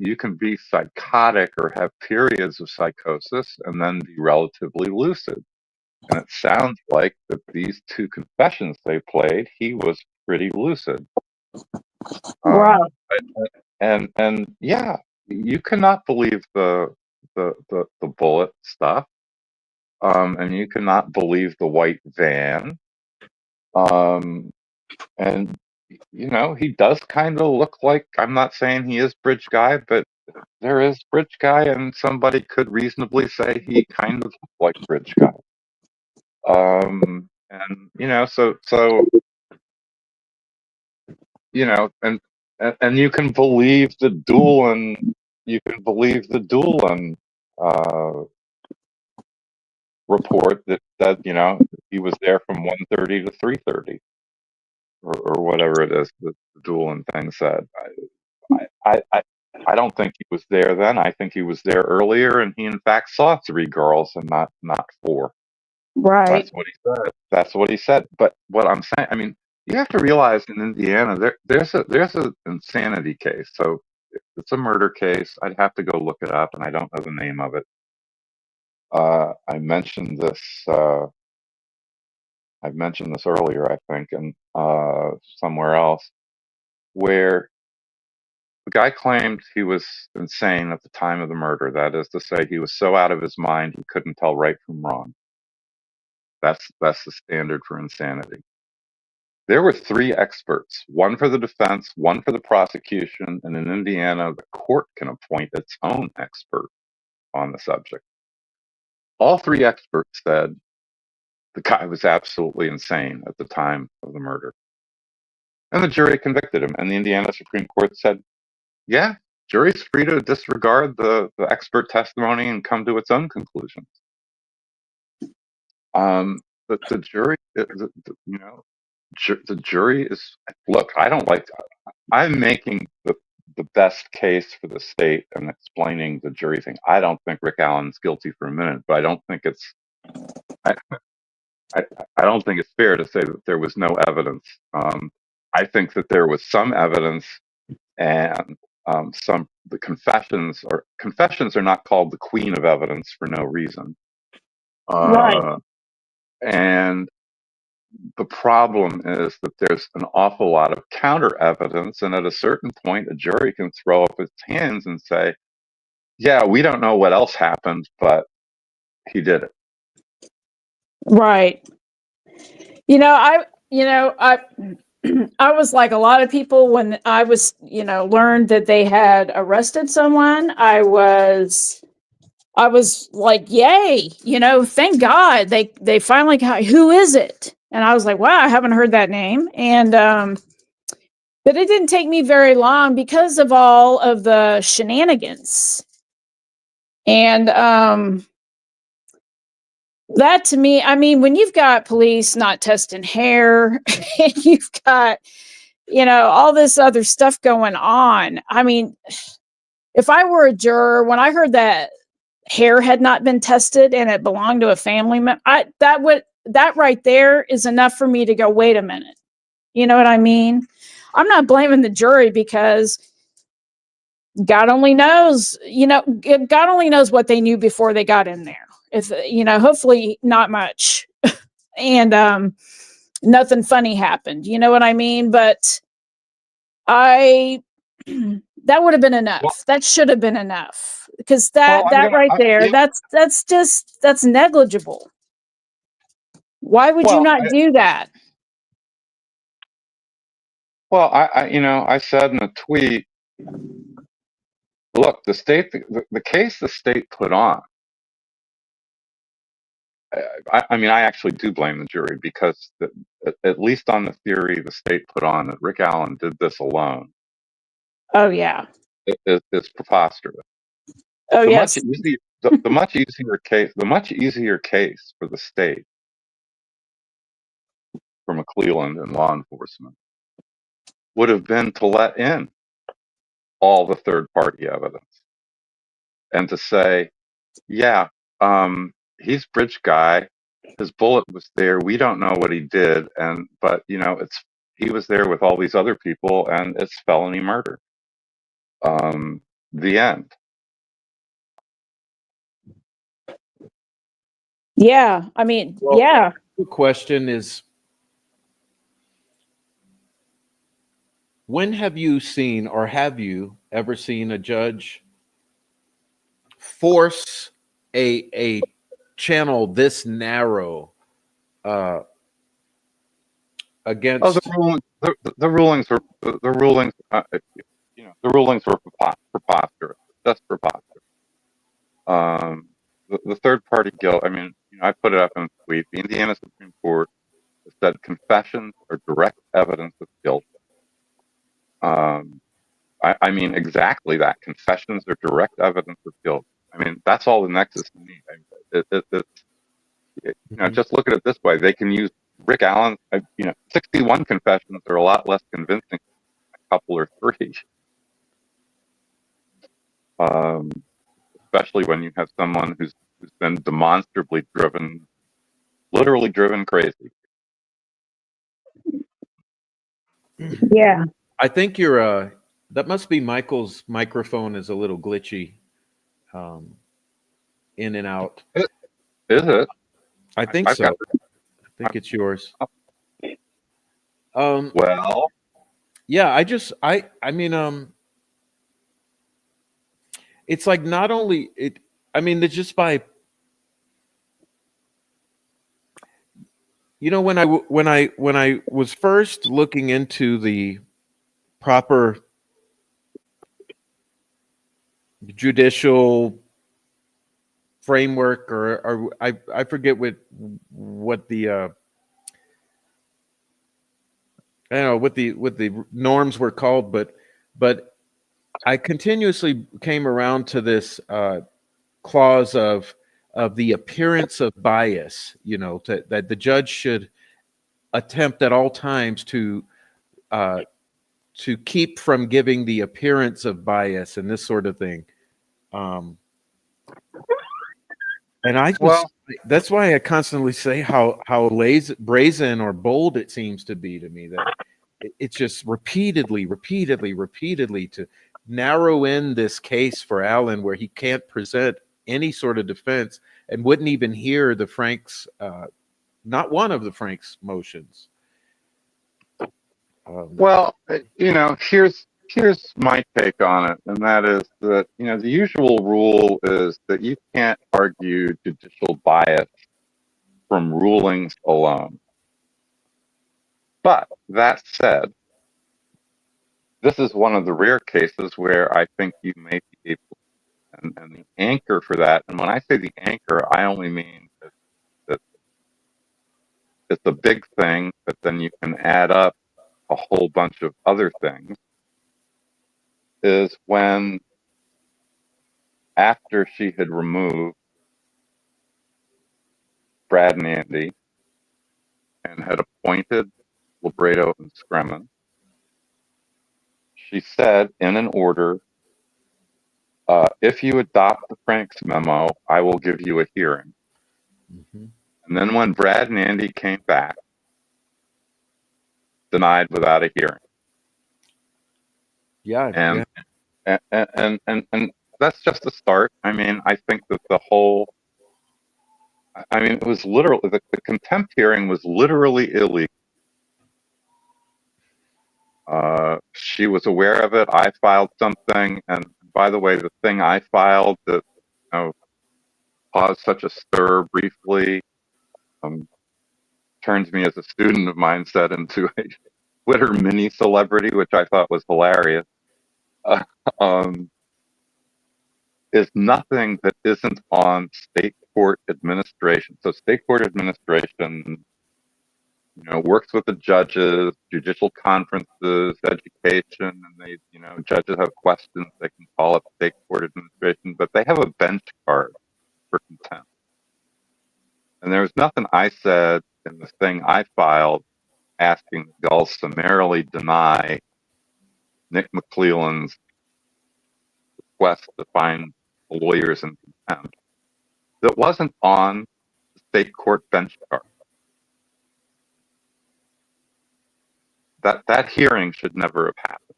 you can be psychotic or have periods of psychosis and then be relatively lucid. And it sounds like that these two confessions they played, he was pretty lucid. Right. And yeah, you cannot believe the bullet stuff, and you cannot believe the white van, and he does kind of look like, I'm not saying he is Bridge Guy, but there is Bridge Guy, and somebody could reasonably say he kind of looked like Bridge Guy. And so and you can believe the Doolin, report that he was there from 1:30 to 3:30, or whatever it is that the Doolin thing said. I don't think he was there then. I think he was there earlier, and he in fact saw three girls and not four. Right. That's what he said. That's what he said. But what I'm saying, I mean, you have to realize in Indiana there's an insanity case. So it's a murder case. I'd have to go look it up, and I don't know the name of it. I mentioned this. I've mentioned this earlier, I think, and somewhere else, where the guy claimed he was insane at the time of the murder. That is to say, he was so out of his mind he couldn't tell right from wrong. That's the standard for insanity. There were three experts, one for the defense, one for the prosecution, and in Indiana, the court can appoint its own expert on the subject. All three experts said the guy was absolutely insane at the time of the murder. And the jury convicted him. And the Indiana Supreme Court said, yeah, jury's free to disregard the expert testimony and come to its own conclusions. But the jury, you know, the jury is, look, I'm making the best case for the state and explaining the jury thing. I don't think Rick Allen's guilty for a minute, but I don't think it's, I, I don't think it's fair to say that there was no evidence. I think that there was some evidence, and the confessions are not called the queen of evidence for no reason. Right. And the problem is that there's an awful lot of counter evidence, and at a certain point, a jury can throw up its hands and say, yeah, we don't know what else happened, but he did it. Right. I I was like a lot of people when I was, learned that they had arrested someone. I was like, yay, thank God they finally got, who is it? And I was like, wow, I haven't heard that name. And but it didn't take me very long because of all of the shenanigans. And that to me, I mean, when you've got police not testing hair and you've got, all this other stuff going on. I mean, if I were a juror, when I heard that hair had not been tested and it belonged to a family member, that right there is enough for me to go, wait a minute. You know what I mean? I'm not blaming the jury because God only knows, God only knows what they knew before they got in there. If, hopefully not much. And nothing funny happened. You know what I mean? But that would have been enough. Well, that should have been enough, because that well, right there, that's negligible. Why would you not do that? Well, I said in a tweet, look, the case the state put on, I mean, I actually do blame the jury because at least on the theory the state put on that Rick Allen did this alone. Oh yeah. It's preposterous. Oh the yes. the much easier case for the state, for McClelland and law enforcement, would have been to let in all the third party evidence and to say, yeah, he's bridge guy. His bullet was there. We don't know what he did, but he was there with all these other people, and it's felony murder. The end. Yeah, I mean, Well, yeah. the question is, when have you seen, or have you ever seen, a judge force a channel this narrow against? The rulings were preposterous. That's preposterous. The third party guilt. I mean, I put it up in a tweet. The Indiana Supreme Court said confessions are direct evidence of guilt. I mean, exactly that. Confessions are direct evidence of guilt. I mean, that's all the nexus you need. Just look at it this way. They can use Rick Allen. 61 confessions are a lot less convincing than a couple or three. Especially when you have someone who's been demonstrably literally driven crazy. Yeah. I think you're that must be Michael's microphone is a little glitchy, in and out. Is it? I think so. I think it's yours. Well, yeah, I mean, it's like not only it, I mean, it's just by, when I was first looking into the proper judicial framework, or I forget what the I don't know what the norms were called, but I continuously came around to this clause of the appearance of bias. You know, that the judge should attempt at all times uh, to keep from giving the appearance of bias and this sort of thing. Um, and I just Well, that's why I constantly say how lazy, brazen or bold it seems to be to me that it's just repeatedly to narrow in this case for Allen where he can't present any sort of defense and wouldn't even hear the Frank's not one of the Frank's motions. Um, well, here's my take on it, and that is that the usual rule is that you can't argue judicial bias from rulings alone. But that said, this is one of the rare cases where I think you may be able, and the anchor for that, and when I say the anchor, I only mean that it's a big thing, but then you can add up a whole bunch of other things, is when after she had removed Brad and Andy and had appointed Libredo and Scremen, she said in an order, if you adopt the Franks memo, I will give you a hearing. mhm. And then when Brad and Andy came back, denied without a hearing. Yeah, And, yeah. and that's just a start. I mean, I think that it was literally, the contempt hearing was literally illegal. She was aware of it. I filed something. And by the way, the thing I filed that caused such a stir briefly turned me, as a student of mine said, into a Twitter mini celebrity, which I thought was hilarious. Uh, um, is nothing that isn't on state court administration. So state court administration, works with the judges, judicial conferences, education, and judges have questions, they can call up state court administration, but they have a bench card for contempt. And there was nothing I said in the thing I filed asking that y'all summarily deny Nick McClelland's request to find lawyers in contempt that wasn't on the state court bench card. That hearing should never have happened.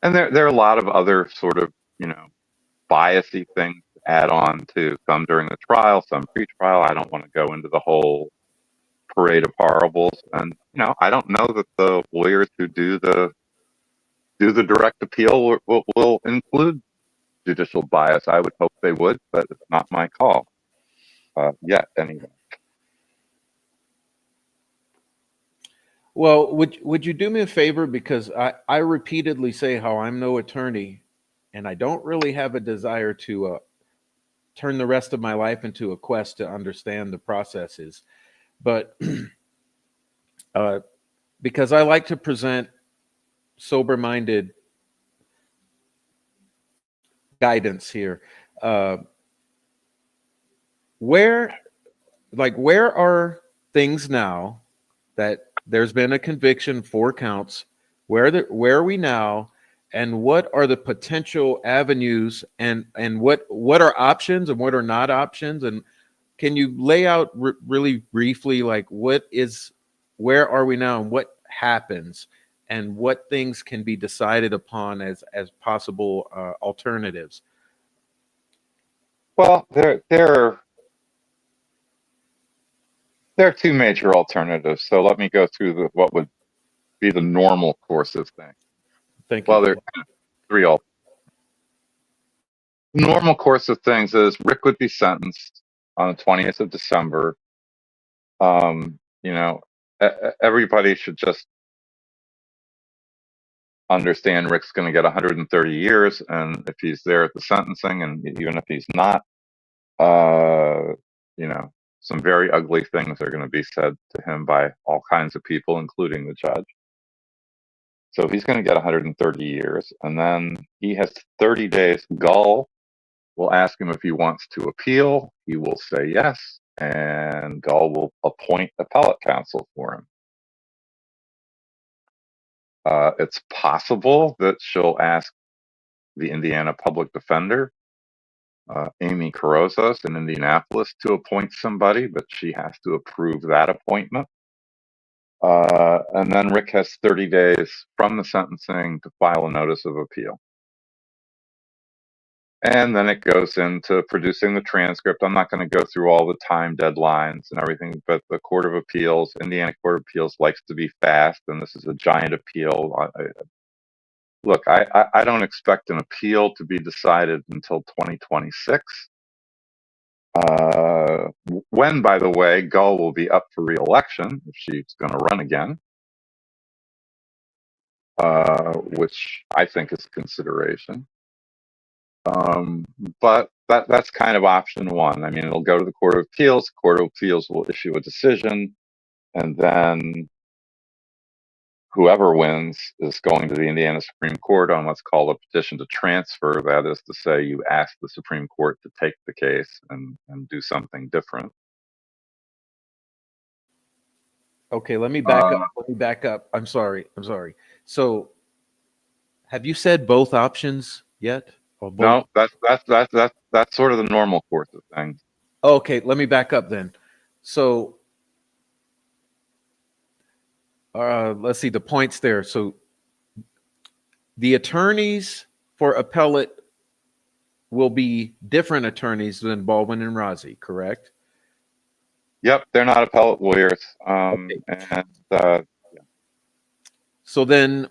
And there are a lot of other sort of, biasy things to add on to, some during the trial, some pre-trial. I don't want to go into the whole parade of horribles. And, I don't know that the lawyers who do the direct appeal will include judicial bias. I would hope they would, but it's not my call yet, anyway. Well, would you do me a favor, because I repeatedly say how I'm no attorney, and I don't really have a desire to turn the rest of my life into a quest to understand the processes, but because I like to present sober-minded guidance here. Uh, where are things now that there's been a conviction, 4 counts? Where are we now, and what are the potential avenues, and what are options and what are not options? And can you lay out really briefly, like, where are we now and what happens, and what things can be decided upon as possible alternatives? Well, there are 2 major alternatives. So let me go through what would be the normal course of things. Thank Well, you. there are 3 alternatives. Normal course of things is Rick would be sentenced on the 20th of December. Everybody should just understand Rick's going to get 130 years, and if he's there at the sentencing, and even if he's not, some very ugly things are going to be said to him by all kinds of people, including the judge. So he's going to get 130 years, and then he has 30 days. Gull will ask him if he wants to appeal. He will say yes, and Gull will appoint appellate counsel for him. It's possible that she'll ask the Indiana public defender, Amy Carozos in Indianapolis, to appoint somebody, but she has to approve that appointment. And then Rick has 30 days from the sentencing to file a notice of appeal. And then it goes into producing the transcript. I'm not going to go through all the time deadlines and everything, but the Court of Appeals, Indiana Court of Appeals, likes to be fast, and this is a giant appeal. Look, I don't expect an appeal to be decided until 2026. When, by the way, Gull will be up for re-election if she's going to run again, which I think is a consideration. But that's kind of option one. I mean, it'll go to the Court of Appeals. The Court of Appeals will issue a decision, and then whoever wins is going to the Indiana Supreme Court on what's called a petition to transfer. That is to say, you ask the Supreme Court to take the case and do something different. Okay, let me back up. Let me back up. I'm sorry. So, have you said both options yet? Or both? No, that's sort of the normal course of things. Okay, let me back up then. So, let's see the points there. So, the attorneys for appellate will be different attorneys than Baldwin and Rozzi, correct? Yep, they're not appellate lawyers. Okay. And so then,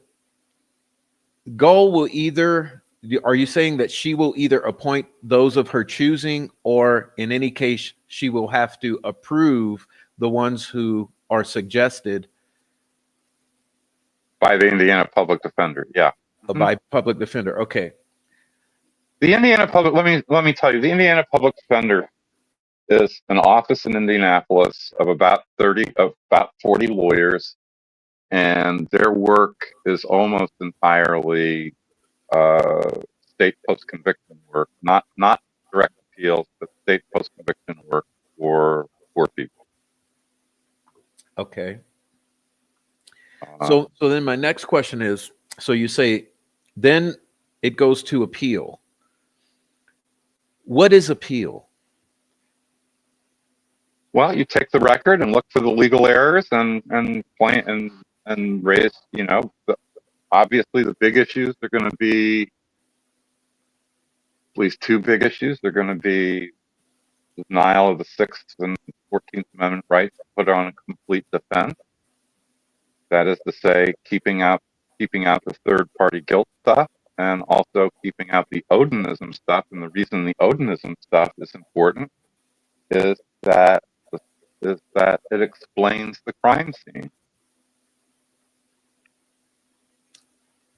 Gull will either. Are you saying that she will either appoint those of her choosing, or in any case, she will have to approve the ones who are suggested by the Indiana public defender? Yeah. By public defender. Okay. The Indiana public. Let me tell you, the Indiana public defender is an office in Indianapolis of about 40 lawyers, and their work is almost entirely state post-conviction work, not direct appeals, but state post-conviction work for poor people. Okay. So then my next question is, so you say then it goes to appeal. What is appeal? Well, you take the record and look for the legal errors and point and raise, obviously the big issues are going to be, at least two big issues. They're going to be denial of the 6th and 14th Amendment rights to put on a complete defense. That is to say, keeping out the third-party guilt stuff, and also keeping out the Odinism stuff. And the reason the Odinism stuff is important is that it explains the crime scene.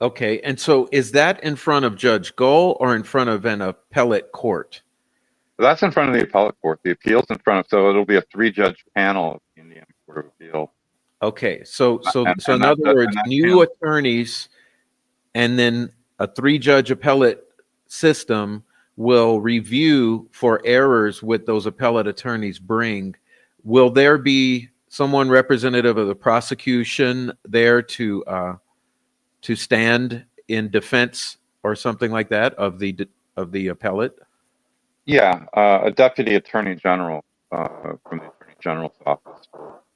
Okay, and so is that in front of Judge Gull or in front of an appellate court? That's in front of the appellate court. The appeal's in front of, so it'll be a 3-judge panel of the Indiana Court of Appeal. Okay, so in other words, new attorneys and then a 3-judge appellate system will review for errors with those appellate attorneys bring. Will there be someone representative of the prosecution there to stand in defense or something like that of the appellate? Yeah, a deputy attorney general from the attorney general's office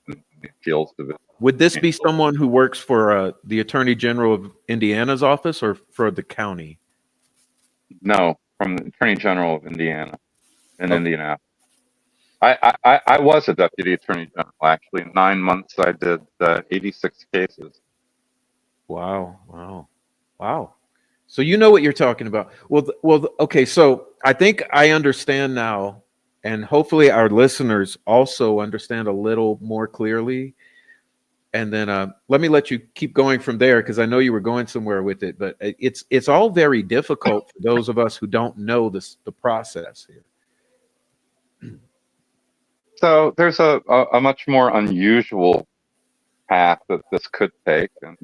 in the appeals division. Would this be someone who works for the attorney general of Indiana's office or for the county? No, from the attorney general of Indiana in Indianapolis. I was a deputy attorney general, actually. In 9 months, I did 86 cases. Wow. So you know what you're talking about. Well, okay, so I think I understand now, and hopefully our listeners also understand a little more clearly. And then let me let you keep going from there, because I know you were going somewhere with it, but it's all very difficult for those of us who don't know the process here. So there's a much more unusual path that this could take, and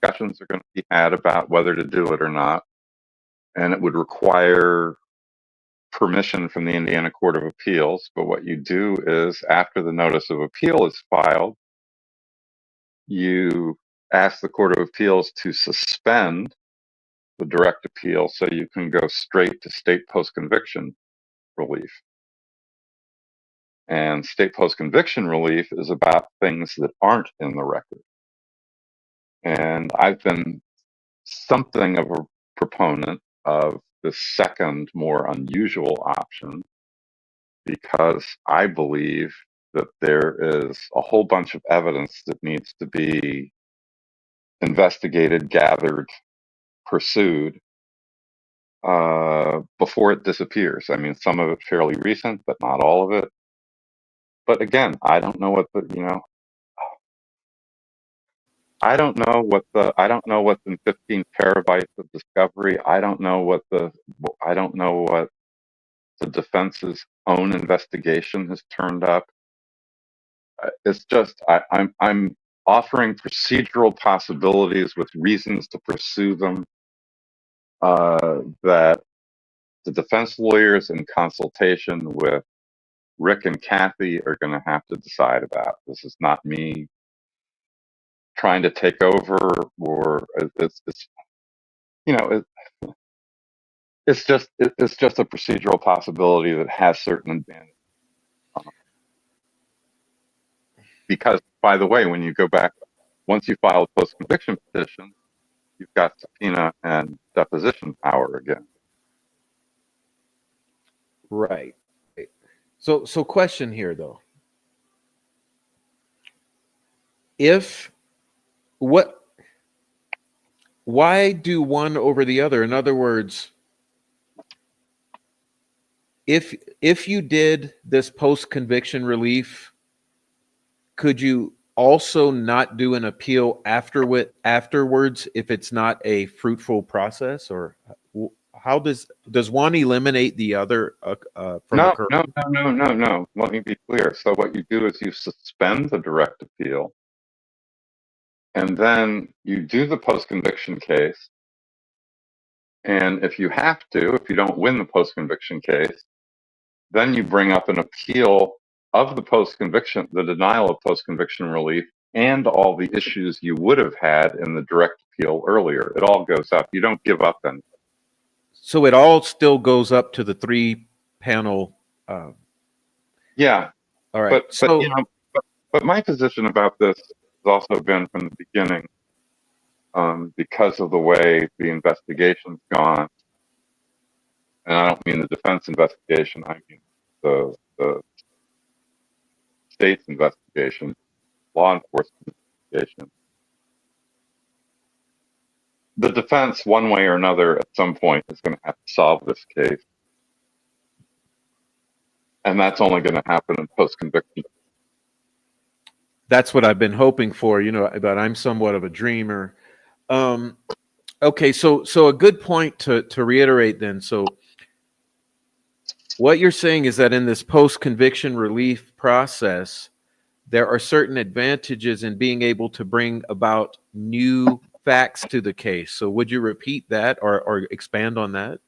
discussions are going to be had about whether to do it or not, and it would require permission from the Indiana Court of Appeals. But what you do is, after the notice of appeal is filed, you ask the Court of Appeals to suspend the direct appeal so you can go straight to state post-conviction relief. And state post-conviction relief is about things that aren't in the record. And I've been something of a proponent of the second, more unusual option, because I believe that there is a whole bunch of evidence that needs to be investigated, gathered, pursued before it disappears. I mean, some of it fairly recent, but not all of it. But again, I don't know what the, I don't know what's in 15 terabytes of discovery. I don't know what the defense's own investigation has turned up. It's just, I'm offering procedural possibilities with reasons to pursue them, that the defense lawyers in consultation with Rick and Kathy are going to have to decide about. This is not me trying to take over, or it's you know, it's just a procedural possibility that has certain advantages. Because, by the way, when you go back, once you file a post-conviction petition, you've got subpoena and deposition power again. Right. So question here though. Why do one over the other? In other words, if you did this post-conviction relief, could you also not do an appeal afterwards if it's not a fruitful process? Or how does one eliminate the other from occurring? No. Let me be clear. So what you do is you suspend the direct appeal, and then you do the post-conviction case. And if you have to, if you don't win the post-conviction case, then you bring up an appeal of the post-conviction, the denial of post-conviction relief, and all the issues you would have had in the direct appeal earlier. It all goes up. You don't give up then. So it all still goes up to the 3-panel. Yeah. All right. But my position about this has also been from the beginning, because of the way the investigation's gone. And I don't mean the defense investigation. I mean the state's investigation, law enforcement investigation. The defense, one way or another, at some point, is going to have to solve this case. And that's only going to happen in post-conviction. That's what I've been hoping for, but I'm somewhat of a dreamer. Okay, so a good point to reiterate then. So what you're saying is that in this post-conviction relief process, there are certain advantages in being able to bring about new facts to the case. So would you repeat that or expand on that?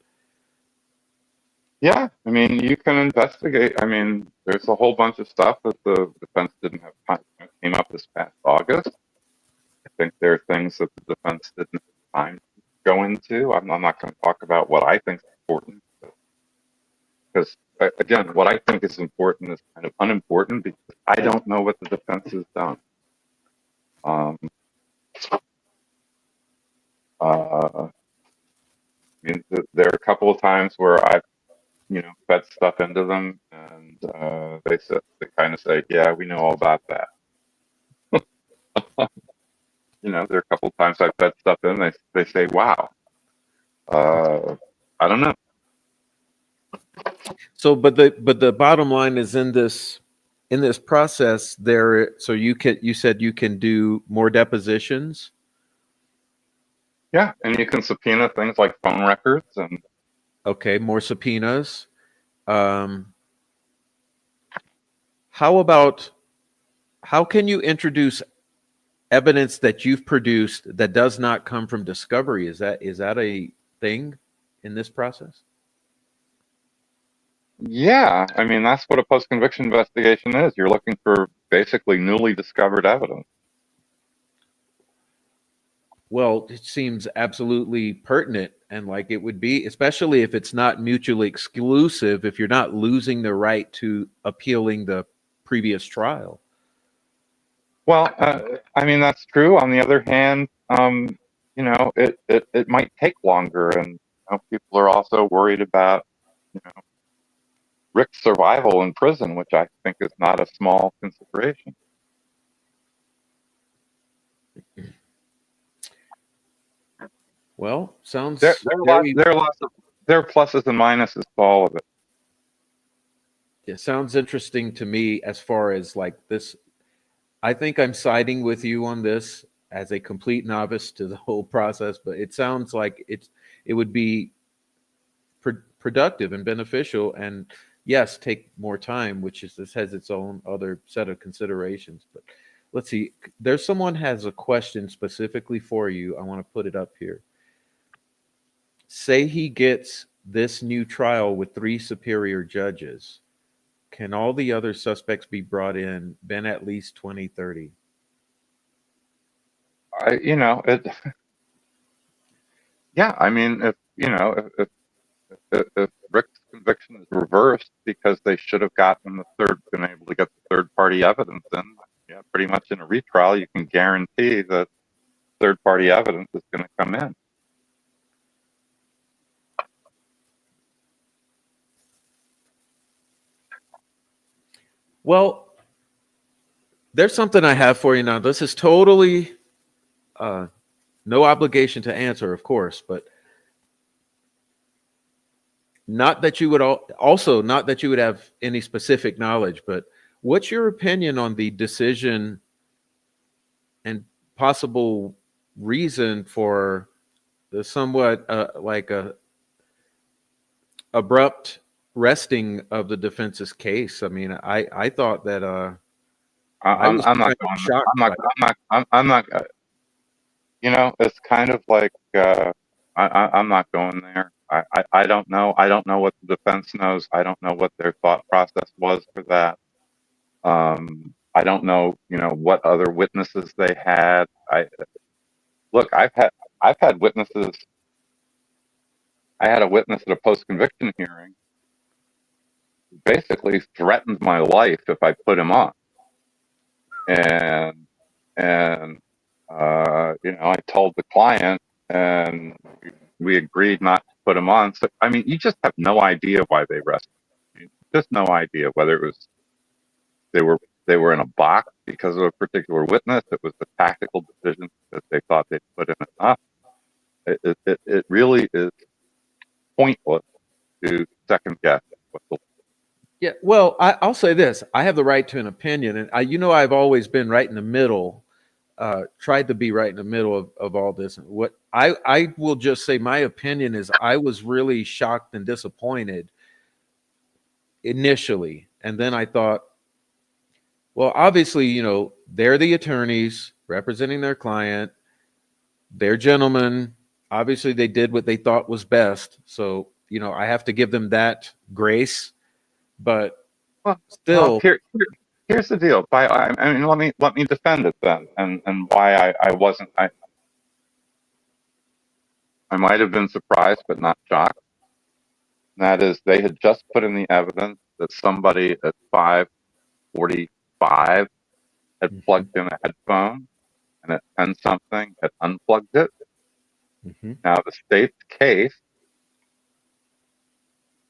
Yeah, I mean, you can investigate. I mean, there's a whole bunch of stuff that the defense didn't have time, came up this past August. I think there are things that the defense didn't have time to go into. I'm not going to talk about what I think is important, because again, what I think is important is kind of unimportant because I don't know what the defense has done. I mean, there are a couple of times where I've fed stuff into them, and they kind of say, "Yeah, we know all about that." There are a couple of times I've fed stuff in, they say, "Wow, I don't know." So, but the bottom line is in this process there. So you said you can do more depositions. Yeah, and you can subpoena things like phone records and. Okay, more subpoenas. How can you introduce evidence that you've produced that does not come from discovery. Is that a thing in this process? Yeah, I mean, that's what a post-conviction investigation is. You're looking for basically newly discovered evidence. Well, it seems absolutely pertinent, and like it would be, especially if it's not mutually exclusive, if you're not losing the right to appealing the previous trial. Well, I mean, that's true. On the other hand, it might take longer, and people are also worried about Rick's survival in prison, which I think is not a small consideration. Well, sounds There very. are pluses and minuses to all of it. It sounds interesting to me as far as like this. I think I'm siding with you on this as a complete novice to the whole process, but it sounds like it would be productive and beneficial, and yes, take more time, which is this has its own other set of considerations. But let's see. There's someone has a question specifically for you. I want to put it up here. Say he gets this new trial with 3 superior judges. Can all the other suspects be brought in, been at least 20, 30? Yeah, I mean, if Rick's conviction is reversed because they should have been able to get the third party evidence in, yeah, pretty much in a retrial, you can guarantee that third party evidence is going to come in. Well, there's something I have for you now. This is totally no obligation to answer, of course, but not that you would also not that you would have any specific knowledge, but what's your opinion on the decision and possible reason for the somewhat like a abrupt resting of the defense's case? I mean, I thought that I I'm was not kind of going. shocked. I'm not. It's kind of like I'm not going there. I don't know. I don't know what the defense knows. I don't know what their thought process was for that. I don't know, what other witnesses they had. I've had witnesses. I had a witness at a post-conviction hearing who basically threatened my life if I put him on, and I told the client, and we agreed not to put him on. So I mean, you just have no idea why they arrested me. Just no idea whether it was they were in a box because of a particular witness. It was a tactical decision that they thought they'd put in enough. It really is pointless to second guess what the Yeah, well, I'll say this: I have the right to an opinion, and I've always been right in the middle. Tried to be right in the middle of all this. What I will just say, my opinion is, I was really shocked and disappointed initially, and then I thought, well, obviously, they're the attorneys representing their client. They're gentlemen. Obviously, they did what they thought was best. So, I have to give them that grace. But well, still, here's the deal. I mean, let me defend it then, and why I wasn't. I might have been surprised, but not shocked. And that is, they had just put in the evidence that somebody at 5:45 had plugged in a headphone, and at 10 something had unplugged it. Now, the state's case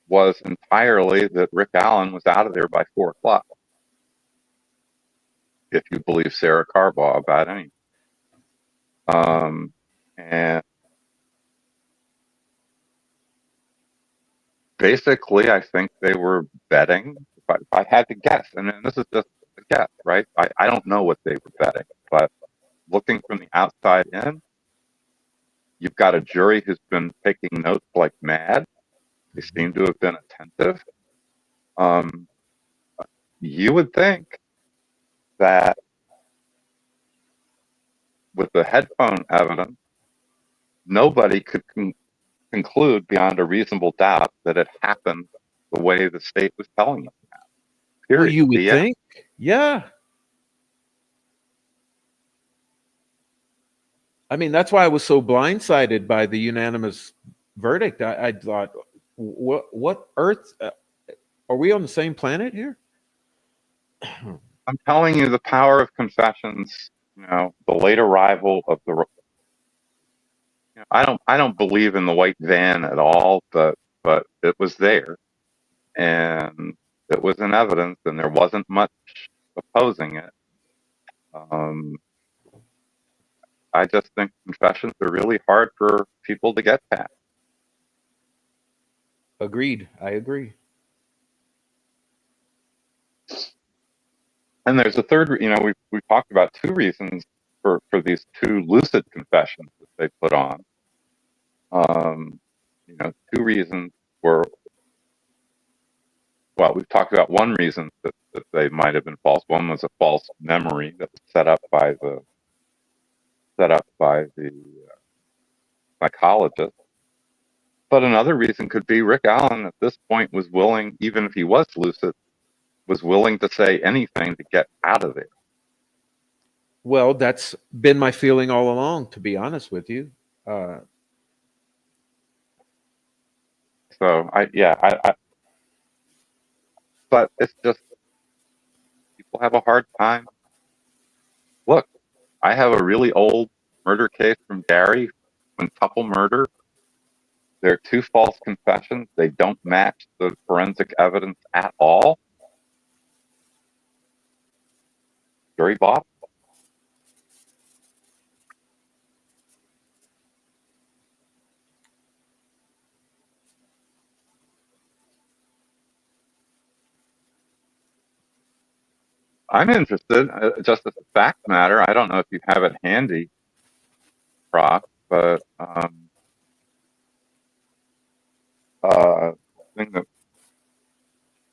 was entirely that Rick Allen was out of there by 4 o'clock, if you believe Sarah Carbaugh about anything. And basically, I think they were betting. If I had to guess, and then this is just a guess, right? I don't know what they were betting, but looking from the outside in, you've got a jury who's been taking notes like mad. They seem to have been attentive. You would think that with the headphone evidence, nobody could conclude beyond a reasonable doubt that it happened the way the state was telling them. Well, Period. you would The end. think. Yeah. I mean, that's why I was so blindsided by the unanimous verdict. I thought, what Earth? Are we on the same planet here? I'm telling you, the power of confessions. You know, the late arrival of the. You know, I don't believe in the white van at all, but it was there, and it was in evidence, and there wasn't much opposing it. I just think confessions are really hard for people to get past. Agreed. I agree. And there's a third, you know, we've talked about two reasons for these two lucid confessions that they put on. You know, two reasons were, well, we've talked about one reason that they might have been false. One was a false memory that was set up by the psychologist. But another reason could be Rick Allen at this point was willing, even if he was lucid, was willing to say anything to get out of there. Well, that's been my feeling all along, to be honest with you. So but it's just people have a hard time. Look, I have a really old murder case from Gary, quintuple murder. There are two false confessions. They don't match the forensic evidence at all. Jury bought. I'm interested, just as a fact matter. I don't know if you have it handy, Prof, but thing that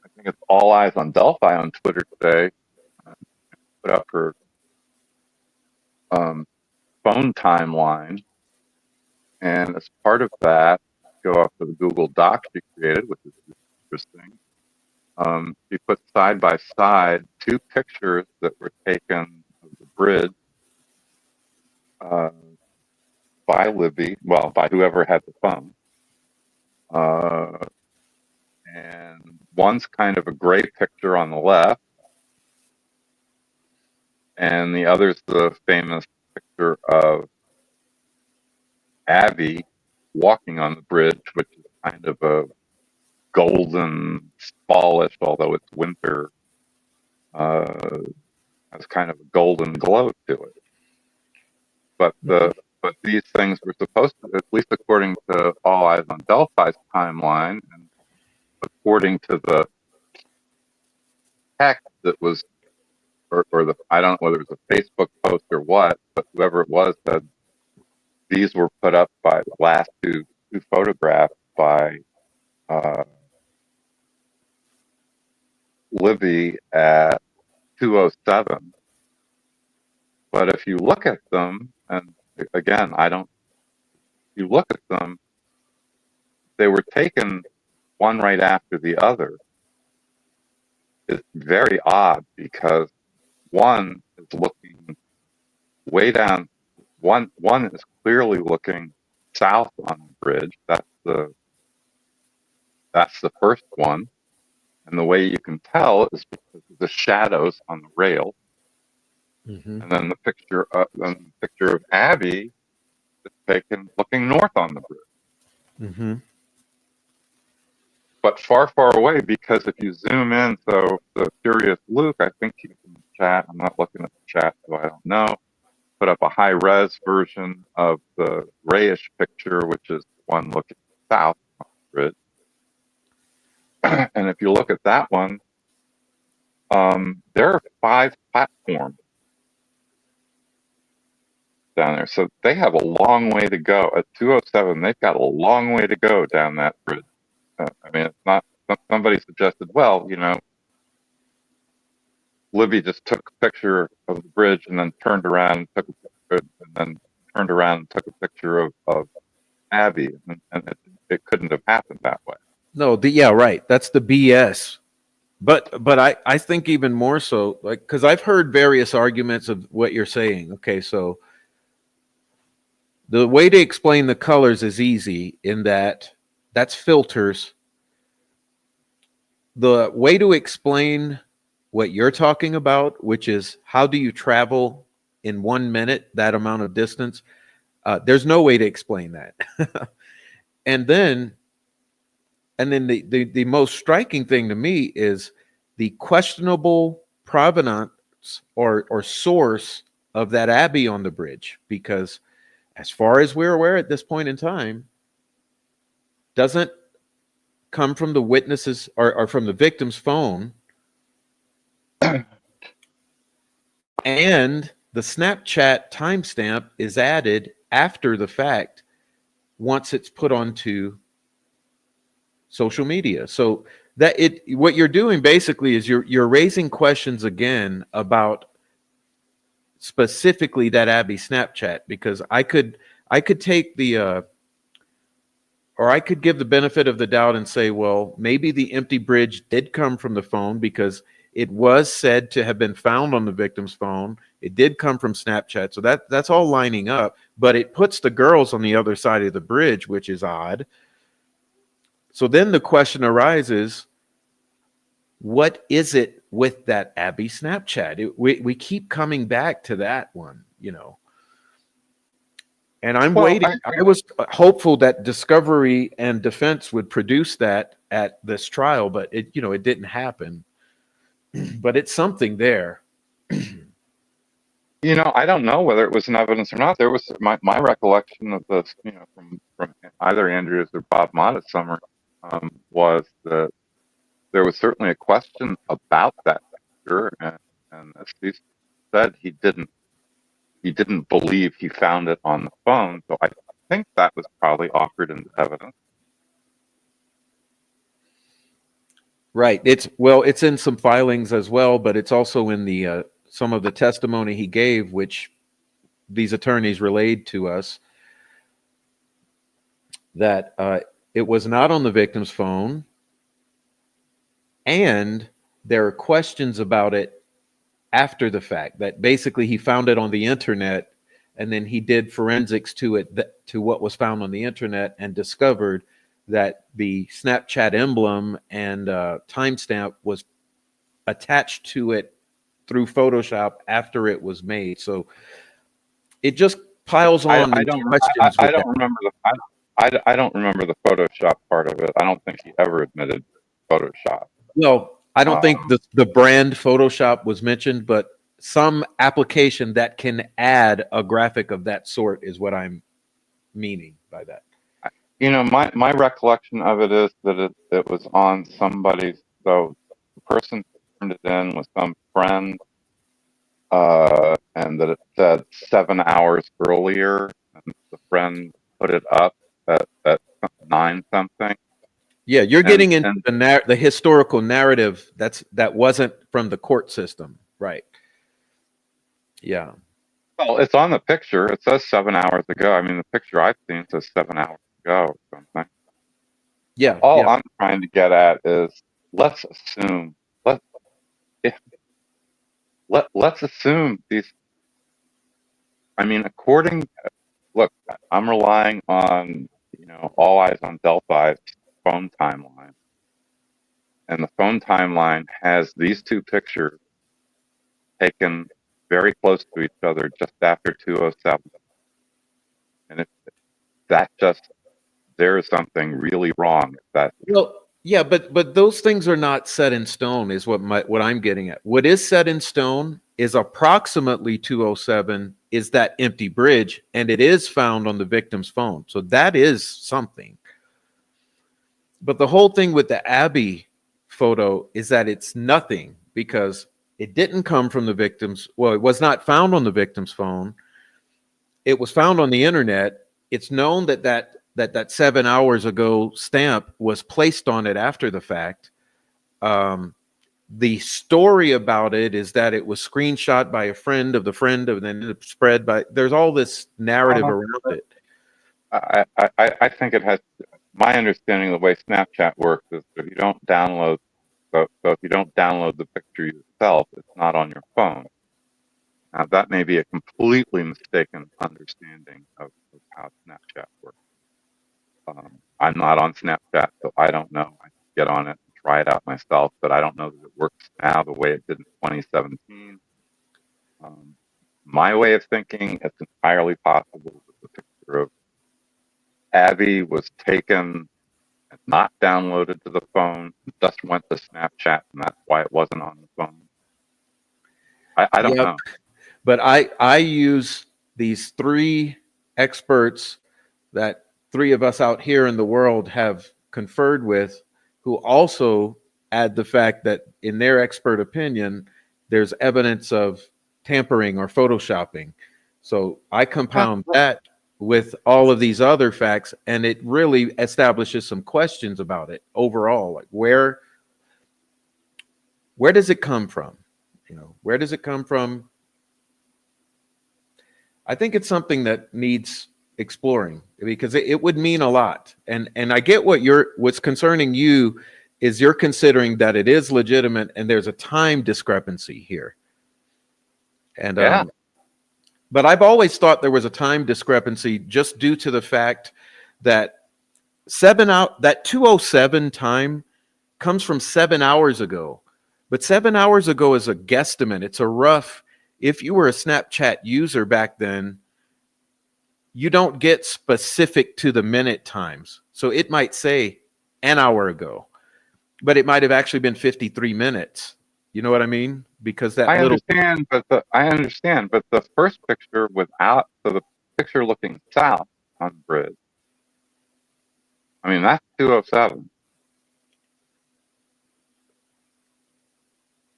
I think it's All Eyes on Delphi on Twitter today. Put up her phone timeline, and as part of that, go off to the Google Doc she created, which is interesting. She put side by side two pictures that were taken of the bridge by Libby, well, by whoever had the phone. And one's kind of a gray picture on the left, and the other's the famous picture of Abby walking on the bridge, which is kind of a golden, fallish, although it's winter, has kind of a golden glow to it. But these things were supposed to, at least according to All Eyes on Delphi's timeline, and according to the text that was, or the, I don't know whether it was a Facebook post or what, but whoever it was said these were put up by the last two photographs by Livy at 2:07. But if you look at them, and again, you look at them, they were taken one right after the other. It's very odd because one is looking way down. One is clearly looking south on the bridge. That's the first one, and the way you can tell is because of the shadows on the rail. Mm-hmm. And then the picture of Abby is taken looking north on the bridge. Mm-hmm. But far, far away, because if you zoom in, so the Curious Luke, I think he's in the chat. I'm not looking at the chat, so I don't know. Put up a high-res version of the grayish picture, which is the one looking south on the bridge. And if you look at that one, there are 5 platforms down there. So they have a long way to go. At 2:07, they've got a long way to go down that bridge. I mean, it's not, somebody suggested, well, you know, Libby just took a picture of the bridge and then turned around and took and then turned around and took a picture of Abby, and it couldn't have happened that way. No, yeah, right. That's the BS. But I think even more so, like, because I've heard various arguments of what you're saying. Okay, so the way to explain the colors is easy in that that's filters. The way to explain what you're talking about, which is how do you travel in 1 minute that amount of distance, there's no way to explain that. and then the most striking thing to me is the questionable provenance or source of that Abbey on the bridge, because as far as we're aware at this point in time, doesn't come from the witnesses or from the victim's phone. And the Snapchat timestamp is added after the fact once it's put onto social media. So that what you're doing basically is you're raising questions again about specifically that Abby Snapchat, because I could take the or I could give the benefit of the doubt and say, well, maybe the empty bridge did come from the phone because it was said to have been found on the victim's phone. It did come from Snapchat. So that's all lining up, but it puts the girls on the other side of the bridge, which is odd. So then the question arises, what is it with that Abby Snapchat? We keep coming back to that one, you know. And I'm waiting. I was hopeful that discovery and defense would produce that at this trial, but it didn't happen. But it's something there. I don't know whether it was in evidence or not. There was my recollection of this, from either Andrews or Bob Mott's summary, was that there was certainly a question about that picture, and as Steve said, he didn't believe he found it on the phone. So I think that was probably offered into evidence. Right. It's in some filings as well, but it's also in the some of the testimony he gave, which these attorneys relayed to us, that it was not on the victim's phone, and there are questions about it after the fact, that basically he found it on the internet, and then he did forensics to it, to what was found on the internet, and discovered that the Snapchat emblem and timestamp was attached to it through Photoshop after it was made. So it just piles on. I don't remember the Photoshop part of it. I don't think he ever admitted Photoshop. No, I don't think the brand Photoshop was mentioned, but some application that can add a graphic of that sort is what I'm meaning by that. My recollection of it is that it was on somebody's, so the person turned it in was some friend, and that it said 7 hours earlier, and the friend put it up at 9 something. Yeah, you're getting into the historical narrative that wasn't from the court system, right? Yeah. Well, it's on the picture. It says 7 hours ago. I mean, the picture I've seen says 7 hours ago or something. Yeah. All I'm trying to get at is let's assume these. I mean, look, I'm relying on all eyes on Delphi's phone timeline, and the phone timeline has these two pictures taken very close to each other just after 2:07, and there is something really wrong. Yeah, but those things are not set in stone, is what I'm getting at. What is set in stone is approximately 2:07 is that empty bridge, and it is found on the victim's phone. So that is something. But the whole thing with the Abby photo is that it's nothing, because it didn't come from it was not found on the victim's phone. It was found on the internet. It's known that 7 hours ago stamp was placed on it after the fact. the story about it is that it was screenshot by a friend of the friend, and then it spread by. There's all this narrative around it. I think it has. My understanding of the way Snapchat works is if you don't download, so if you don't download the picture yourself, it's not on your phone. Now that may be a completely mistaken understanding of how Snapchat works. I'm not on Snapchat, so I don't know. I can get on it and try it out myself, but I don't know that it works now the way it did in 2017. My way of thinking, it's entirely possible that the picture of Abby was taken and not downloaded to the phone, just went to Snapchat, and that's why it wasn't on the phone. I don't know. But I use these three experts that three of us out here in the world have conferred with, who also add the fact that in their expert opinion, there's evidence of tampering or photoshopping. So I compound that with all of these other facts, and it really establishes some questions about it overall. Like where does it come from? Where does it come from? I think it's something that needs exploring, because it would mean a lot. And I get what's concerning you is you're considering that it is legitimate and there's a time discrepancy here. And Yeah. but I've always thought there was a time discrepancy just due to the fact that that 2:07 time comes from 7 hours ago. But 7 hours ago is a guesstimate. It's a rough. If you were a Snapchat user back then, you don't get specific to the minute times. So it might say an hour ago, but it might have actually been 53 minutes. You know what I mean? Because that I understand, but the first picture without, so the picture looking south on the bridge, I mean, that's 2:07.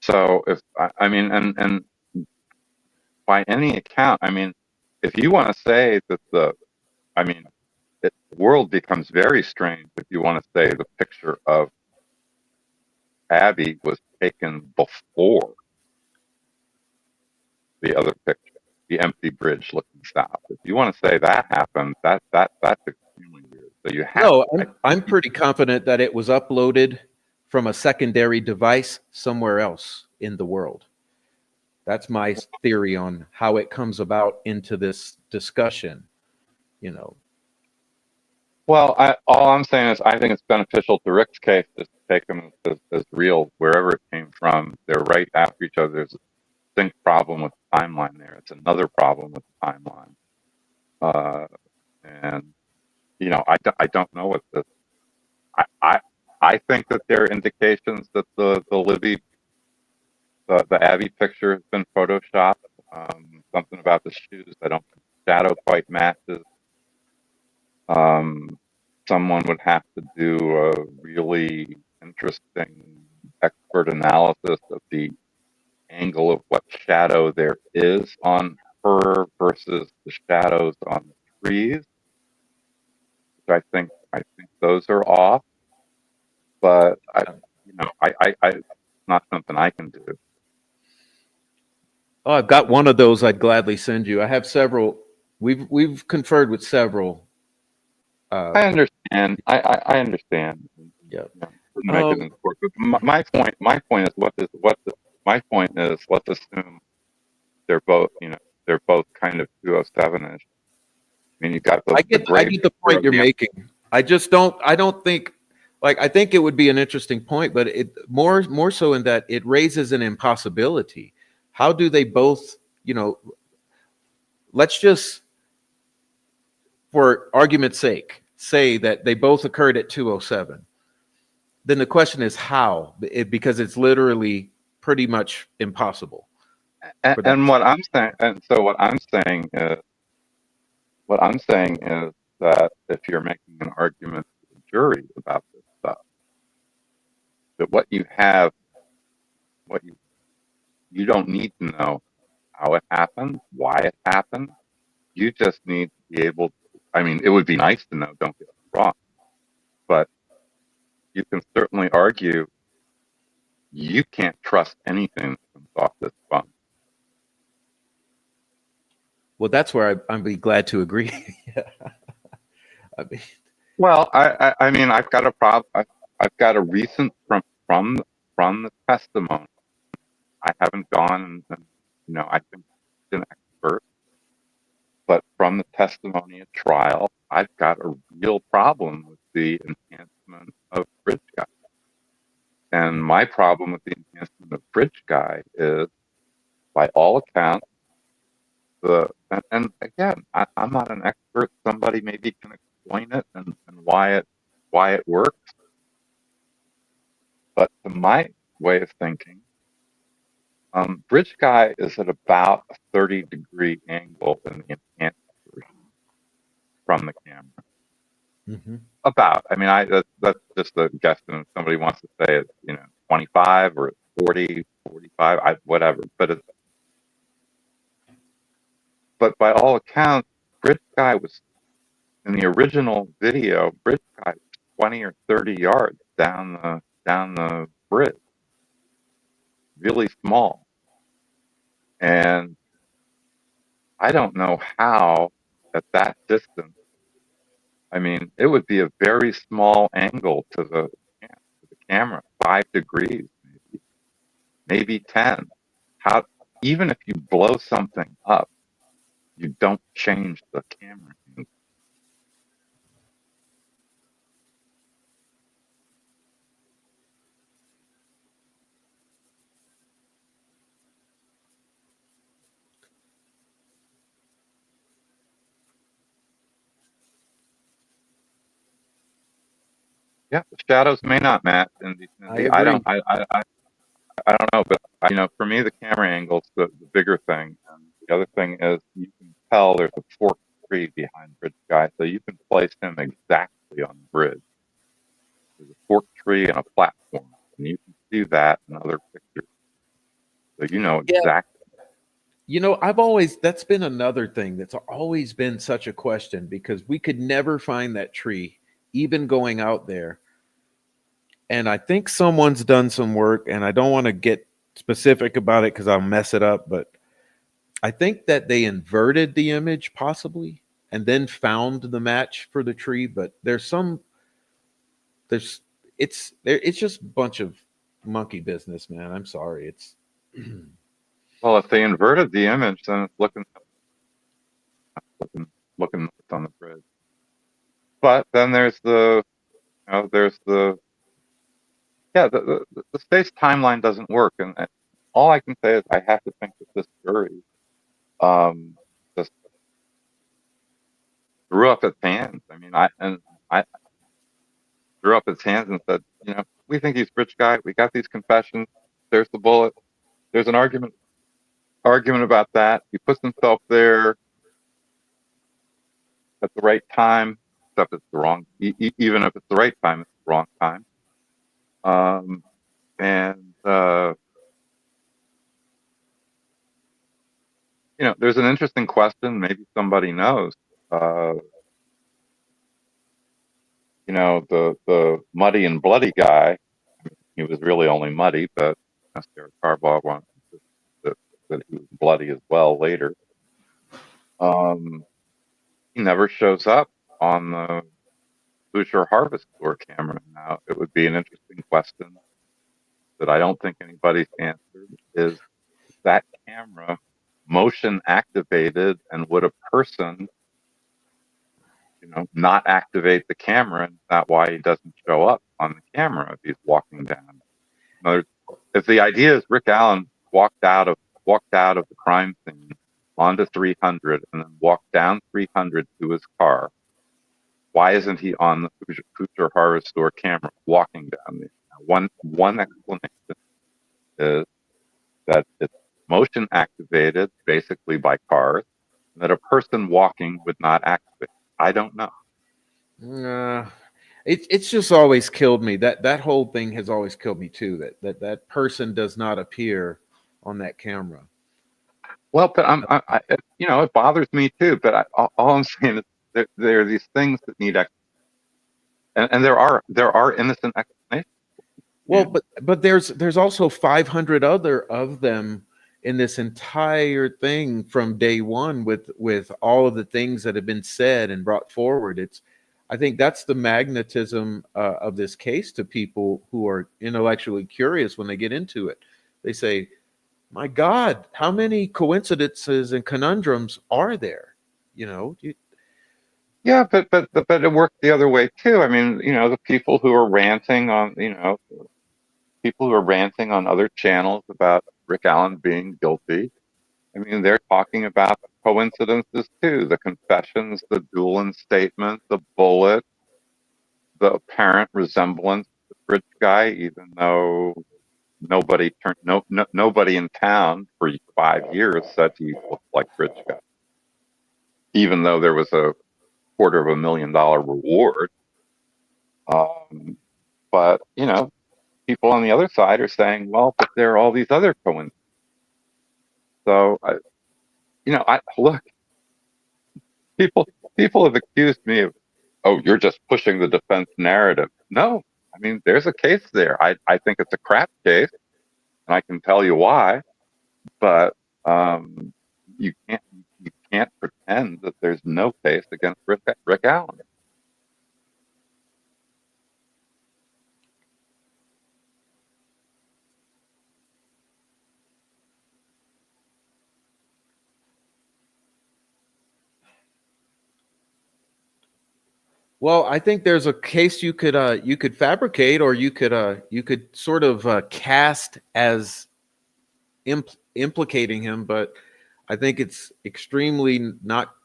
So if I mean, and by any account, I mean, if you want to say that the world becomes very strange if you want to say the picture of Abby was taken before the other picture, the empty bridge looking south. If you want to say that happened, that's extremely weird. So you have. No, I'm pretty confident that it was uploaded from a secondary device somewhere else in the world. That's my theory on how it comes about into this discussion. Well, all I'm saying is I think it's beneficial to Rick's case just to take them as real wherever it came from. They're right after each other. There's a distinct problem with the timeline there. It's another problem with the timeline. And, I don't know what the... I think that there are indications that the Libby, the Abby picture has been photoshopped. Something about the shoes, I don't think the shadow quite matches. Someone would have to do a really interesting expert analysis of the angle of what shadow there is on her versus the shadows on the trees. I think those are off, but it's not something I can do. Oh, I've got one of those I'd gladly send you. I have several. We've conferred with several. I understand. I understand. Yeah. My point is let's assume they're both kind of 2:07ish. I mean, you got I get the point you're making. I don't think, I think it would be an interesting point, but it more so in that it raises an impossibility. How do they both, let's just, for argument's sake, say that they both occurred at 2:07. Then the question is how, because it's literally pretty much impossible. And what I'm saying, what I'm saying is that if you're making an argument to the jury about this stuff, that what you don't need to know how it happened, why it happened. You just need to be able to, it would be nice to know, don't get me wrong, but you can certainly argue you can't trust anything that comes off this phone. Well, that's where I'd be glad to agree. I mean, Well, I mean, I've got a problem. I've got a recent from the testimony. I haven't gone and I think he's an expert, but from the testimony at trial, I've got a real problem with the enhancement of Bridge Guy. And my problem with the enhancement of Bridge Guy is, by all accounts, and again, I'm not an expert. Somebody maybe can explain it and why it works. But to my way of thinking, Bridge Guy is at about a 30-degree angle in the enhanced version from the camera. mm-hmm. About. I mean, that's just a guess. And if somebody wants to say it's 25 or 40, 45, whatever. But by all accounts, Bridge Guy was in the original video. Bridge Guy was 20 or 30 yards down the bridge, really small. And I don't know how at that distance. I mean, it would be a very small angle to the camera, 5 degrees, maybe 10. How, even if you blow something up, you don't change the camera angle. Yeah, the shadows may not match in the I agree. I don't know, but for me the camera angle's the bigger thing. And the other thing is you can tell there's a forked tree behind Bridge Guy, so you can place him exactly on the bridge. There's a forked tree and a platform, and you can see that in other pictures. So you know Yeah. exactly. That's been another thing that's always been such a question, because we could never find that tree, even going out there. And I think someone's done some work, and I don't want to get specific about it because I'll mess it up, but I think that they inverted the image possibly and then found the match for the tree. But it's just a bunch of monkey business, man. I'm sorry. It's Well, if they inverted the image, then it's looking on the bridge. But then there's the space timeline doesn't work, and all I can say is I have to think that this jury just threw up its hands. I mean, I threw up its hands and said, we think he's Bridge Guy. We got these confessions. There's the bullet. There's an argument about that. He puts himself there at the right time, except it's the wrong. Even if it's the right time, it's the wrong time. And there's an interesting question. Maybe somebody knows. The muddy and bloody guy. He was really only muddy, but Sarah Carbog wants that he was bloody as well later. He never shows up on the Hoosier Harvest Tour camera. Now, it would be an interesting question that I don't think anybody's answered. Is that camera motion activated, and would a person, not activate the camera, and that's why he doesn't show up on the camera if he's walking down? If the idea is Rick Allen walked out of the crime scene onto 300 and then walked down 300 to his car, why isn't he on the Hoosier Harvest Store camera walking down there? One explanation is that it's motion activated basically by cars, and that a person walking would not activate. I don't know. It's just always killed me. That whole thing has always killed me too. That person does not appear on that camera. Well, but it bothers me too. But all I'm saying is there are these things that need and there are innocent explanations. Well, but there's also 500 other of them in this entire thing from day one with all of the things that have been said and brought forward. I think that's the magnetism of this case to people who are intellectually curious when they get into it. They say, "My God, how many coincidences and conundrums are there?" You know, Yeah, but it worked the other way too. I mean, the people who are ranting on, people who are ranting on other channels about Rick Allen being guilty. I mean, they're talking about coincidences too, the confessions, the Doolin statement, the bullet, the apparent resemblance to the bridge guy, even though nobody in town for 5 years said he looked like bridge guy, even though there was a $250,000 reward. But people on the other side are saying, well, but there are all these other coincidences. So I look, people have accused me of, oh, you're just pushing the defense narrative. No, I mean, there's a case there. I think it's a crap case, and I can tell you why. But you can't pretend that there's no case against Rick Allen. well, I think there's a case you could fabricate, or you could sort of cast as implicating him, but I think it's extremely not.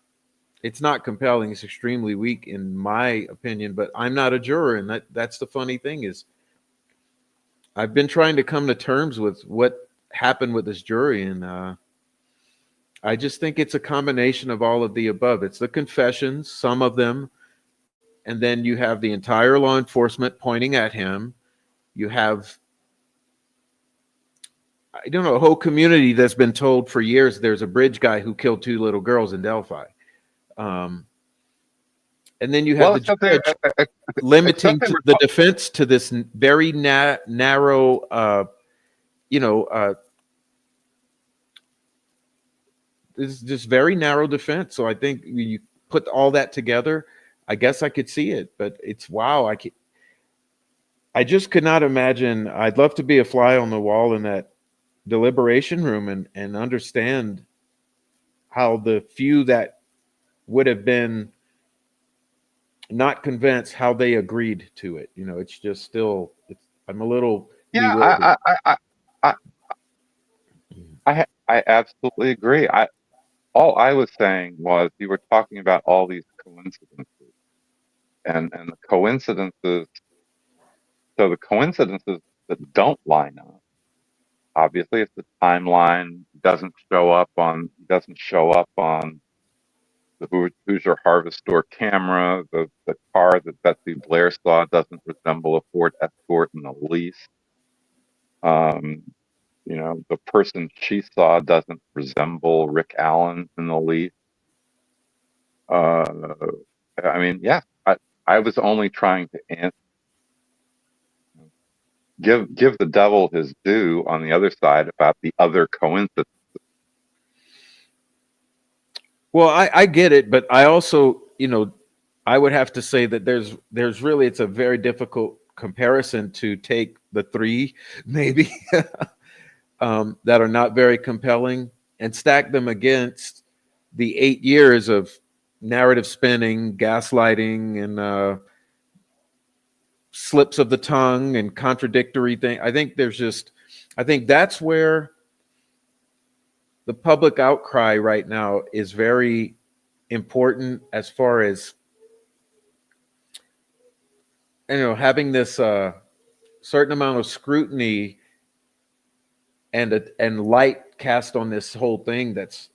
It's not compelling. It's extremely weak, in my opinion. But I'm not a juror, and that's the funny thing is, I've been trying to come to terms with what happened with this jury, and I just think it's a combination of all of the above. It's the confessions, some of them, and then you have the entire law enforcement pointing at him. You have, I don't know, a whole community that's been told for years there's a bridge guy who killed 2 little girls in Delphi. And then you have the judge limiting the defense to this very narrow, this very narrow defense. So I think you put all that together, I guess I could see it, but it's wow. I just could not imagine. I'd love to be a fly on the wall in that deliberation room and understand how the few that would have been not convinced, how they agreed to it. It's just still, I'm a little bewildered. I absolutely agree. All I was saying was you were talking about all these coincidences and the coincidences. So the coincidences that don't line up, obviously, if the timeline doesn't show up on the Hoosier Harvest Store camera, the car that Betsy Blair saw doesn't resemble a Ford Escort in the least. The person she saw doesn't resemble Rick Allen in the least. I mean, yeah, I was only trying to give the devil his due on the other side about the other coincidence. Well, I get it, but I also, I would have to say that there's really, it's a very difficult comparison to take the 3 maybe that are not very compelling and stack them against the 8 years of narrative spinning, gaslighting, and slips of the tongue and contradictory thing. I think that's where the public outcry right now is very important, as far as having this certain amount of scrutiny and light cast on this whole thing that's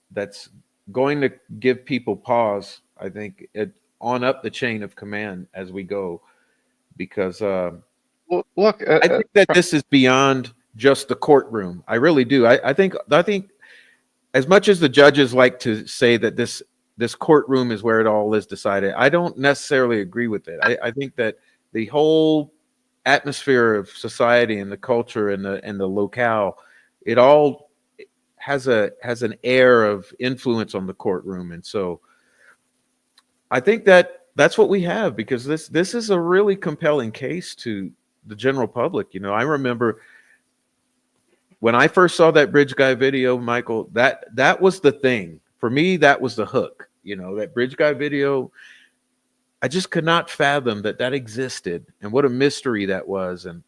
going to give people pause, I think, on up the chain of command as we go, because look, I think that this is beyond just the courtroom. I really do. I think as much as the judges like to say that this courtroom is where it all is decided, I don't necessarily agree with it. I think that the whole atmosphere of society and the culture and the locale, it all has an air of influence on the courtroom. And so I think that's what we have, because this is a really compelling case to the general public. I remember when I first saw that bridge guy video, Michael, that was the thing for me. That was the hook. That bridge guy video. I just could not fathom that existed, and what a mystery that was, and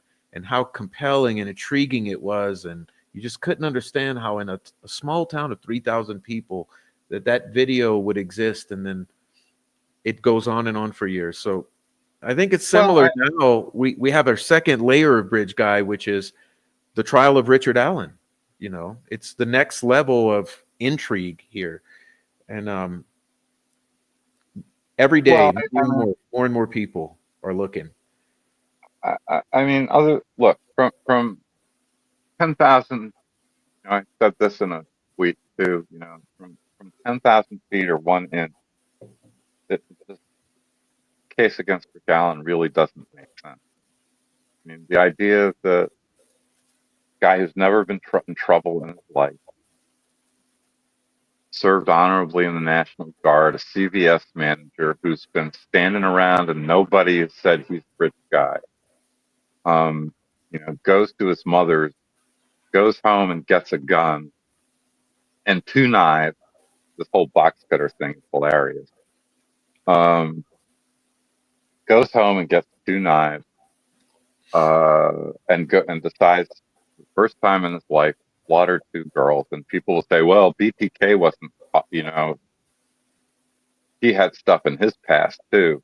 how compelling and intriguing it was. And you just couldn't understand how in a small town of 3,000 people that video would exist, and then it goes on and on for years. So I think it's similar. Now we have our second layer of bridge guy, which is the trial of Richard Allen. It's the next level of intrigue here. And every day, more and more people are looking. I mean, look, from 10,000, I said this in a tweet too, from 10,000 feet or 1 inch, this case against Rick Allen really doesn't make sense. I mean, the idea of the guy who's never been in trouble in his life, served honorably in the National Guard, a CVS manager who's been standing around and nobody has said he's a rich guy, goes to his mother's, goes home and gets a gun and 2 knives. This whole box cutter thing is hilarious. Goes home and gets 2 knives, and decides the first time in his life slaughter 2 girls. And people will say, well, BTK wasn't, he had stuff in his past too.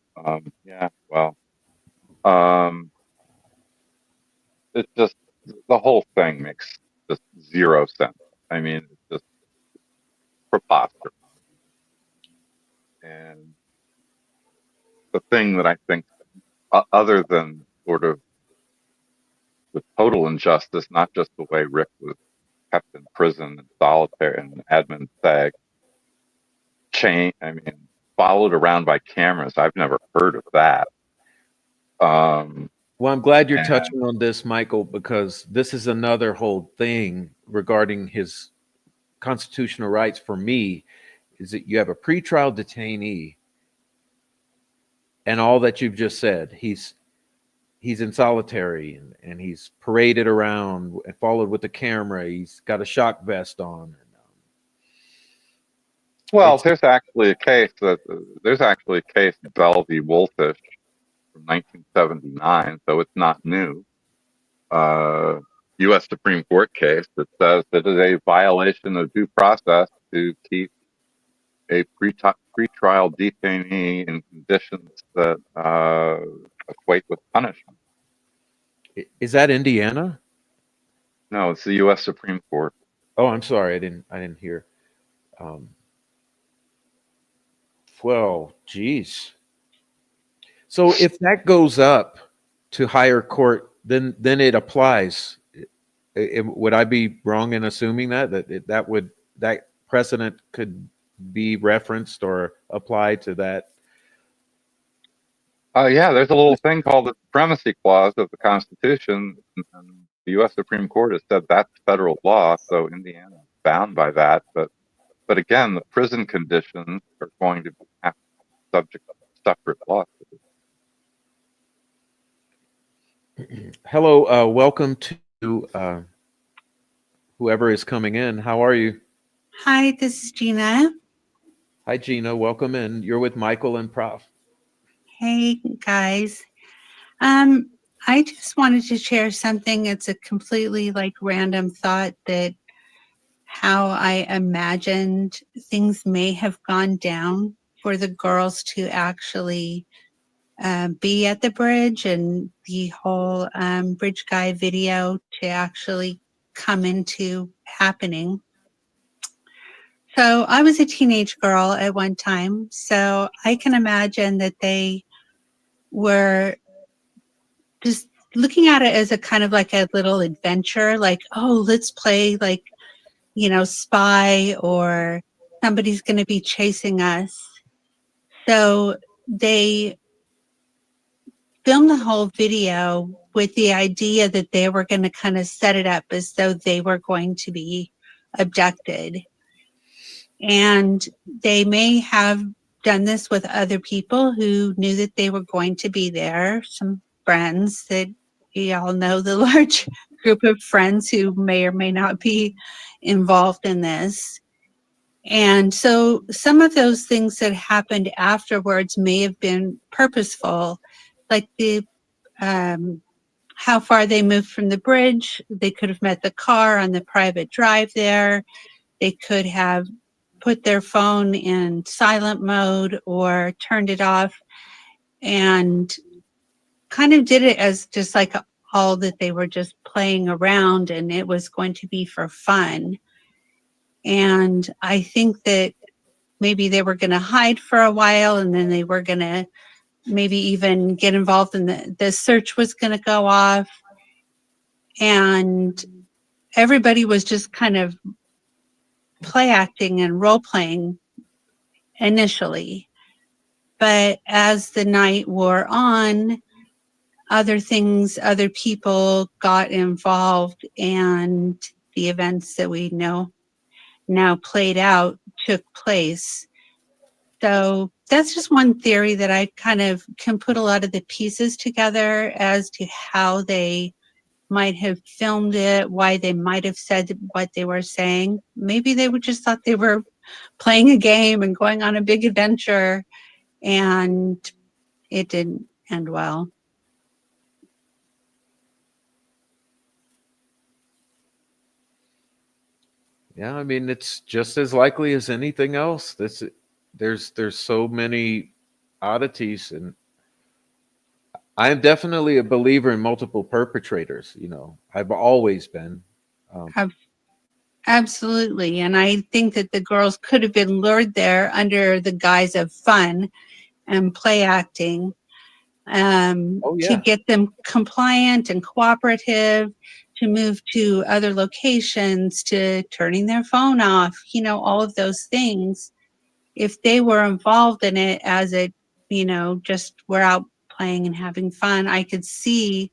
It's just, the whole thing makes just 0 sense. I mean, it's just preposterous. And the thing that I think, other than sort of the total injustice, not just the way Rick was kept in prison and solitary and admin sag, followed around by cameras. I've never heard of that. Well, I'm glad you're touching on this, Michael, because this is another whole thing regarding his constitutional rights for me, is that you have a pretrial detainee and all that you've just said. He's in solitary and he's paraded around and followed with a camera. He's got a shock vest on. Well, there's actually a case, Bell v. Wolfish from 1979, so it's not new. U.S. Supreme Court case that says that it is a violation of due process to keep a pretrial detainee in conditions that equate with punishment. Is that Indiana? No, it's the U.S. Supreme Court. Oh, I'm sorry, I didn't hear. Well, geez. So if that goes up to higher court, then it applies. Would I be wrong in assuming that precedent could be referenced or applied to that? Yeah, there's a little thing called the Supremacy Clause of the Constitution, and the U.S. Supreme Court has said that's federal law, so Indiana is bound by that. But again, the prison conditions are going to have to be subject to separate lawsuits. Hello, welcome to whoever is coming in. How are you? Hi, this is Gina. Hi, Gina. Welcome in. You're with Michael and Prof. Hey, guys. I just wanted to share something. It's a completely random thought, that how I imagined things may have gone down for the girls to actually be at the bridge, and the whole bridge guy video to actually come into happening. So I was a teenage girl at one time, so I can imagine that they were just looking at it as a kind of like a little adventure, oh, let's play spy, or somebody's going to be chasing us. So they filmed the whole video with the idea that they were going to kind of set it up as though they were going to be abducted. And they may have done this with other people who knew that they were going to be there, some friends that we all know, the large group of friends who may or may not be involved in this. And so some of those things that happened afterwards may have been purposeful, like the how far they moved from the bridge. They could have met the car on the private drive there. They could have put their phone in silent mode or turned it off and kind of did it as just like all that they were just playing around and it was going to be for fun. And I think that maybe they were going to hide for a while and then they were going to maybe even get involved in the search was going to go off. And everybody was just kind of play acting and role playing initially. But as the night wore on, other things, other people got involved, and the events that we know now played out took place. So that's just one theory that I kind of can put a lot of the pieces together as to how they might have filmed it, why they might have said what they were saying. Maybe they would just thought they were playing a game and going on a big adventure, and it didn't end well. Yeah, I mean, it's just as likely as anything else. There's so many oddities, and I am definitely a believer in multiple perpetrators. You know, I've always been. Absolutely. And I think that the girls could have been lured there under the guise of fun and play acting to get them compliant and cooperative, to move to other locations, to turning their phone off, you know, all of those things. If they were involved in it as it, you know, just we're out playing and having fun, I could see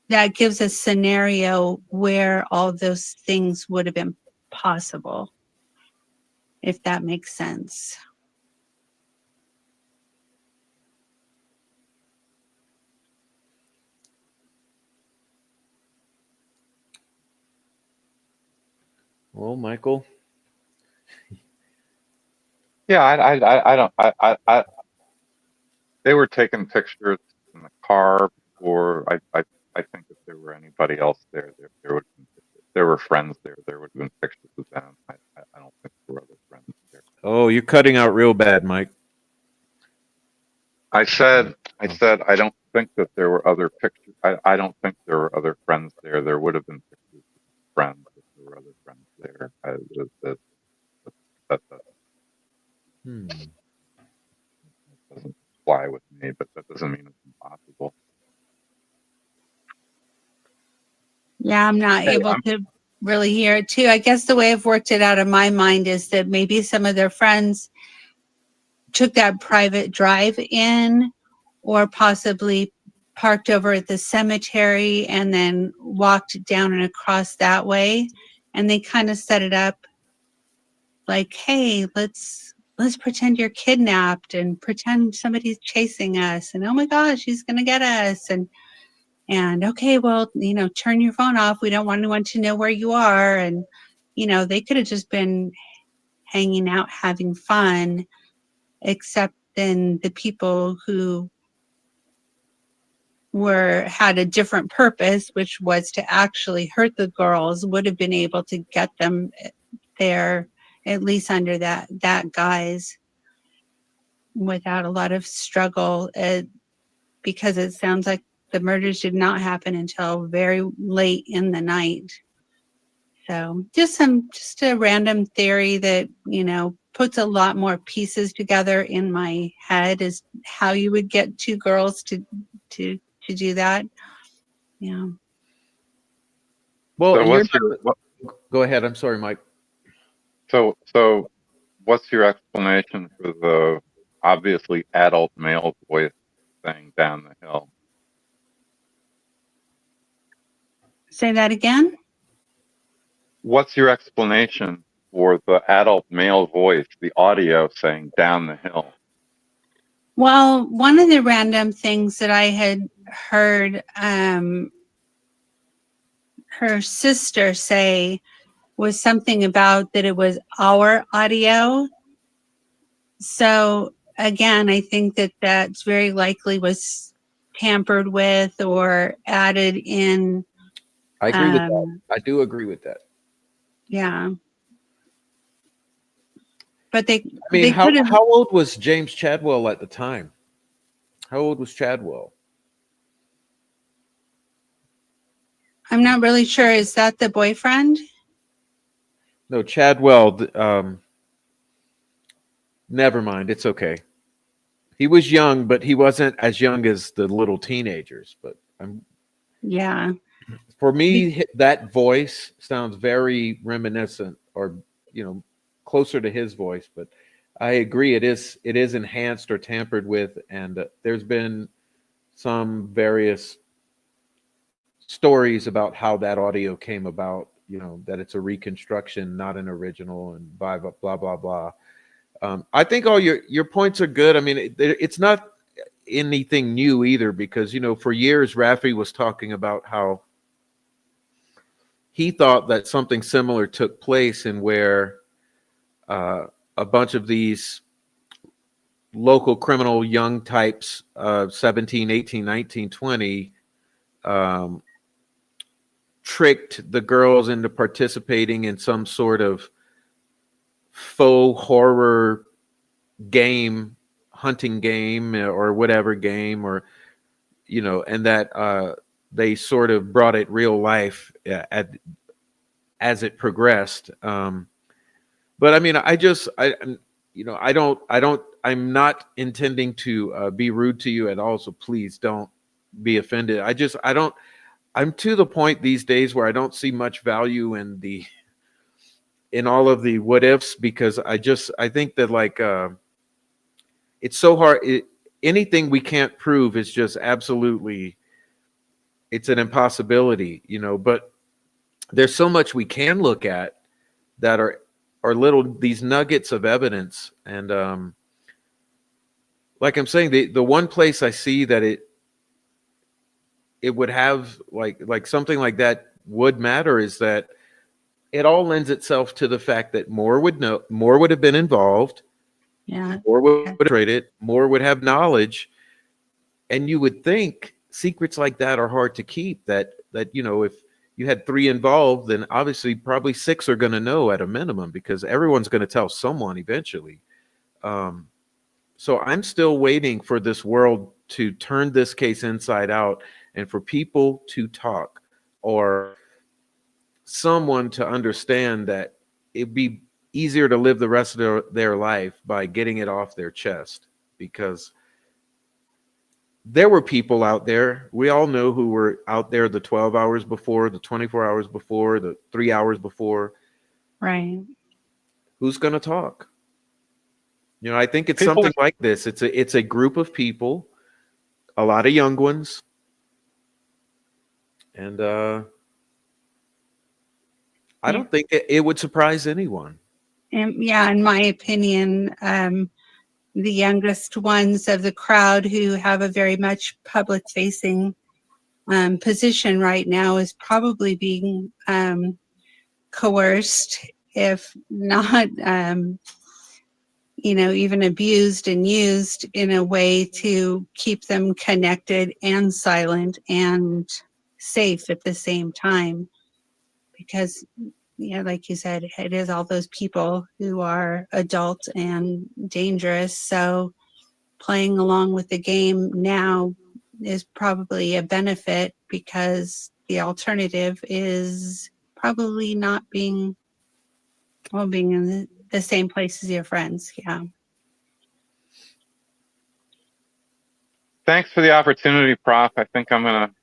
that gives a scenario where all those things would have been possible, if that makes sense. Well, Michael. Yeah, I don't. They were taking pictures in the car before. I think if there were anybody else there, there would. If there were friends there, there would have been pictures of them. I don't think there were other friends there. Oh, you're cutting out real bad, Mike. I said I don't think that there were other pictures. I don't think there were other friends there. There would have been pictures of friends if there were other friends there. That doesn't fly with me, but that doesn't mean it's impossible. Yeah, I'm not able to really hear it too. I guess the way I've worked it out in my mind is that maybe some of their friends took that private drive in, or possibly parked over at the cemetery and then walked down and across that way. And they kind of set it up like, hey, let's pretend you're kidnapped and pretend somebody's chasing us, and oh my gosh, he's gonna get us, and okay, well, you know, turn your phone off. We don't want anyone to know where you are. And, you know, they could have just been hanging out, having fun, except then the people who had a different purpose, which was to actually hurt the girls, would have been able to get them there, at least under that guise, without a lot of struggle, because it sounds like the murders did not happen until very late in the night. So just a random theory that, you know, puts a lot more pieces together in my head is how you would get two girls to do that. Yeah. Well, So go ahead. I'm sorry, Mike. So what's your explanation for the obviously adult male voice saying down the hill? Say that again. What's your explanation for the adult male voice, the audio saying down the hill? Well, one of the random things that I had heard her sister say was something about that it was our audio. So again, I think that that's very likely was tampered with or added in. I agree with that. I do agree with that. Yeah. But I mean, they could have. how old was James Chadwell at the time? How old was Chadwell? I'm not really sure. Is that the boyfriend? No, Chadwell. Never mind. It's okay. He was young, but he wasn't as young as the little teenagers. But Yeah. for me, that voice sounds very reminiscent, or closer to his voice. But I agree, it is enhanced or tampered with, and there's been some various stories about how that audio came about. That it's a reconstruction, not an original, and blah blah blah blah. I think all your points are good. I mean, it's not anything new either, because for years Raffi was talking about how he thought that something similar took place, and where a bunch of these local criminal young types, 17, 18, 19, 20, tricked the girls into participating in some sort of faux horror game, hunting game, or whatever game, or and that they sort of brought it real life as it progressed. But I mean, I'm not intending to be rude to you at all, so please don't be offended. I'm to the point these days where I don't see much value in all of the what ifs, because I think that, like, it's so hard. Anything we can't prove is just absolutely, it's an impossibility, but there's so much we can look at that are these nuggets of evidence. And like I'm saying, the one place I see that it would have, like something like that would matter, is that it all lends itself to the fact that more would know, more would have been involved, Yeah. more would have traded, more would have knowledge. And you would think secrets like that are hard to keep, that if you had 3 involved, then obviously probably 6 are going to know at a minimum, because everyone's going to tell someone eventually. So I'm still waiting for this world to turn this case inside out, and for people to talk, or someone to understand that it'd be easier to live the rest of their life by getting it off their chest. Because there were people out there, we all know, who were out there the 12 hours before, the 24 hours before, the 3 hours before. Right. Who's going to talk? I think it's something like this. It's a group of people, a lot of young ones, and I don't think it would surprise anyone. And yeah, in my opinion, the youngest ones of the crowd who have a very much public-facing position right now is probably being coerced, if not, even abused and used in a way to keep them connected and silent and safe at the same time. Because, like you said, it is all those people who are adult and dangerous. So playing along with the game now is probably a benefit, because the alternative is probably not being in the same place as your friends. Yeah. Thanks for the opportunity, Prof. I think I'm gonna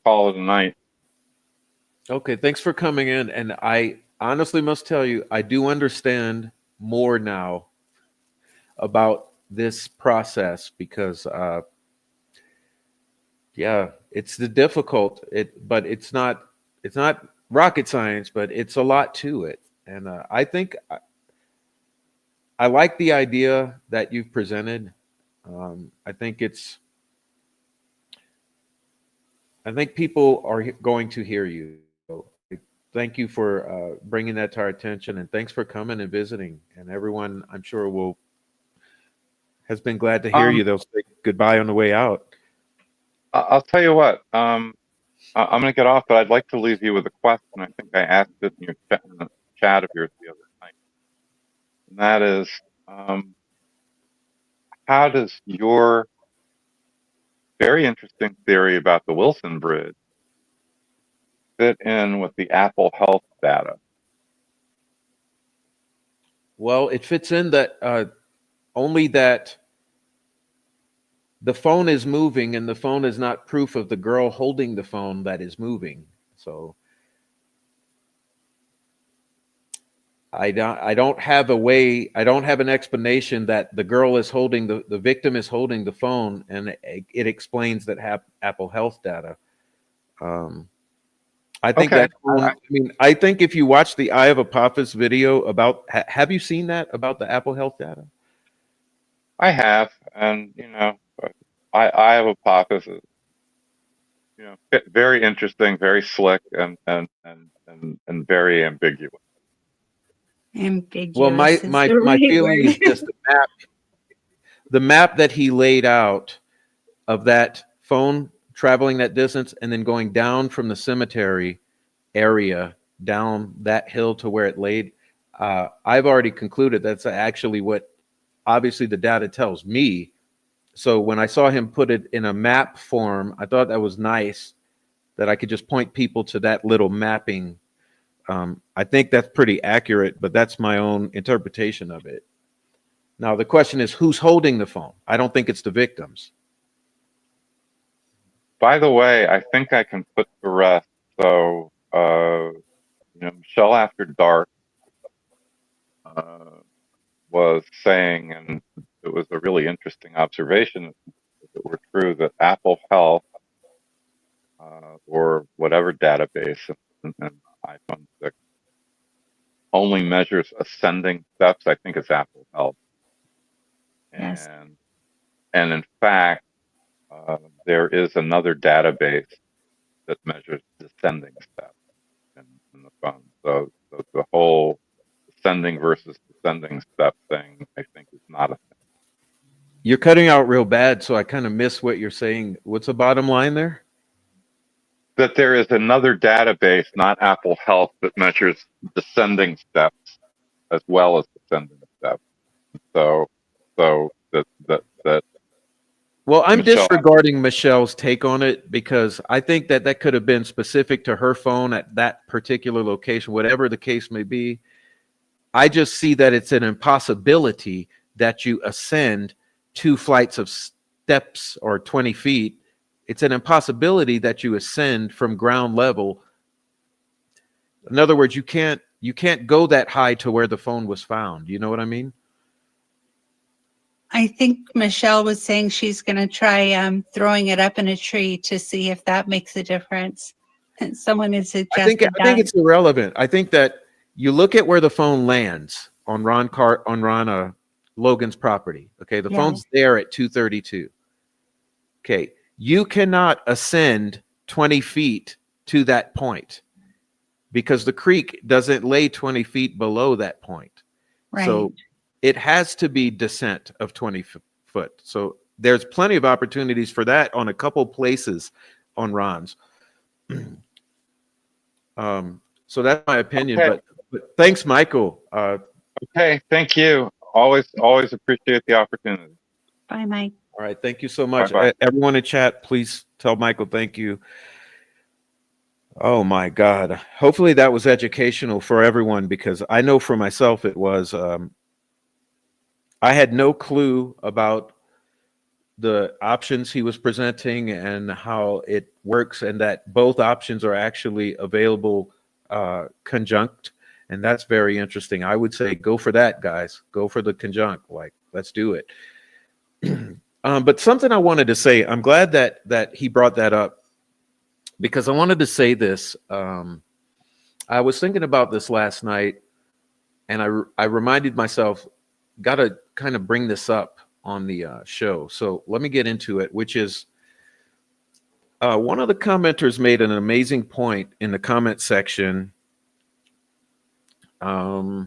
call it a night. Okay, thanks for coming in. And I honestly must tell you, I do understand more now about this process, because yeah, it's the difficult, but it's not it's not rocket science, but it's a lot to it. And I think I like the idea that you've presented. I think people are going to hear you. So thank you for bringing that to our attention, and thanks for coming and visiting. And everyone, I'm sure, has been glad to hear you. They'll say goodbye on the way out. I'll tell you what. I'm going to get off, but I'd like to leave you with a question. I think I asked it in your chat of yours the other night. And that is, how does your very interesting theory about the Wilson Bridge fit in with the Apple Health data? Well, it fits in that only that the phone is moving, and the phone is not proof of the girl holding the phone that is moving. So I don't have an explanation that the girl is holding the victim is holding the phone, and it explains that Apple Health data. I think Okay. I think if you watch the Eye of Apophis video about, have you seen that about the Apple Health data? I have, and I have Apophis, very interesting, very slick, and very ambiguous. Ambiguous. Well, my is the right feeling is word. just the map that he laid out of that phone traveling that distance and then going down from the cemetery area down that hill to where it laid. I've already concluded that's actually what obviously the data tells me. So when I saw him put it in a map form, I thought that was nice, that I could just point people to that little mapping. I think that's pretty accurate, but that's my own interpretation of it. Now, the question is, who's holding the phone? I don't think it's the victims. By the way, I think I can put to rest. So, Michelle After Dark was saying, and it was a really interesting observation, if it were true, that Apple Health or whatever database in iPhone 6 only measures ascending steps. I think it's Apple Health. Yes. And in fact, there is another database that measures descending steps in the phone. So the whole ascending versus descending step thing, I think, is not a thing. You're cutting out real bad, so I kind of miss what you're saying. What's the bottom line there? That there is another database, not Apple Health, that measures descending steps as well as ascending steps. So that. Well, I'm Michelle, disregarding Michelle's take on it because I think that could have been specific to her phone at that particular location, whatever the case may be. I just see that it's an impossibility that you ascend 2 flights of steps or 20 feet. It's an impossibility that you ascend from ground level. In other words, you can't go that high to where the phone was found. You know what I mean? I think Michelle was saying she's going to try throwing it up in a tree to see if that makes a difference. And someone has suggested I think it's irrelevant. I think that you look at where the phone lands on Ron Logan's property. Okay, the phone's there at 232. Okay, you cannot ascend 20 feet to that point because the creek doesn't lay 20 feet below that point. Right. So it has to be descent of 20 foot. So there's plenty of opportunities for that on a couple places on Ron's. So that's my opinion. Okay. But thanks, Michael. Okay, thank you. Always appreciate the opportunity. Bye, Mike. All right, thank you so much. Bye-bye. Everyone in chat, please tell Michael thank you. Oh my God. Hopefully that was educational for everyone because I know for myself it was. I had no clue about the options he was presenting and how it works, and that both options are actually available conjunct. And that's very interesting. I would say go for that, guys. Go for the conjunct. Like, let's do it. But something I wanted to say, I'm glad that he brought that up. because I wanted to say this. I was thinking about this last night, and I reminded myself, got to kind of bring this up on the show. So let me get into it, which is one of the commenters made an amazing point in the comment section a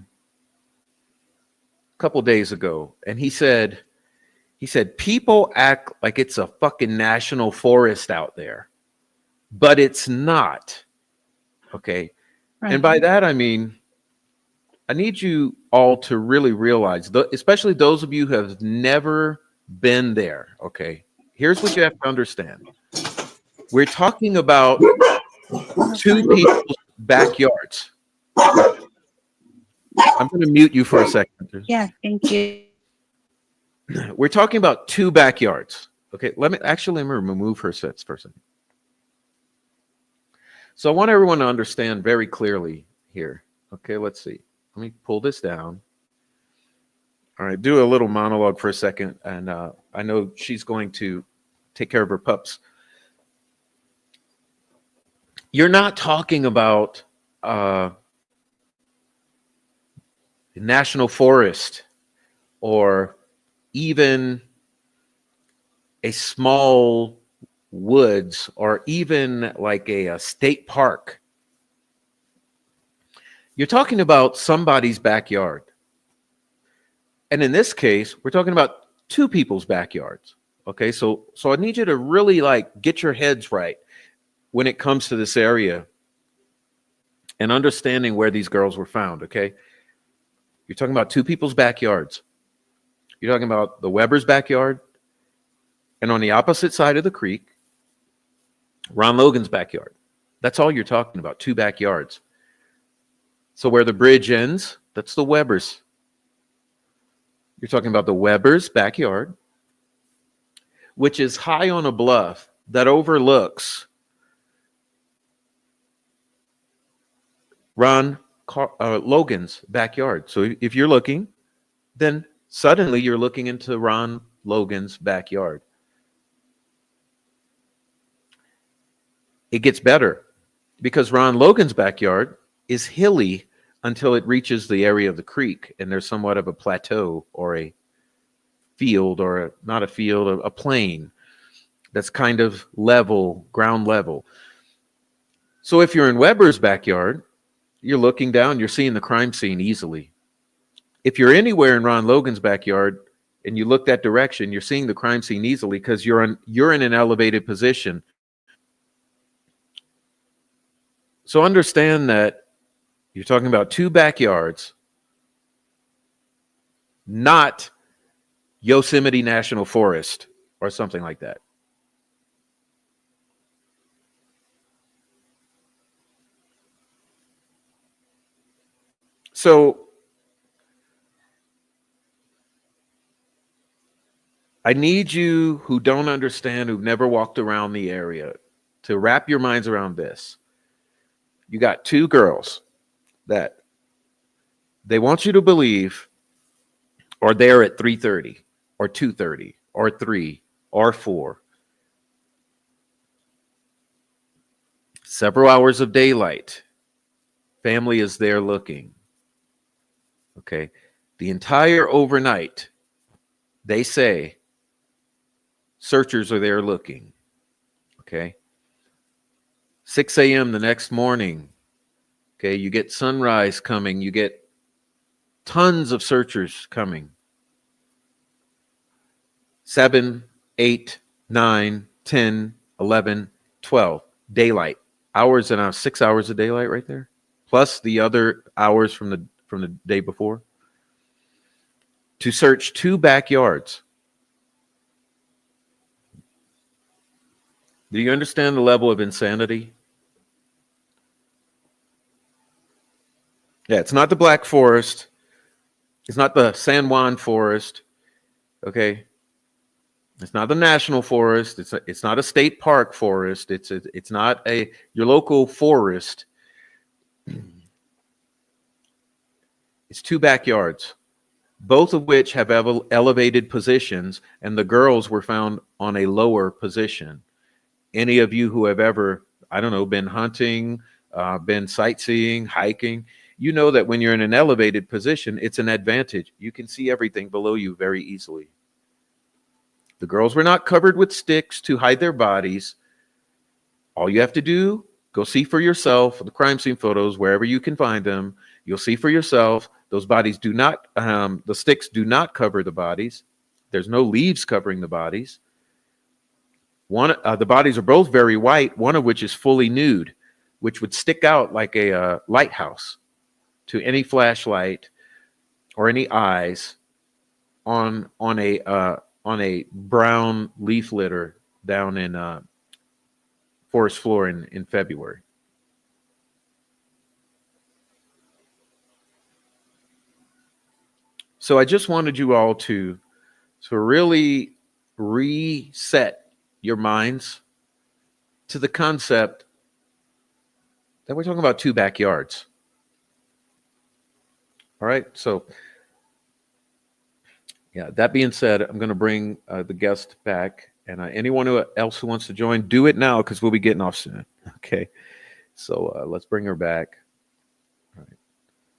couple days ago, and he said people act like it's a fucking national forest out there, but it's not. Okay. Right. And by that I mean, I need you all to really realize, especially those of you who have never been there. Okay, here's what you have to understand. We're talking about two people's backyards. I'm going to mute you for a second. Yeah, thank you. We're talking about two backyards. Okay, let me remove her sets for a second. So I want everyone to understand very clearly here. Okay, let's see. Let me pull this down. All right, do a little monologue for a second, and I know she's going to take care of her pups. You're not talking about national forest or even a small woods or even like a state park. You're talking about somebody's backyard. And in this case, we're talking about two people's backyards. Okay, so I need you to really like get your heads right when it comes to this area and understanding where these girls were found. Okay, you're talking about two people's backyards. You're talking about the Weber's backyard, and on the opposite side of the creek, Ron Logan's backyard. That's all you're talking about, two backyards. So where the bridge ends, that's the Weber's. You're talking about the Weber's backyard, which is high on a bluff that overlooks Logan's backyard. So if you're looking, then suddenly you're looking into Ron Logan's backyard. It gets better because Ron Logan's backyard is hilly until it reaches the area of the creek, and there's somewhat of a plateau or a field, or not a field, a plain that's kind of level, ground level. So if you're in Weber's backyard, you're looking down, you're seeing the crime scene easily. If you're anywhere in Ron Logan's backyard and you look that direction, you're seeing the crime scene easily because you're in an elevated position. So understand that you're talking about two backyards, not Yosemite National Forest or something like that. So I need you who don't understand, who've never walked around the area, to wrap your minds around this. You got two girls that they want you to believe are there at 3:30 or 2:30 or 3 or 4. Several hours of daylight. Family is there looking. Okay. The entire overnight, they say, searchers are there looking. Okay. 6 a.m. the next morning. Okay. You get sunrise coming. You get tons of searchers coming. 7, 8, 9, 10, 11, 12. Daylight. Hours and 6 hours of daylight right there. Plus the other hours from the day before. To search two backyards. Do you understand the level of insanity? Yeah, it's not the Black Forest. It's not the San Juan Forest. Okay. It's not the National Forest. It's not a state park forest. It's not your local forest. It's two backyards, both of which have elevated positions, and the girls were found on a lower position. Any of you who have ever, I don't know, been hunting, been sightseeing, hiking, you know that when you're in an elevated position, it's an advantage. You can see everything below you very easily. The girls were not covered with sticks to hide their bodies. All you have to do, go see for yourself the crime scene photos, wherever you can find them. You'll see for yourself. Those bodies do not, the sticks do not cover the bodies. There's no leaves covering the bodies. The bodies are both very white, one of which is fully nude, which would stick out like a lighthouse to any flashlight or any eyes on a brown leaf litter down in Forest Floor in February. So I just wanted you all to really reset your minds to the concept that we're talking about two backyards. All right. So, yeah, that being said, I'm going to bring the guest back. And anyone else who wants to join, do it now because we'll be getting off soon. Okay. So let's bring her back. All right.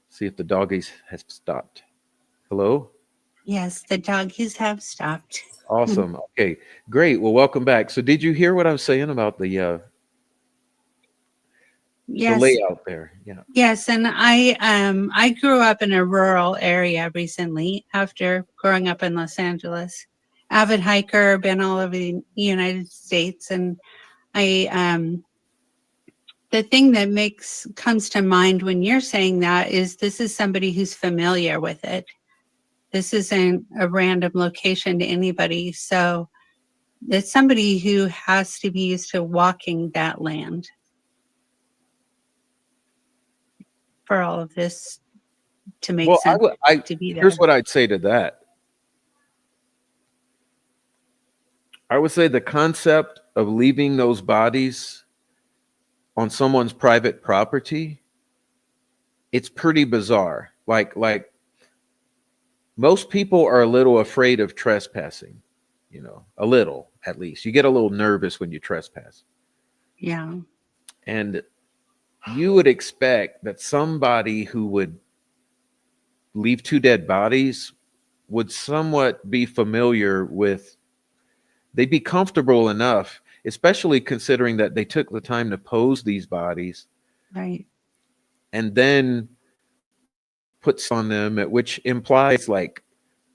See if the doggies has stopped. Hello? Yes, the doggies have stopped. Awesome. Okay, great. Well, welcome back. So did you hear what I was saying about the Yes. layout there? Yeah. Yes, and I grew up in a rural area recently after growing up in Los Angeles. Avid hiker, been all over the United States, and I the thing that comes to mind when you're saying that is this is somebody who's familiar with it. This isn't a random location to anybody, so it's somebody who has to be used to walking that land for all of this to make Well, sense to be there. here's what I'd say to that. I would say the concept of leaving those bodies on someone's private property, it's pretty bizarre. Like most people are a little afraid of trespassing, you know, a little at least. You get a little nervous when you trespass. Yeah. And you would expect that somebody who would leave two dead bodies would somewhat be familiar with, they'd be comfortable enough, especially considering that they took the time to pose these bodies. Right. And then puts on them, which implies like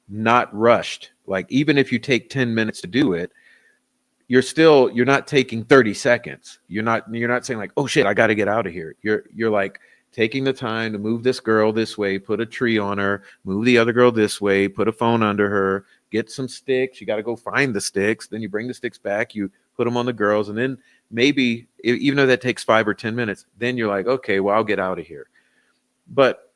not rushed. Like even if you take 10 minutes to do it, you're not taking 30 seconds. You're not saying like, oh shit, I got to get out of here. You're like taking the time to move this girl this way, put a tree on her, move the other girl this way, put a phone under her, get some sticks. You got to go find the sticks. Then you bring the sticks back, you put them on the girls. And then maybe even though that takes 5 or 10 minutes, then you're like, okay, well, I'll get out of here. But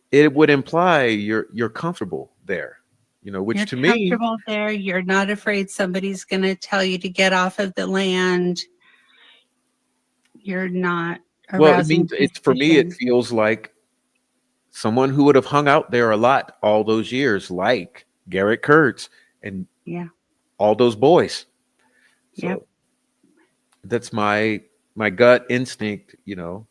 it would imply you're comfortable there, you know, which You're to me, comfortable there. You're not afraid somebody's going to tell you to get off of the land. You're not well, it arousing means it's, for me, it suspicion. feels like someone who would have hung out there a lot all those years, like Garrett Kurtz and Yeah. all those boys. So Yep. that's my gut instinct, you know.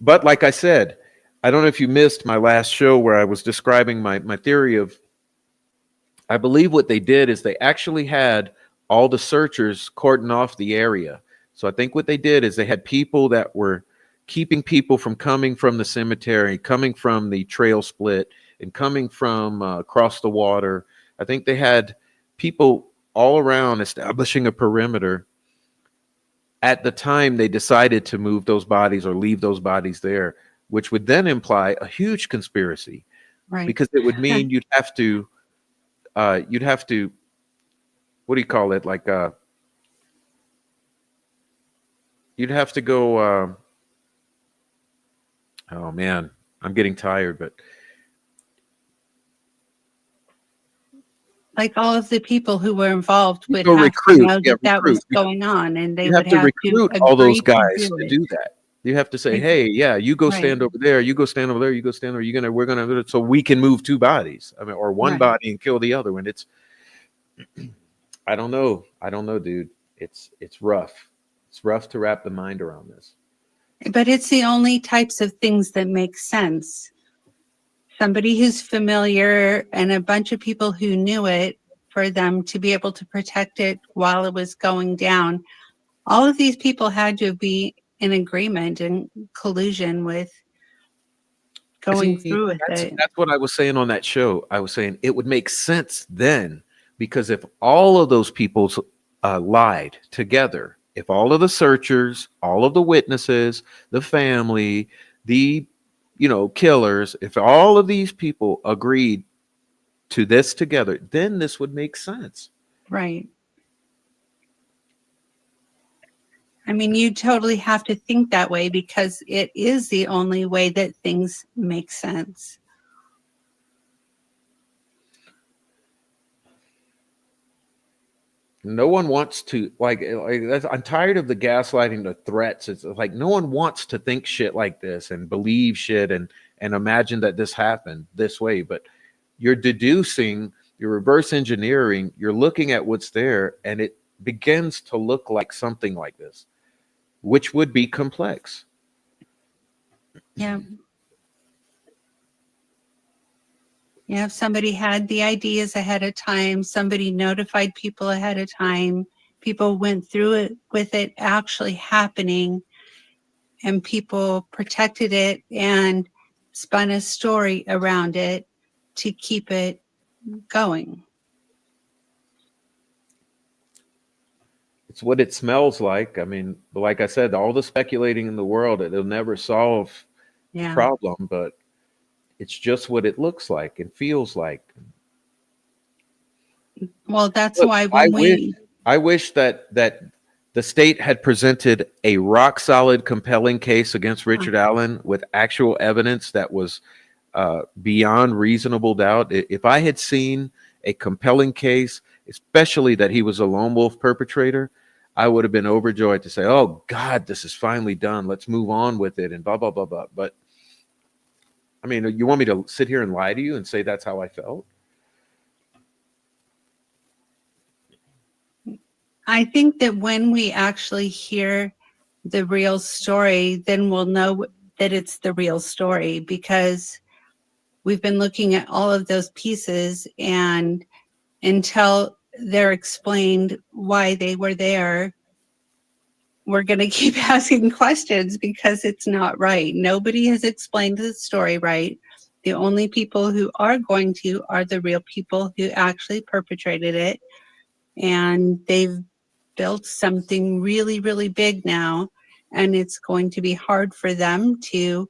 But like I said, I don't know if you missed my last show where I was describing my theory of, I believe what they did is they actually had all the searchers cordon off the area. So I think what they did is they had people that were keeping people from coming from the cemetery, coming from the trail split, and coming from across the water. I think they had people all around establishing a perimeter. At the time they decided to move those bodies or leave those bodies there, which would then imply a huge conspiracy, Right. because it would mean you'd have to, what do you call it? Like, you'd have to go, oh man, I'm getting tired, but Like all of the people who were involved would go have recruit. to know Yeah, that was recruit. going on, and they You would have to have recruit to all those agree guys to to it. do that. You have to say, Like- hey, yeah, you go Right. stand over there, you go stand over there, you go stand over. We're gonna, so we can move two bodies. I mean, or one Right. body and kill the other one. It's, I don't know, dude. It's rough. It's rough to wrap the mind around this. But it's the only types of things that make sense. Somebody who's familiar and a bunch of people who knew it, for them to be able to protect it while it was going down. All of these people had to be in agreement and collusion with going See, through with it. that's what I was saying on that show. I was saying it would make sense then, because if all of those people lied together, if all of the searchers, all of the witnesses, the family, the killers, if all of these people agreed to this together, then this would make sense. Right. I mean, you totally have to think that way because it is the only way that things make sense. No one wants to I'm tired of the gaslighting, the threats. It's like no one wants to think shit like this and believe shit and imagine that this happened this way. But you're deducing, you're reverse engineering, you're looking at what's there, and it begins to look like something like this, which would be complex. Yeah. Yeah, if somebody had the ideas ahead of time, somebody notified people ahead of time, people went through it with it actually happening, and people protected it and spun a story around it to keep it going. It's what it smells like. I mean, like I said, all the speculating in the world, it'll never solve the Yeah. problem, but it's just what it looks like and feels like. Well, that's Look, why when I wish that the state had presented a rock solid, compelling case against Richard Allen with actual evidence that was beyond reasonable doubt. If I had seen a compelling case, especially that he was a lone wolf perpetrator, I would have been overjoyed to say, "Oh God, this is finally done. Let's move on with it," and blah blah blah blah. But I mean, you want me to sit here and lie to you and say that's how I felt? I think that when we actually hear the real story, then we'll know that it's the real story, because we've been looking at all of those pieces, and until they're explained why they were there, we're going to keep asking questions because it's not right. Nobody has explained the story right. The only people who are going to are the real people who actually perpetrated it, and they've built something really, really big now, and it's going to be hard for them to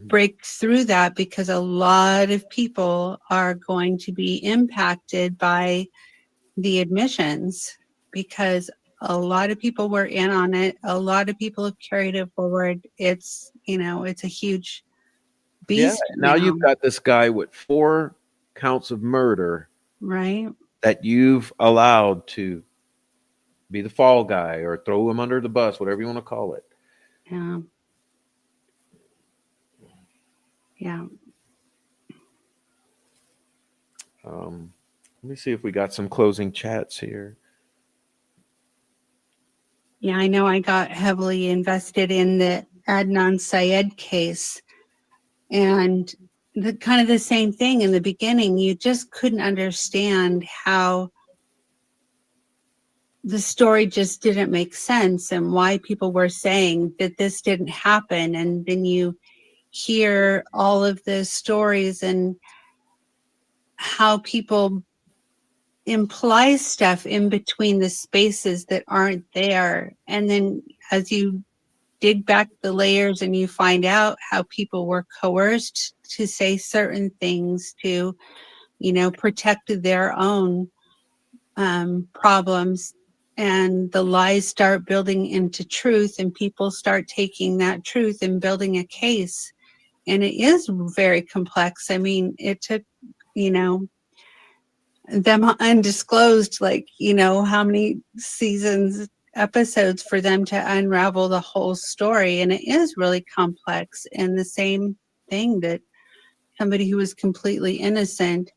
break through that because a lot of people are going to be impacted by the admissions, because a lot of people were in on it. A lot of people have carried it forward. It's, it's a huge beast. Now you've got this guy with 4 counts of murder, right? That you've allowed to be the fall guy or throw him under the bus, whatever you want to call it. Yeah. Yeah. Let me see if we got some closing chats here. Yeah, I know I got heavily invested in the Adnan Syed case, and the kind of the same thing in the beginning. You just couldn't understand how the story just didn't make sense and why people were saying that this didn't happen. And then you hear all of the stories and how people imply stuff in between the spaces that aren't there. And then as you dig back the layers and you find out how people were coerced to say certain things to, protect their own problems, and the lies start building into truth, and people start taking that truth and building a case. And it is very complex. I mean, it took, them undisclosed, how many episodes for them to unravel the whole story. And it is really complex. And the same thing, that somebody who was completely innocent,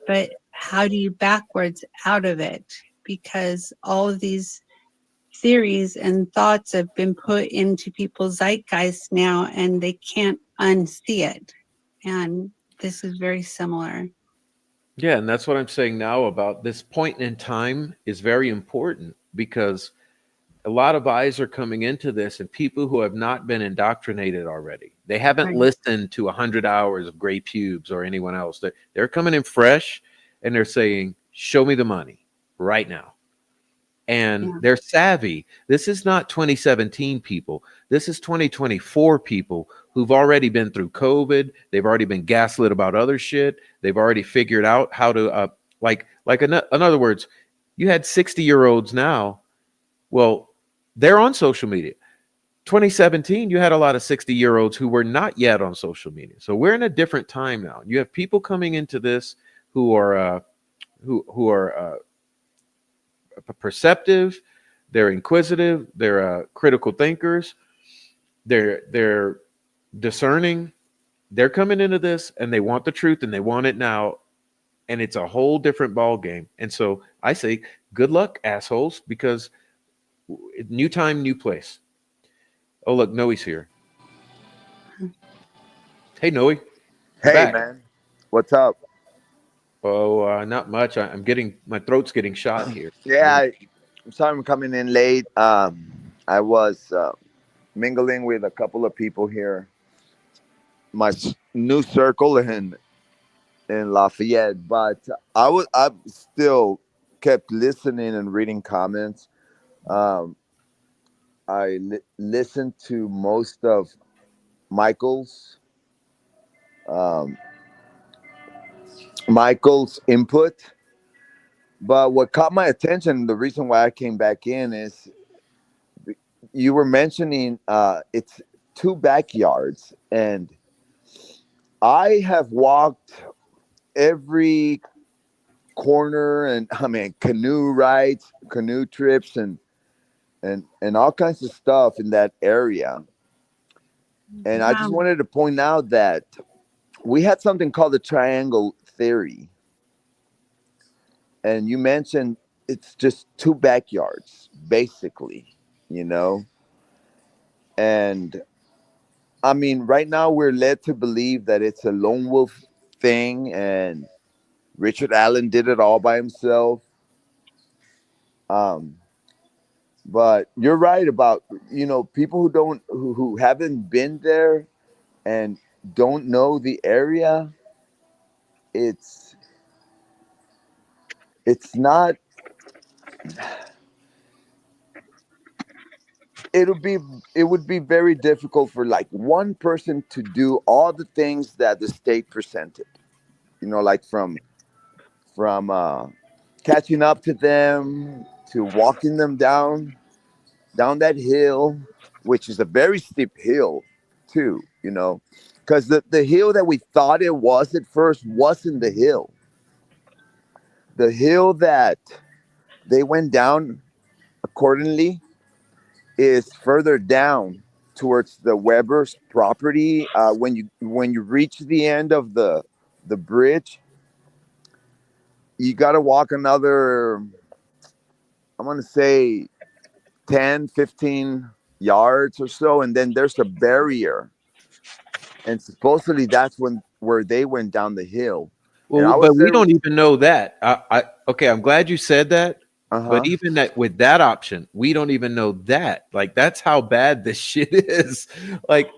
but how do you backwards out of it? Because all of these theories and thoughts have been put into people's zeitgeist now, and they can't unsee it. And this is very similar. Yeah, and that's what I'm saying now about this point in time is very important because a lot of eyes are coming into this and people who have not been indoctrinated already. They haven't Right. listened to 100 hours of Gray Pubes or anyone else. They're coming in fresh and they're saying, show me the money right now. And Yeah. they're savvy. This is not 2017 people. This is 2024 people who've already been through COVID. They've already been gaslit about other shit. They've already figured out how to, in other words, you had 60-year-olds now. Well, they're on social media. 2017, you had a lot of 60-year-olds who were not yet on social media. So we're in a different time now. You have people coming into this who are perceptive, they're inquisitive, they're critical thinkers, they're discerning. They're coming into this and they want the truth and they want it now, and it's a whole different ball game. And so I say, good luck, assholes, because new time, new place. Oh, look, Noe's here. Hey, Noe. You're Hey, back. man. What's up? Oh, not much. I'm getting, my throat's getting shot here. Yeah, I'm sorry I'm coming in late. I was mingling with a couple of people here. My new circle in Lafayette, but I still kept listening and reading comments. Um, I listened to most of Michael's um, Michael's input, but what caught my attention, the reason why I came back in is you were mentioning it's two backyards, and I have walked every corner, and I mean canoe rides, canoe trips, and all kinds of stuff in that area. And I just Wow. wanted to point out that we had something called the triangle theory, and you mentioned it's just two backyards, basically, you know. And I mean, right now we're led to believe that it's a lone wolf thing, and Richard Allen did it all by himself. Um, but you're right about people who haven't been there and don't know the area. It's it's not. It'll be it would be very difficult for like one person to do all the things that the state presented. Like from catching up to them to walking them down that hill, which is a very steep hill too, because the hill that we thought it was at first wasn't the hill. The hill that they went down accordingly is further down towards the Weber's property. When you reach the end of the bridge, you got to walk another, I'm going to say 10, 15 yards or so, and then there's a barrier, and supposedly that's where they went down the hill. And Well, I but was we there. don't even know that. Okay, I'm glad you said that. But Uh-huh. even that with that option, we don't even know that. Like that's how bad this shit is. Like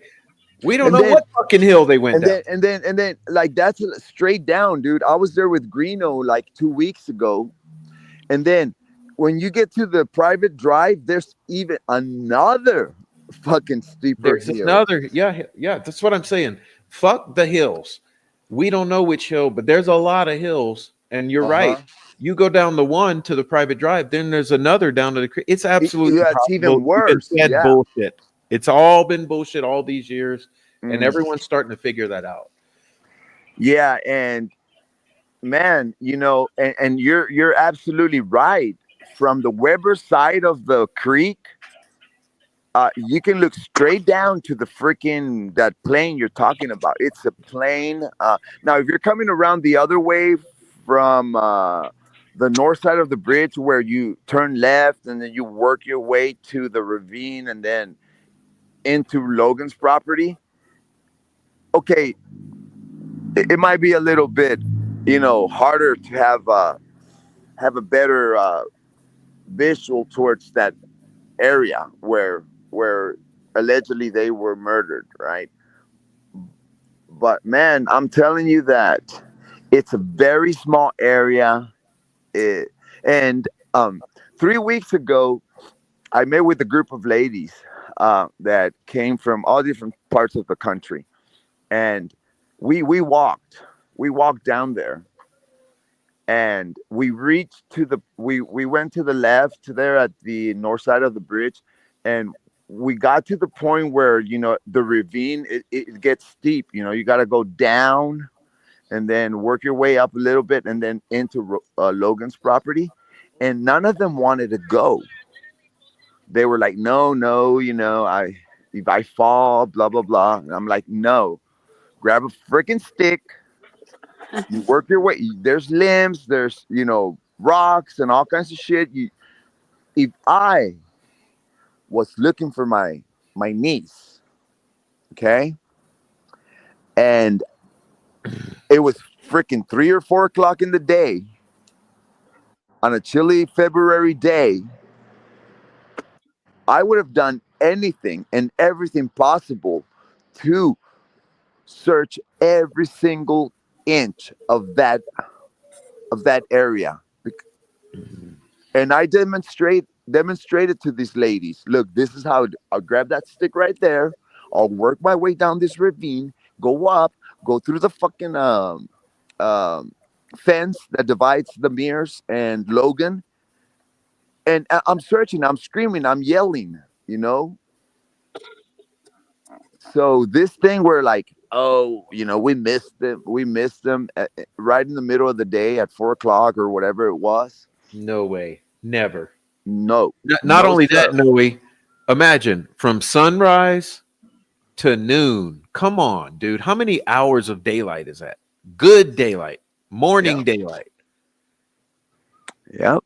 we don't And know then what fucking hill they went and down. then like that's straight down, dude. I was there with Greeno like 2 weeks ago. And then when you get to the private drive, there's even another fucking steeper There's hill. another, yeah. That's what I'm saying. Fuck the hills. We don't know which hill, but there's a lot of hills. And you're right. Uh-huh. You go down the one to the private drive, then there's another down to the creek. It's absolutely Yeah, it's possible. even You've been worse. fed Yeah. bullshit. It's all been bullshit all these years, and Mm. everyone's starting to figure that out. Yeah, and man, and you're absolutely right. From the Weber side of the creek, you can look straight down to the freaking that plane you're talking about. It's a plane. Now, if you're coming around the other way from the north side of the bridge where you turn left and then you work your way to the ravine and then into Logan's property. Okay, it might be a little bit, harder to have a better visual towards that area where allegedly they were murdered, right? But man, I'm telling you that it's a very small area. It, and 3 weeks ago, I met with a group of ladies that came from all different parts of the country, and we walked down there, and we reached to the we went to the left there at the north side of the bridge, and we got to the point where the ravine it gets steep. You got to go down and then work your way up a little bit and then into Logan's property, and none of them wanted to go. They were like, no, no, I if I fall, blah blah blah. And I'm like, no, grab a freaking stick. You work your way. There's limbs, there's rocks and all kinds of shit. If I was looking for my niece, okay, and it was freaking 3 or 4 o'clock in the day on a chilly February day, I would have done anything and everything possible to search every single inch of that area. And I demonstrated to these ladies, look, this is how I'll grab that stick right there. I'll work my way down this ravine, go up, go through the fucking fence that divides the Mears and Logan. And I'm searching, I'm screaming, I'm yelling, So this thing where like, oh, we missed them right in the middle of the day at 4 o'clock or whatever it was. No way. Never. No, Not no, only sir. that, Noe, imagine from sunrise to noon. Come on, dude. How many hours of daylight is that? Good daylight, morning Yep. daylight. Yep.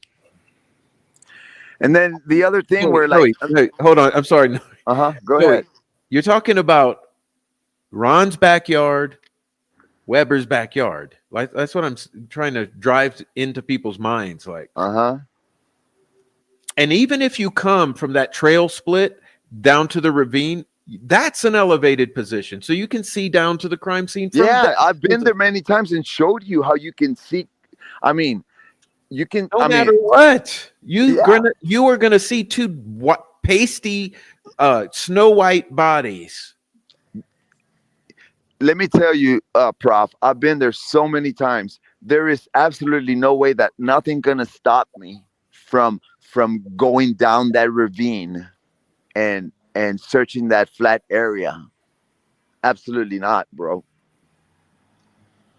And then the other thing Noe, where like, Noe, hold on. I'm sorry. go Noe, ahead. you're talking about Ron's backyard, Weber's backyard. Like that's what I'm trying to drive into people's minds. Like, and even if you come from that trail split down to the ravine, that's an elevated position, so you can see down to the crime scene. From Yeah, that. I've been there many times and showed you how you can see. I mean, you can. No I matter mean, what, you yeah. are gonna see two pasty, snow white bodies. Let me tell you, Prof, I've been there so many times. There is absolutely no way that nothing gonna stop me from going down that ravine and searching that flat area. Absolutely not, bro.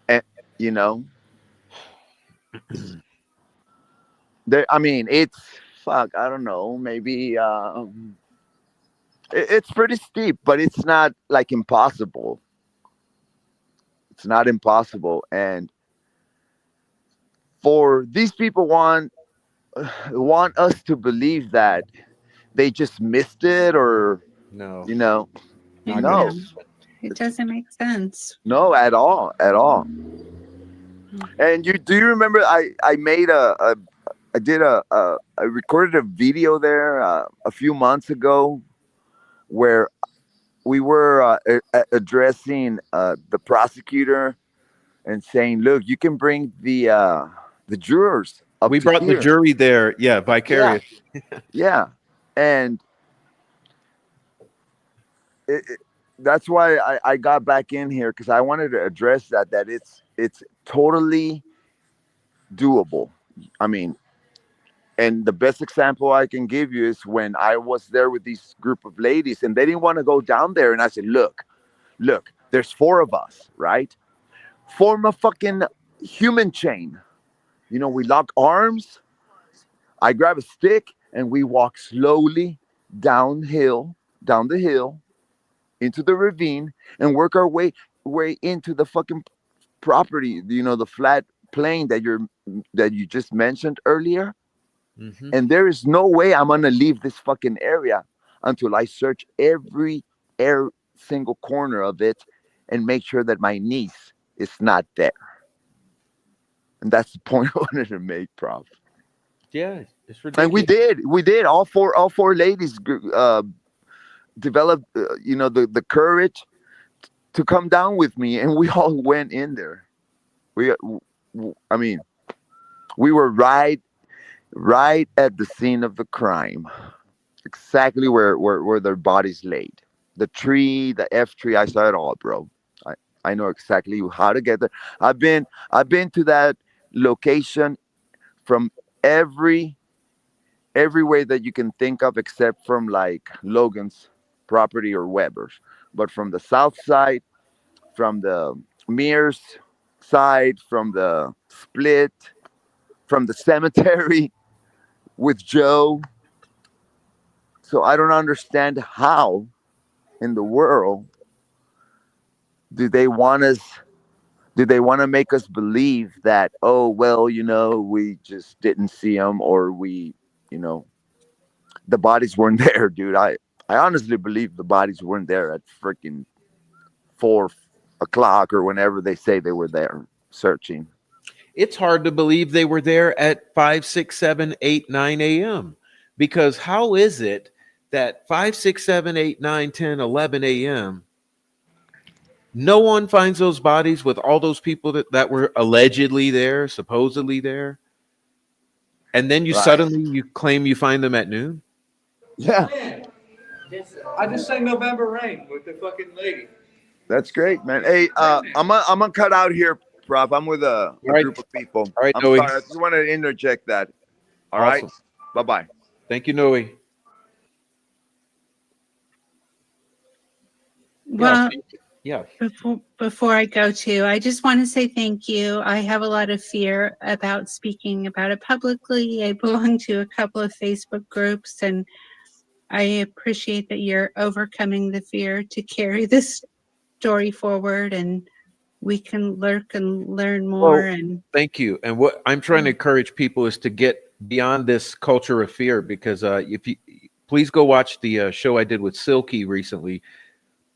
And you know, there. I mean, it's fuck. I don't know. Maybe it's pretty steep, but it's not like impossible. It's not impossible, and for these people want us to believe that they just missed it, or No, no, Yeah, it doesn't make sense. no, at all, at all. And you remember I made I recorded a video there a few months ago where we were addressing the prosecutor and saying, look, you can bring the jurors up we to brought the here. jury there. Yeah, vicarious. Yeah, and that's why I got back in here, because I wanted to address that it's totally doable. I mean, and the best example I can give you is when I was there with this group of ladies and they didn't want to go down there, and I said, look, there's 4 of us, right? Form a fucking human chain. We lock arms. I grab a stick and we walk slowly down the hill into the ravine and work our way into the fucking property, the flat plane that you just mentioned earlier, Hmm. and there is no way I'm gonna leave this fucking area until I search every air single corner of it and make sure that my niece is not there. And that's the point I wanted to make, Prof. Yeah, it's And we ridiculous. did, all four ladies developed, the courage to come down with me, and we all went in there. We, I mean, we were right at the scene of the crime, exactly where their bodies laid. The tree, the F tree, I saw it all, bro. I, I know exactly how to get there. I've been to that location from every every way that you can think of, except from like Logan's property or Weber's. But from the south side, from the Mears side, from the split, from the cemetery with Joe. So I don't understand how in the world do they want us do they want to make us believe that, oh well, we just didn't see them, or you know the bodies weren't there, dude. I honestly believe the bodies weren't there at freaking 4 o'clock or whenever they say they were there searching. It's hard to believe they were there at 5, 6, 7, 8, 9 a.m. Because how is it that 5, 6, 7, 8, 9, 10, 11 a.m. no one finds those bodies with all those people that were allegedly there, supposedly there, and then you Right. suddenly you claim you find them at noon? Yeah, I just sang November Rain with the fucking lady. that's great, man. Hey, I'm gonna cut out here, Prof. I'm with All a right, group of people. all right, I'm Noe. sorry. I just wanted to interject that. All right. Awesome. Bye bye. Thank you, Noe. Yeah. Well, Yeah. before I go to, I just want to say thank you. I have a lot of fear about speaking about it publicly. I belong to a couple of Facebook groups, and I appreciate that you're overcoming the fear to carry this story forward, and we can lurk and learn more. Well, And thank you. And what I'm trying to encourage people is to get beyond this culture of fear, because if you please go watch the show I did with Silky recently.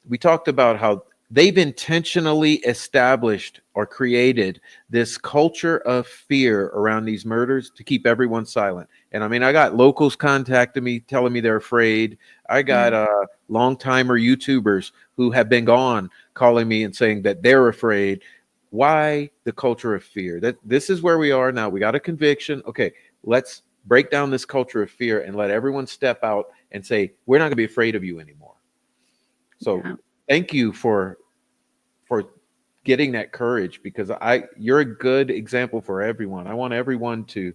We talked about how they've intentionally established or created this culture of fear around these murders to keep everyone silent. And I mean, I got locals contacting me telling me they're afraid. I got long timer YouTubers who have been gone calling me and saying that they're afraid. Why the culture of fear? That this is where we are now. We got a conviction. Okay, let's break down this culture of fear and let everyone step out and say, we're not going to be afraid of you anymore. So thank you for getting that courage, because you're a good example for everyone. I want everyone to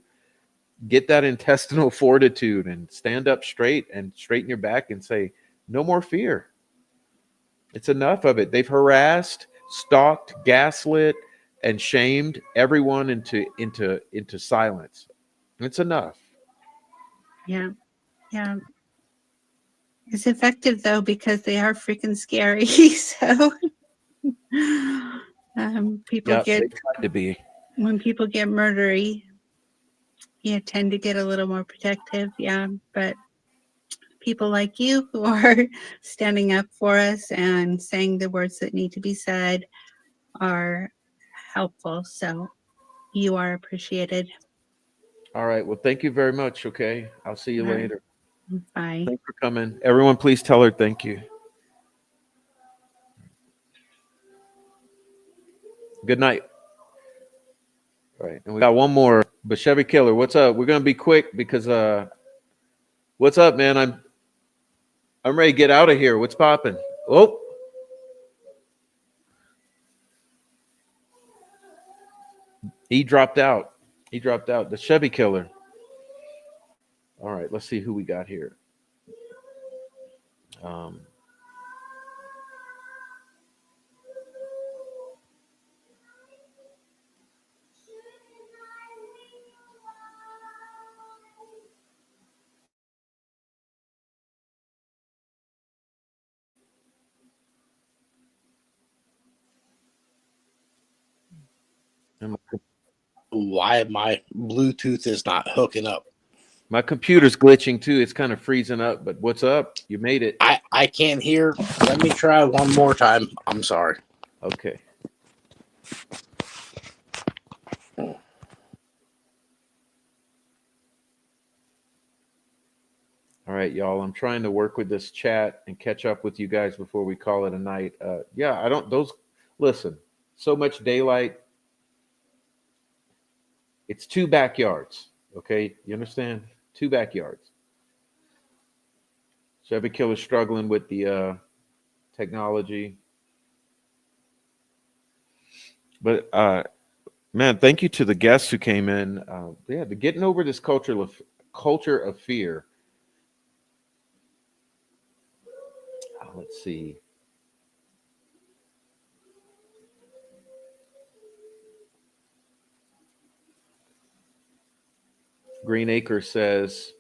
get that intestinal fortitude and stand up straight and straighten your back and say, no more fear. It's enough of it. They've harassed, stalked, gaslit, and shamed everyone into silence. It's enough. yeah, it's effective though, because they are freaking scary. So people Yeah, get they tried to be. when people get murdery, you tend to get a little more protective. Yeah, but people like you who are standing up for us and saying the words that need to be said are helpful. So you are appreciated. All right. Well, thank you very much. Okay. I'll see you All right. later. Bye. Thanks for coming. Everyone, please tell her thank you. Good night. All right. And we got one more. But Chevy Killer, what's up? We're gonna be quick because what's up, man? I'm ready to get out of here. What's popping? Oh, he dropped out. He dropped out. The Chevy Killer. All right, let's see who we got here. Um, why my Bluetooth is not hooking up. My computer's glitching too. It's kind of freezing up, but what's up? You made it. I can't hear. Let me try one more time. I'm sorry. Okay. All right, y'all. I'm trying to work with this chat and catch up with you guys before we call it a night. Yeah, I don't. Listen. So much daylight. It's 2 backyards. Okay, you understand? 2 backyards. Chevy Killer's struggling with the technology. But man, thank you to the guests who came in. Yeah, the getting over this culture of fear. Let's see. Green Acre says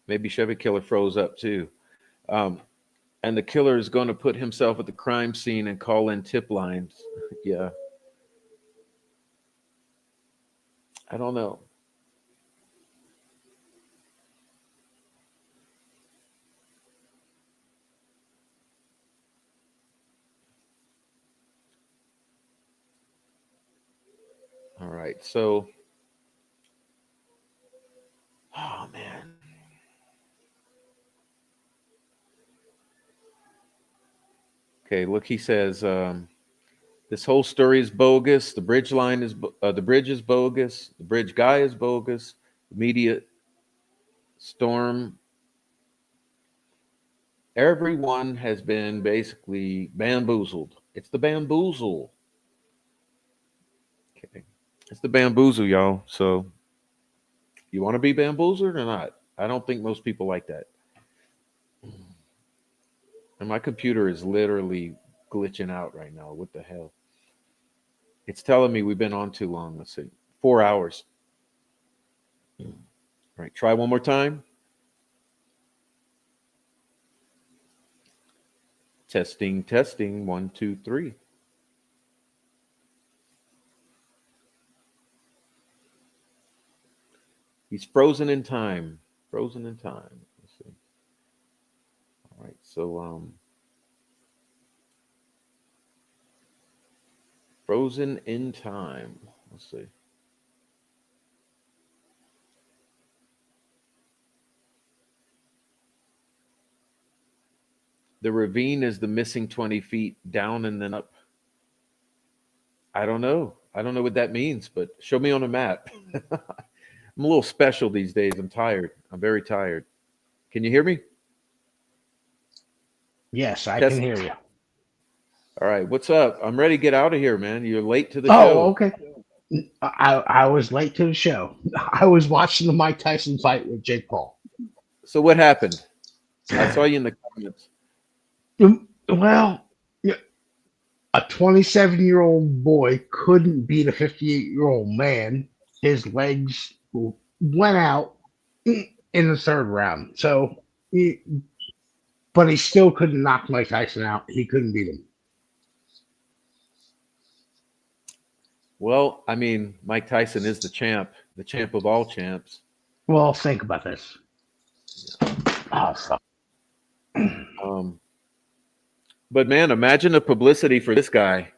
maybe Chevy Killer froze up too. And the killer is going to put himself at the crime scene and call in tip lines. Yeah. I don't know. All right. So, oh man. Okay, look, he says this whole story is bogus. The bridge line is the bridge is bogus. The bridge guy is bogus. The media storm. Everyone has been basically bamboozled. It's the bamboozle. Okay, it's the bamboozle, y'all. So, you want to be bamboozled or not? I don't think most people like that. And my computer is literally glitching out right now. What the hell? It's telling me we've been on too long. Let's see. 4 hours. All right, try one more time. Testing, testing. 1, 2, 3. He's frozen in time. Frozen in time. Let's see. All right, so frozen in time. Let's see. The ravine is the missing 20 feet down and then up. I don't know. I don't know what that means, but show me on a map. I'm a little special these days. I'm tired. I'm very tired. Can you hear me? Yes, I Test. can hear you. All right. What's up? I'm ready to get out of here, man. You're late to the Oh, show. okay. I was late to the show. I was watching the Mike Tyson fight with Jake Paul. So what happened? I saw you in the comments. Well, a 27-year-old boy couldn't beat a 58-year-old man. His legs went out in the 3rd round. So, but he still couldn't knock Mike Tyson out. He couldn't beat him. Well, I mean, Mike Tyson is the champ of all champs. Well, think about this. But man, imagine the publicity for this guy.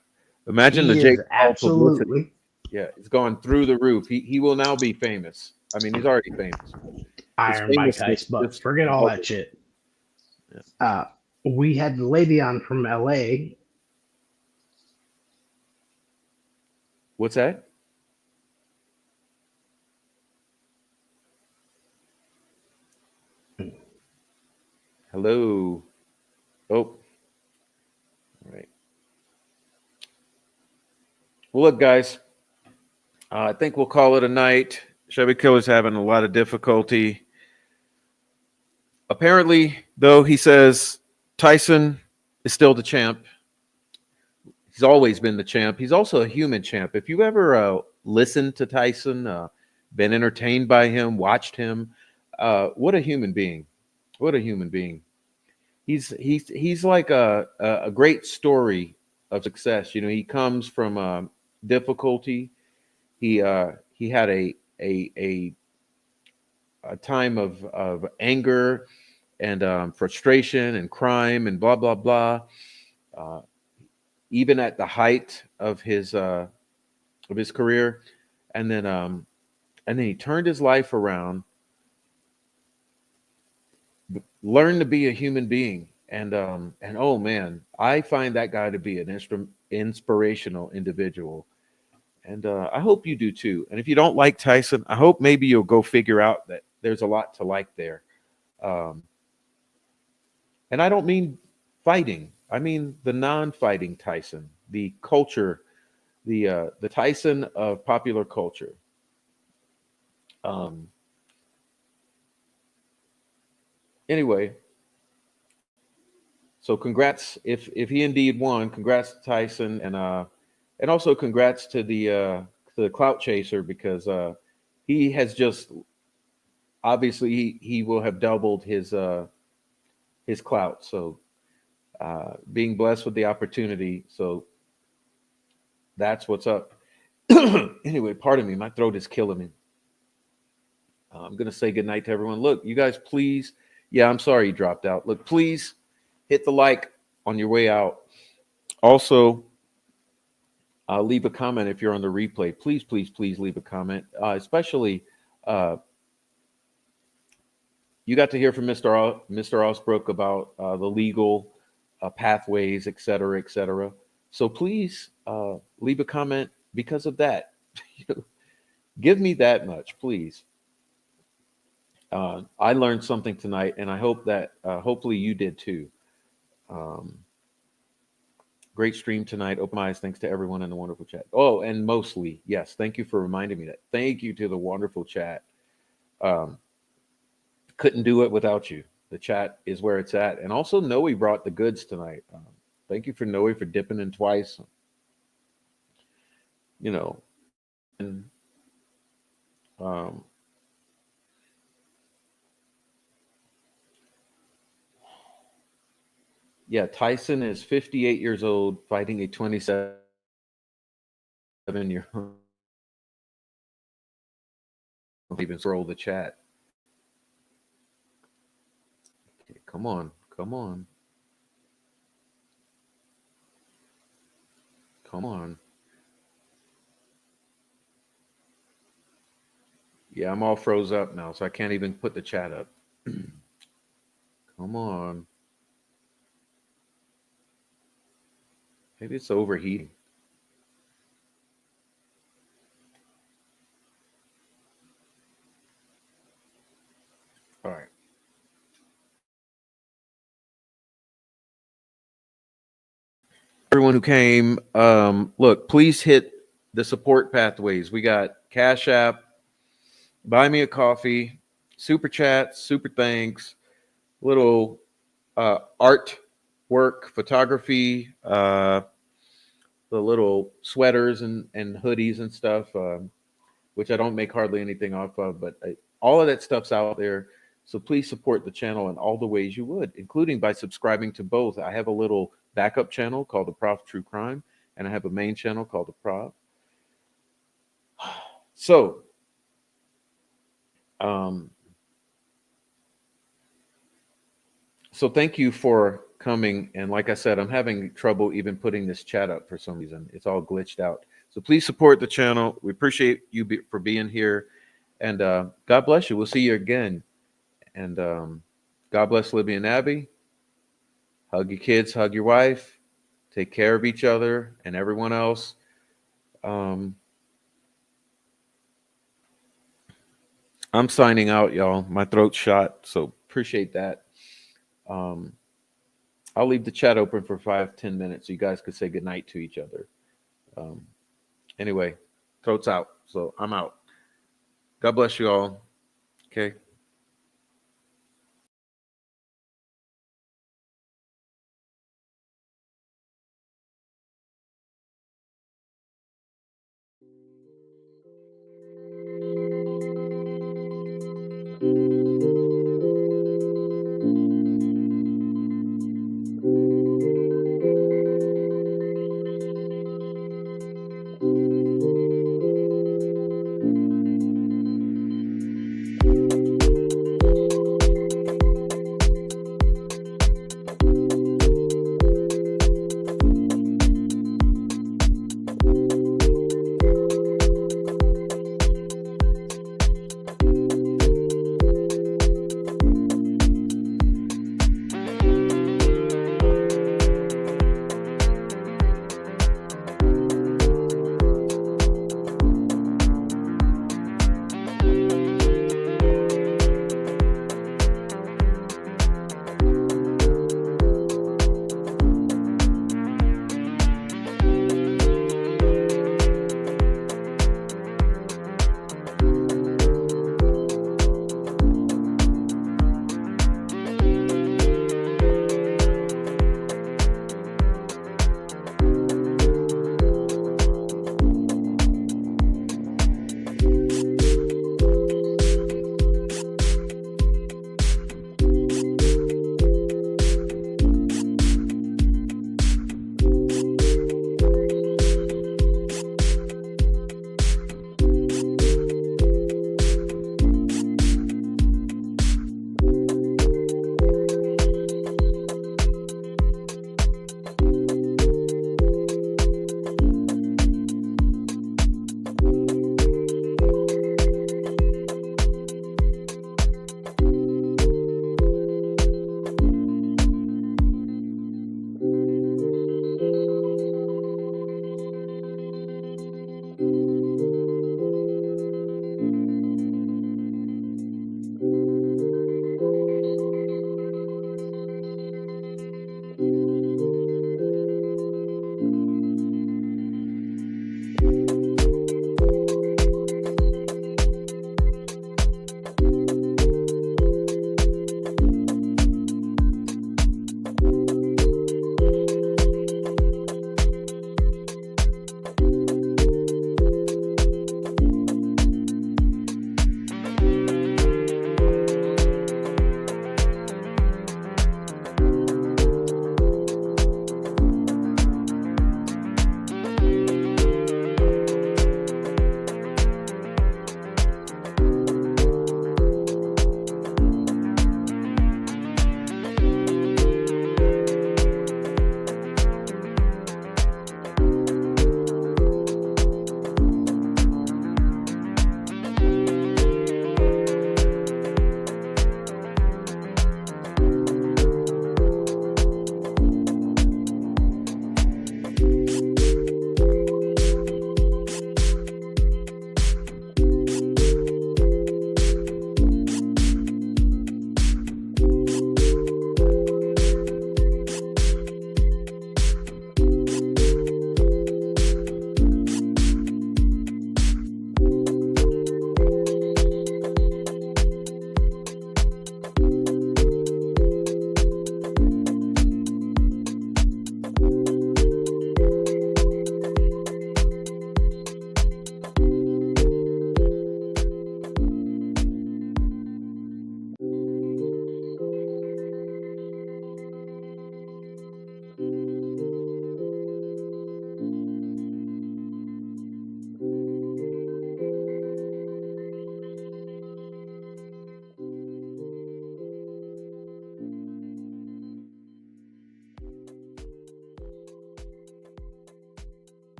Imagine the Jake Paul publicity. Yeah, it's gone through the roof. He will now be famous. I mean, he's already famous. Iron Mike Tyson, but forget all that shit. Yeah. We had the lady on from LA. What's that? Hello. Oh. All right. Well, look, guys. I think we'll call it a night. Chevy Killer's having a lot of difficulty. Apparently, though, he says Tyson is still the champ. He's always been the champ. He's also a human champ. If you ever listened to Tyson, been entertained by him, watched him, what a human being. What a human being. He's like a great story of success. You know, he comes from difficulty. He he had a time of anger and frustration and crime and blah blah blah. Uh, Even at the height of his career, and then he turned his life around, learned to be a human being, and oh man, I find that guy to be an inspirational individual, and I hope you do too. And if you don't like Tyson, I hope maybe you'll go figure out that there's a lot to like there. Um, and I don't mean fighting; I mean the non-fighting Tyson, the culture, the Tyson of popular culture. Um, anyway, so congrats if he indeed won. Congrats to Tyson, and also congrats to the clout chaser, because he has just obviously he will have doubled his clout. So being blessed with the opportunity. So that's what's up. Anyway, pardon me, my throat is killing me. I'm gonna say good night to everyone. Look, you guys, please. Yeah, I'm sorry you dropped out. Look, please hit the like on your way out. Also, leave a comment if you're on the replay. Please, please, please leave a comment. Especially, uh, you got to hear from Mr. Osbrook about the legal pathways, et cetera, et cetera. So please leave a comment because of that. Give me that much, please. I learned something tonight, and I hope that hopefully you did too. Um, Great stream tonight. Open eyes. Thanks to everyone in the wonderful chat. Oh, and mostly, yes, thank you for reminding me that. Thank you to the wonderful chat. Um, couldn't do it without you. The chat is where it's at. And also, Noe brought the goods tonight. Thank you for Noe for dipping in twice. You know, and um, yeah, Tyson is 58 years old, fighting a 27-year old. Even scroll the chat. Okay, come on, come on, come on. Yeah, I'm all froze up now, so I can't even put the chat up. Come on. Maybe it's overheating. All right. Everyone who came, look, please hit the support pathways. We got Cash App, Buy Me a Coffee, Super Chat, Super Thanks, little art work, photography, the little sweaters and hoodies and stuff, which I don't make hardly anything off of, but all of that stuff's out there. So please support the channel in all the ways you would, including by subscribing to both. I have a little backup channel called the Prof True Crime, and I have a main channel called the Prof. So, um, so thank you for coming. And like I said, I'm having trouble even putting this chat up for some reason. It's all glitched out. So please support the channel. We appreciate you for being here. And God bless you. We'll see you again. And God bless Libby and Abby. Hug your kids, hug your wife. Take care of each other and everyone else. I'm signing out, y'all. My throat's shot, so appreciate that. I'll leave the chat open for 5-10 minutes so you guys could say goodnight to each other. Anyway, throat's out, so I'm out. God bless you all. Okay.